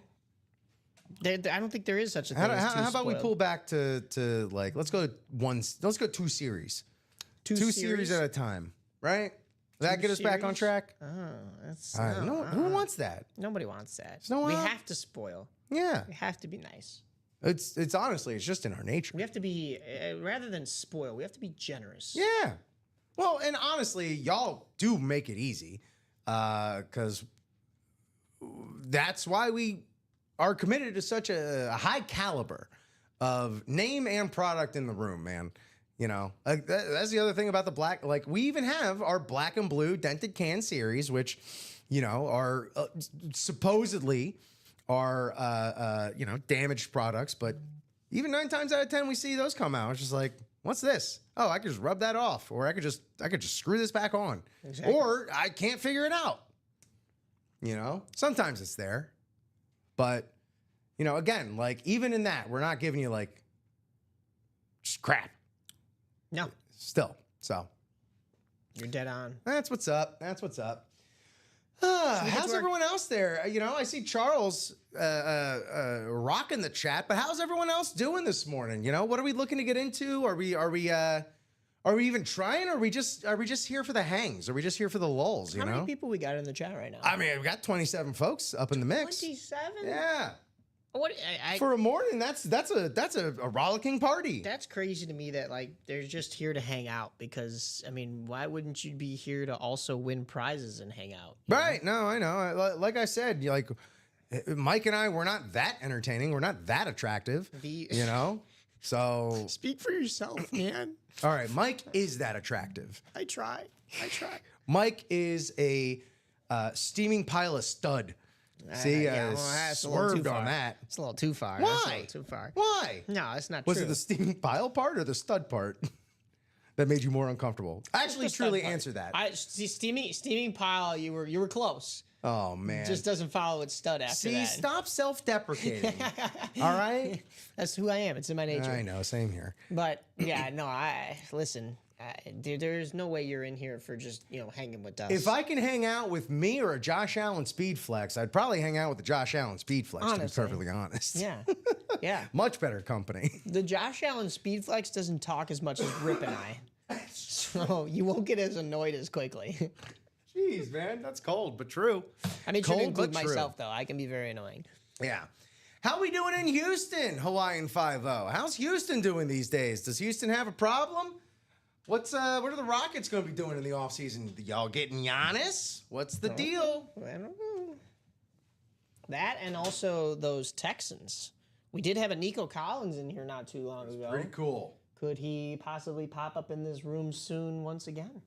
Speaker 3: I don't think there is such a thing.
Speaker 2: How about we pull back to like let's go 2 series. Two series at a time, right? Does that get us back on track?
Speaker 3: Oh, that's
Speaker 2: who wants that?
Speaker 3: Nobody wants that.
Speaker 2: We
Speaker 3: have to spoil.
Speaker 2: Yeah.
Speaker 3: We have to be nice.
Speaker 2: It's honestly, it's just in our nature.
Speaker 3: We have to be, rather than spoil, we have to be generous.
Speaker 2: Yeah. Well, and honestly, y'all do make it easy because that's why we are committed to such a high caliber of name and product in the room, man. You know, that's the other thing about the black. Like, we even have our black and blue dented can series, which, are supposedly are, damaged products. But even 9 times out of 10, we see those come out. It's just like, what's this? Oh, I could just rub that off, or I could just screw this back on, or I can't figure it out. Sometimes it's there, but again, like even in that, we're not giving you like just crap.
Speaker 3: No.
Speaker 2: Still. So.
Speaker 3: You're dead on.
Speaker 2: That's what's up. How's everyone else there? I see Charles rocking the chat, but how's everyone else doing this morning? What are we looking to get into? Are we even trying? Or are we just here for the hangs? Are we just here for the lulls?
Speaker 3: How many people we got in the chat right now?
Speaker 2: I mean, we got 27 folks up in the mix.
Speaker 3: 27?
Speaker 2: Yeah.
Speaker 3: What I
Speaker 2: For a morning, that's a rollicking party.
Speaker 3: That's crazy to me that like they're just here to hang out because I mean, why wouldn't you be here to also win prizes and hang out?
Speaker 2: Right? No, I know. Like I said, like Mike and I, we're not that entertaining. We're not that attractive. You know. So
Speaker 3: Speak for yourself, man.
Speaker 2: all right, Mike is that attractive.
Speaker 3: I try.
Speaker 2: Mike is a steaming pile of stud. See,
Speaker 3: yeah, well, that's a little too
Speaker 2: swerved on
Speaker 3: far.
Speaker 2: that.
Speaker 3: It's a little too far.
Speaker 2: Why?
Speaker 3: That's a little too far.
Speaker 2: Why?
Speaker 3: No, that's not
Speaker 2: Was
Speaker 3: true.
Speaker 2: it the steaming pile part or the stud part that made you more uncomfortable? Actually,
Speaker 3: The stud
Speaker 2: truly
Speaker 3: part.
Speaker 2: answer that.
Speaker 3: I see steaming pile. You were close.
Speaker 2: Oh man.
Speaker 3: Just doesn't follow with stud after
Speaker 2: See,
Speaker 3: that.
Speaker 2: stop self-deprecating. All right.
Speaker 3: That's who I am. It's in my nature.
Speaker 2: I know. Same here.
Speaker 3: But yeah, no. I listen. Dude, there's no way you're in here for just hanging with us.
Speaker 2: If I can hang out with me or a Josh Allen Speed Flex, I'd probably hang out with the Josh Allen Speed Flex.
Speaker 3: Honestly.
Speaker 2: To be perfectly honest.
Speaker 3: yeah, yeah.
Speaker 2: Much better company.
Speaker 3: The Josh Allen Speed Flex doesn't talk as much as Rip and I, so you won't get as annoyed as quickly.
Speaker 2: Jeez, man, that's cold but true.
Speaker 3: I mean,
Speaker 2: Cold
Speaker 3: to include
Speaker 2: but true.
Speaker 3: myself though, I can be very annoying.
Speaker 2: Yeah. How we doing in Houston, Hawaiian 5-0? How's Houston doing these days? Does Houston have a problem? What are the Rockets going to be doing in the offseason? Y'all getting Giannis? What's the deal?
Speaker 3: I don't know. That and also those Texans. We did have a Nico Collins in here not too long ago.
Speaker 2: Pretty cool.
Speaker 3: Could he possibly pop up in this room soon once again?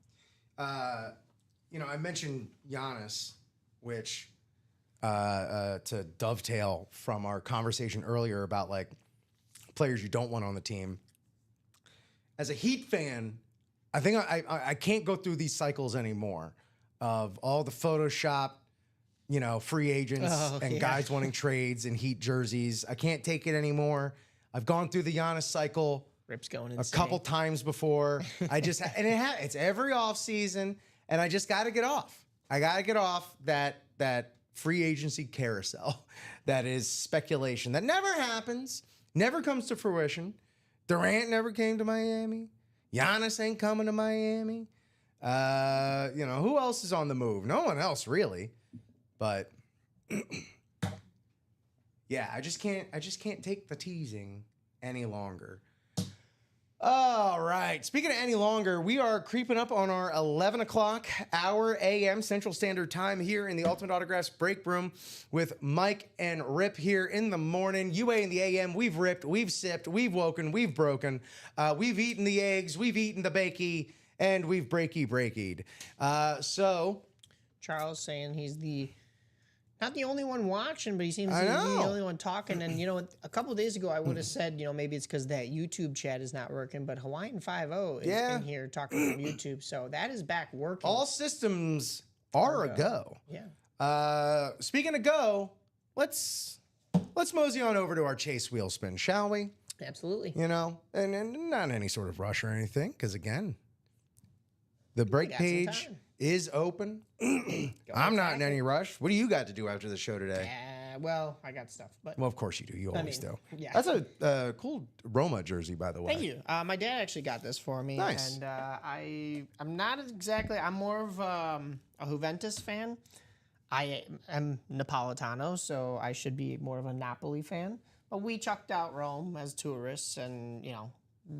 Speaker 2: I mentioned Giannis, which to dovetail from our conversation earlier about like players you don't want on the team. As a Heat fan, I think I can't go through these cycles anymore of all the Photoshop, free agents and guys wanting trades and Heat jerseys. I can't take it anymore. I've gone through the Giannis cycle
Speaker 3: Rip's going
Speaker 2: a
Speaker 3: insane.
Speaker 2: couple times before. I just it's every off season, and I just got to get off. I got to get off that free agency carousel that is speculation that never happens, never comes to fruition. Durant never came to Miami. Giannis ain't coming to Miami. Who else is on the move? No one else really. But yeah, I just can't take the teasing any longer. All right. Speaking of any longer, we are creeping up on our 11 o'clock hour a.m. Central Standard Time here in the Ultimate Autographs break room with Mike and Rip here in the morning. UA in the a.m. We've ripped, we've sipped, we've woken, we've broken. We've eaten the eggs, we've eaten the bakey, and we've breakied. So
Speaker 3: Charles saying he's not the only one watching, but he seems to
Speaker 2: I
Speaker 3: be the
Speaker 2: know.
Speaker 3: only one talking. And, a couple of days ago, I would have said, maybe it's because that YouTube chat is not working. But Hawaiian 5-0 is in here talking from YouTube. So that is back working.
Speaker 2: all systems are a go.
Speaker 3: Yeah.
Speaker 2: Speaking of go, let's mosey on over to our Chase wheel spin, shall we?
Speaker 3: Absolutely.
Speaker 2: And not any sort of rush or anything, because again, the break
Speaker 3: got some
Speaker 2: page
Speaker 3: time.
Speaker 2: is open. I'm not in any rush. What do you got to do after the show today?
Speaker 3: Well, I got stuff, but
Speaker 2: Well, of course you do. You always do.
Speaker 3: yeah.
Speaker 2: That's a cool Roma jersey, by the way.
Speaker 3: thank you. My dad actually got this for me.
Speaker 2: Nice.
Speaker 3: And I'm not exactly, I'm more of a Juventus fan. I am Napolitano, so I should be more of a Napoli fan. But we chucked out Rome as tourists, and,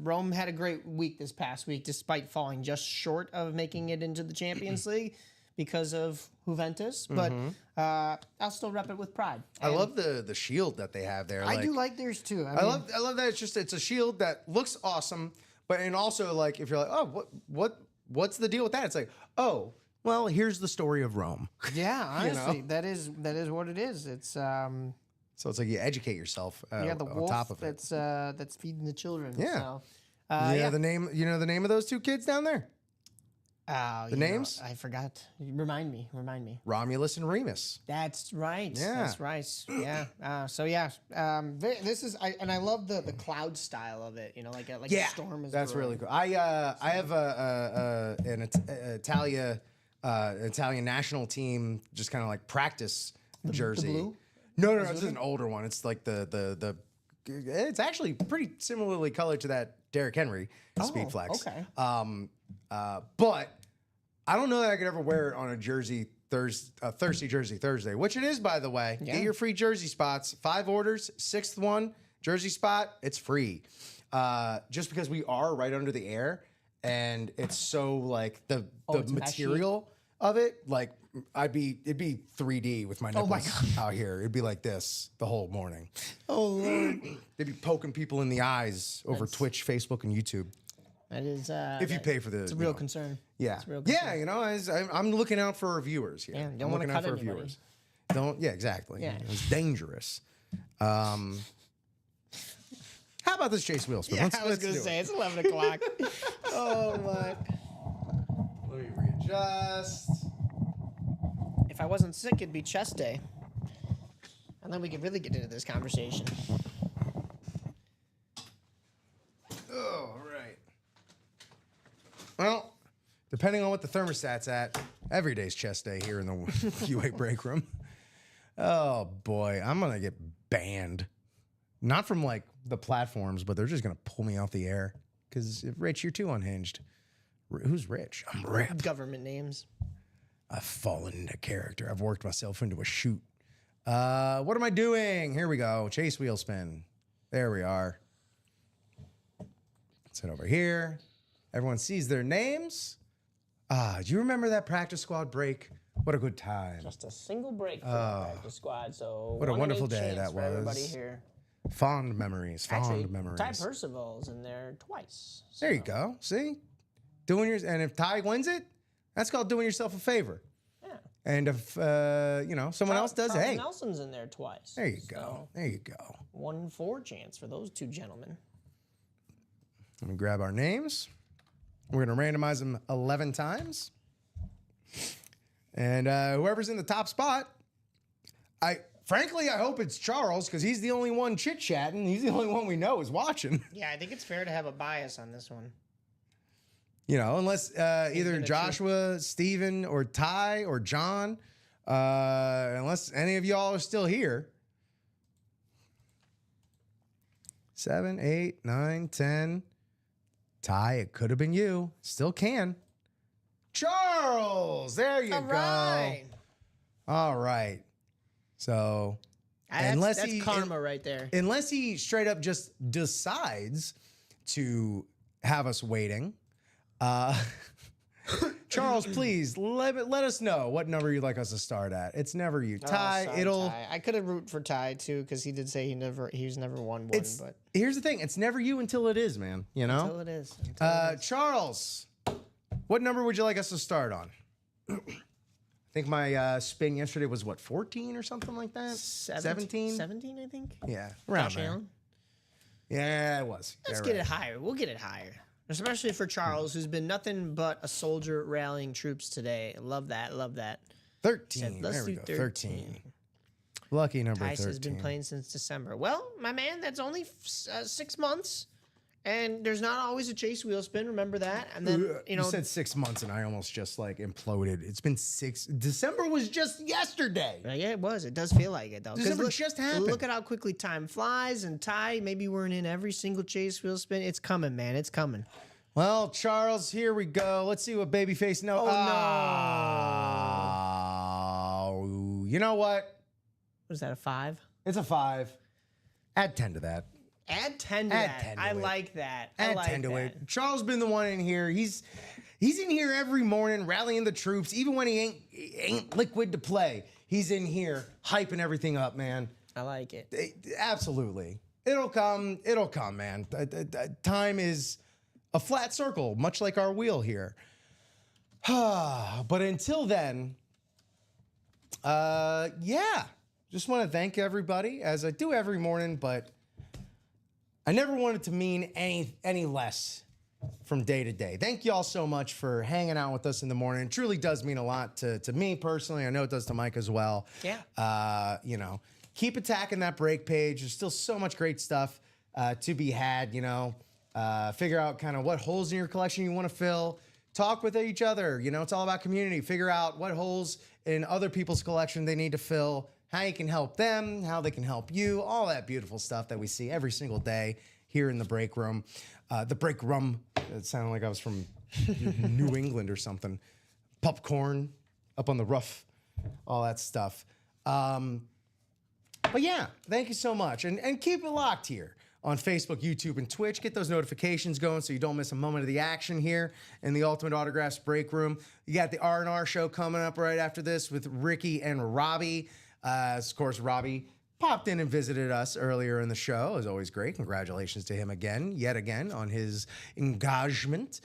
Speaker 3: Rome had a great week this past week, despite falling just short of making it into the Champions League because of Juventus. But I'll still rep it with pride.
Speaker 2: I love the shield that they have there.
Speaker 3: I do like theirs too.
Speaker 2: I love that it's a shield that looks awesome, but and also like if you're like, oh, what's the deal with that? It's like, oh, well, here's the story of Rome.
Speaker 3: Yeah, honestly, that is what it is. It's
Speaker 2: So it's like you educate yourself
Speaker 3: the
Speaker 2: on
Speaker 3: wolf
Speaker 2: top of it.
Speaker 3: that's feeding the children.
Speaker 2: Yeah.
Speaker 3: So,
Speaker 2: The name. You know the name of those two kids down there?
Speaker 3: the
Speaker 2: names?
Speaker 3: I forgot. Remind me.
Speaker 2: Romulus and Remus.
Speaker 3: That's right.
Speaker 2: Yeah.
Speaker 3: That's right. Yeah. This is I love the cloud style of it. Like a storm is.
Speaker 2: That's
Speaker 3: brewing.
Speaker 2: really cool. I have an Italian national team just kind of like practice jersey.
Speaker 3: blue?
Speaker 2: No, it's an older one. It's like the it's actually pretty similarly colored to that Derrick Henry Speed Flex.
Speaker 3: okay.
Speaker 2: But I don't know that I could ever wear it on a jersey Thirsty Jersey Thursday, which it is, by the way.
Speaker 3: Yeah.
Speaker 2: Get your free jersey spots. 5 orders, 6th one, jersey spot, it's free. Just because we are right under the air, and it's so like the
Speaker 3: it's
Speaker 2: material of it, like it'd be 3D with my nipples
Speaker 3: my God.
Speaker 2: out here. It'd be like this the whole morning.
Speaker 3: Oh Lord,
Speaker 2: They'd be poking people in the eyes over Twitch, Facebook, and YouTube.
Speaker 3: that is.
Speaker 2: If you pay for the,
Speaker 3: it's a real concern.
Speaker 2: yeah,
Speaker 3: It's a real
Speaker 2: yeah, you know, I'm looking out for our viewers here.
Speaker 3: Yeah, don't
Speaker 2: I'm
Speaker 3: wanna
Speaker 2: looking out
Speaker 3: cut
Speaker 2: for our
Speaker 3: anybody.
Speaker 2: viewers. Don't, yeah, exactly.
Speaker 3: Yeah.
Speaker 2: It's dangerous. How about this Chase Wheels?
Speaker 3: Yeah, I was gonna say it's 11 o'clock. Oh my!
Speaker 2: Let me readjust.
Speaker 3: If I wasn't sick, it'd be chest day, and then we could really get into this conversation.
Speaker 2: Oh, all right. Well, depending on what the thermostat's at, every day's chest day here in the UA break room. Oh boy, I'm gonna get banned. Not from like the platforms, but they're just gonna pull me off the air. Because Rich, you're too unhinged. Who's Rich? I'm Rip.
Speaker 3: Government names.
Speaker 2: I've fallen into character. I've worked myself into a shoot. What am I doing? Here we go. Chase wheel spin. There we are. Let's head over here. Everyone sees their names. Do you remember that practice squad break? What a good time.
Speaker 3: Just a single break for the practice squad. So
Speaker 2: what a
Speaker 3: 1 in
Speaker 2: wonderful
Speaker 3: 8
Speaker 2: day
Speaker 3: chance
Speaker 2: that
Speaker 3: for everybody
Speaker 2: was.
Speaker 3: here.
Speaker 2: Fond memories. Fond
Speaker 3: Actually,
Speaker 2: memories.
Speaker 3: Ty Percival's in there twice. So.
Speaker 2: There you go. See? Doing yours, and if Ty wins it, that's called doing yourself a favor.
Speaker 3: Yeah.
Speaker 2: And if someone else does,
Speaker 3: Charles
Speaker 2: hey,
Speaker 3: Nelson's in there twice.
Speaker 2: there you
Speaker 3: So,
Speaker 2: go. There you go.
Speaker 3: 1 in 4 chance for those 2 gentlemen.
Speaker 2: Let me grab our names. We're going to randomize them 11 times. And whoever's in the top spot, frankly, I hope it's Charles because he's the only one chit-chatting. He's the only one we know is watching.
Speaker 3: Yeah, I think it's fair to have a bias on this one.
Speaker 2: You know, unless either
Speaker 3: gonna
Speaker 2: Joshua, Steven, or Ty, or John, unless any of y'all are still here. 7, 8, 9, 10. Ty, it could have been you. Still can. Charles, there you
Speaker 3: All
Speaker 2: go.
Speaker 3: right.
Speaker 2: All right. So,
Speaker 3: That's karma right there.
Speaker 2: unless he straight up just decides to have us waiting, Charles, please let us know what number you'd like us to start at. It's never you, Ty.
Speaker 3: Oh, sorry, Ty. I could have root for Ty too because he did say he's never won one. But
Speaker 2: Here's the thing: it's never you until it is, man. You know.
Speaker 3: until it is.
Speaker 2: Charles, what number would you like us to start on? I think my spin yesterday was what, 14 or something like that. 17.
Speaker 3: 17, I think.
Speaker 2: Yeah, around
Speaker 3: Josh
Speaker 2: there.
Speaker 3: Allen.
Speaker 2: Yeah, it was.
Speaker 3: Let's
Speaker 2: Yeah,
Speaker 3: get
Speaker 2: right.
Speaker 3: it higher. We'll get it higher. Especially for Charles, who's been nothing but a soldier rallying troops today. Love that. Love that.
Speaker 2: 13.
Speaker 3: Let's
Speaker 2: There we
Speaker 3: do
Speaker 2: go. 13. Lucky number
Speaker 3: Tice
Speaker 2: 13.
Speaker 3: has been playing since December. Well, my man, that's only 6 months. And there's not always a chase wheel spin. Remember that. And then,
Speaker 2: You said 6 months, and I almost just like imploded. It's been 6. December was just yesterday.
Speaker 3: Yeah, it was. It does feel like it, though. 'Cause
Speaker 2: December just happened.
Speaker 3: Look at how quickly time flies. And Ty, maybe we're in every single chase wheel spin. It's coming, man. It's coming.
Speaker 2: Well, Charles, here we go. Let's see what Babyface knows. Oh, you know what?
Speaker 3: What is that, a 5?
Speaker 2: It's a 5. Add 10 to that.
Speaker 3: Add 10 to
Speaker 2: Add
Speaker 3: that.
Speaker 2: 10 to
Speaker 3: I
Speaker 2: it.
Speaker 3: like that. I
Speaker 2: Add
Speaker 3: like
Speaker 2: 10 to
Speaker 3: that.
Speaker 2: it. Charles been the one in here. He's in here every morning rallying the troops, even when he ain't liquid to play. He's in here hyping everything up, man.
Speaker 3: I like it.
Speaker 2: Absolutely. It'll come, man. Time is a flat circle, much like our wheel here. But until then, yeah. Just want to thank everybody, as I do every morning, but I never want it to mean any less from day to day. Thank you all so much for hanging out with us in the morning. It truly does mean a lot to me personally. I know it does to Mike as well.
Speaker 3: Yeah.
Speaker 2: You know, keep attacking that break page. There's still so much great stuff to be had, you know. Figure out kind of what holes in your collection you want to fill. Talk with each other. You know, it's all about community. Figure out what holes in other people's collection they need to fill, how you can help them, how they can help you, all that beautiful stuff that we see every single day here in the break room. The break room, it sounded like I was from New England or something. Popcorn up on the rough. all that stuff. But yeah, thank you so much. And keep it locked here on Facebook, YouTube, and Twitch. Get those notifications going so you don't miss a moment of the action here in the Ultimate Autographs break room. You got the R&R show coming up right after this with Ricky and Robbie. Of course, Robbie popped in and visited us earlier in the show. It was always great. Congratulations to him yet again, on his engagement.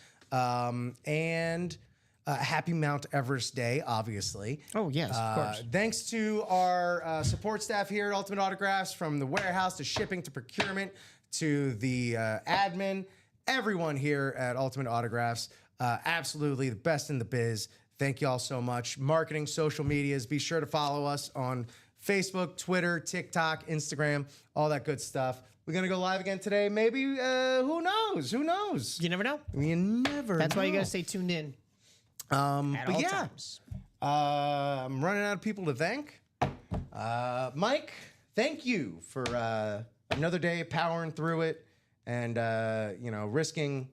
Speaker 2: Happy Mount Everest Day, obviously.
Speaker 3: Oh, yes, of course.
Speaker 2: Thanks to our support staff here at Ultimate Autographs, from the warehouse to shipping to procurement to the admin, everyone here at Ultimate Autographs, absolutely the best in the biz. Thank you all so much. Marketing, social medias, be sure to follow us on Facebook, Twitter, TikTok, Instagram, all that good stuff. We're going to go live again today. Maybe, who knows? Who knows?
Speaker 3: You never know.
Speaker 2: You never
Speaker 3: That's why you
Speaker 2: know.
Speaker 3: got to stay tuned in.
Speaker 2: But
Speaker 3: all
Speaker 2: yeah,
Speaker 3: times.
Speaker 2: I'm running out of people to thank. Mike, thank you for another day powering through it and, risking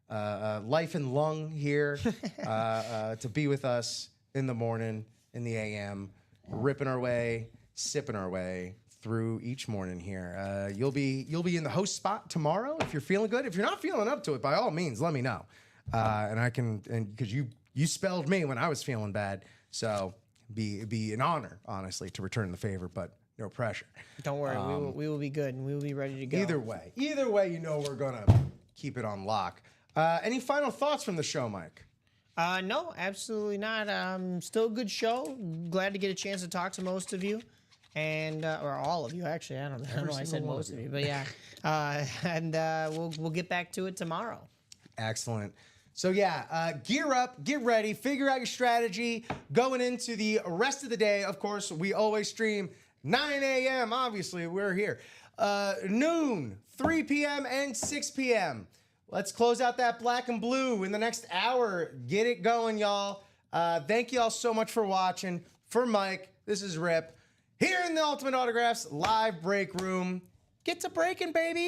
Speaker 2: life and lung here to be with us in the morning, in the AM, ripping our way, sipping our way through each morning here. You'll be in the host spot tomorrow if you're feeling good. If you're not feeling up to it, by all means, let me know. And I can, and because you spelled me when I was feeling bad, so be an honor, honestly, to return the favor, but no pressure.
Speaker 3: Don't worry, we will be good and we will be ready to go.
Speaker 2: Either way, we're gonna keep it on lock. Any final thoughts from the show, Mike?
Speaker 3: No, absolutely not. Still a good show. Glad to get a chance to talk to most of you. And or all of you, actually. I don't know. I said most of you, but yeah. We'll get back to it tomorrow.
Speaker 2: Excellent. So yeah, gear up, get ready, figure out your strategy going into the rest of the day. Of course, we always stream 9 a.m. Obviously, we're here. Noon, 3 p.m., and 6 p.m. Let's close out that black and blue in the next hour. Get it going, y'all. Thank you all so much for watching. For Mike, this is Rip. Here in the Ultimate Autographs live break room. Get to breaking, baby.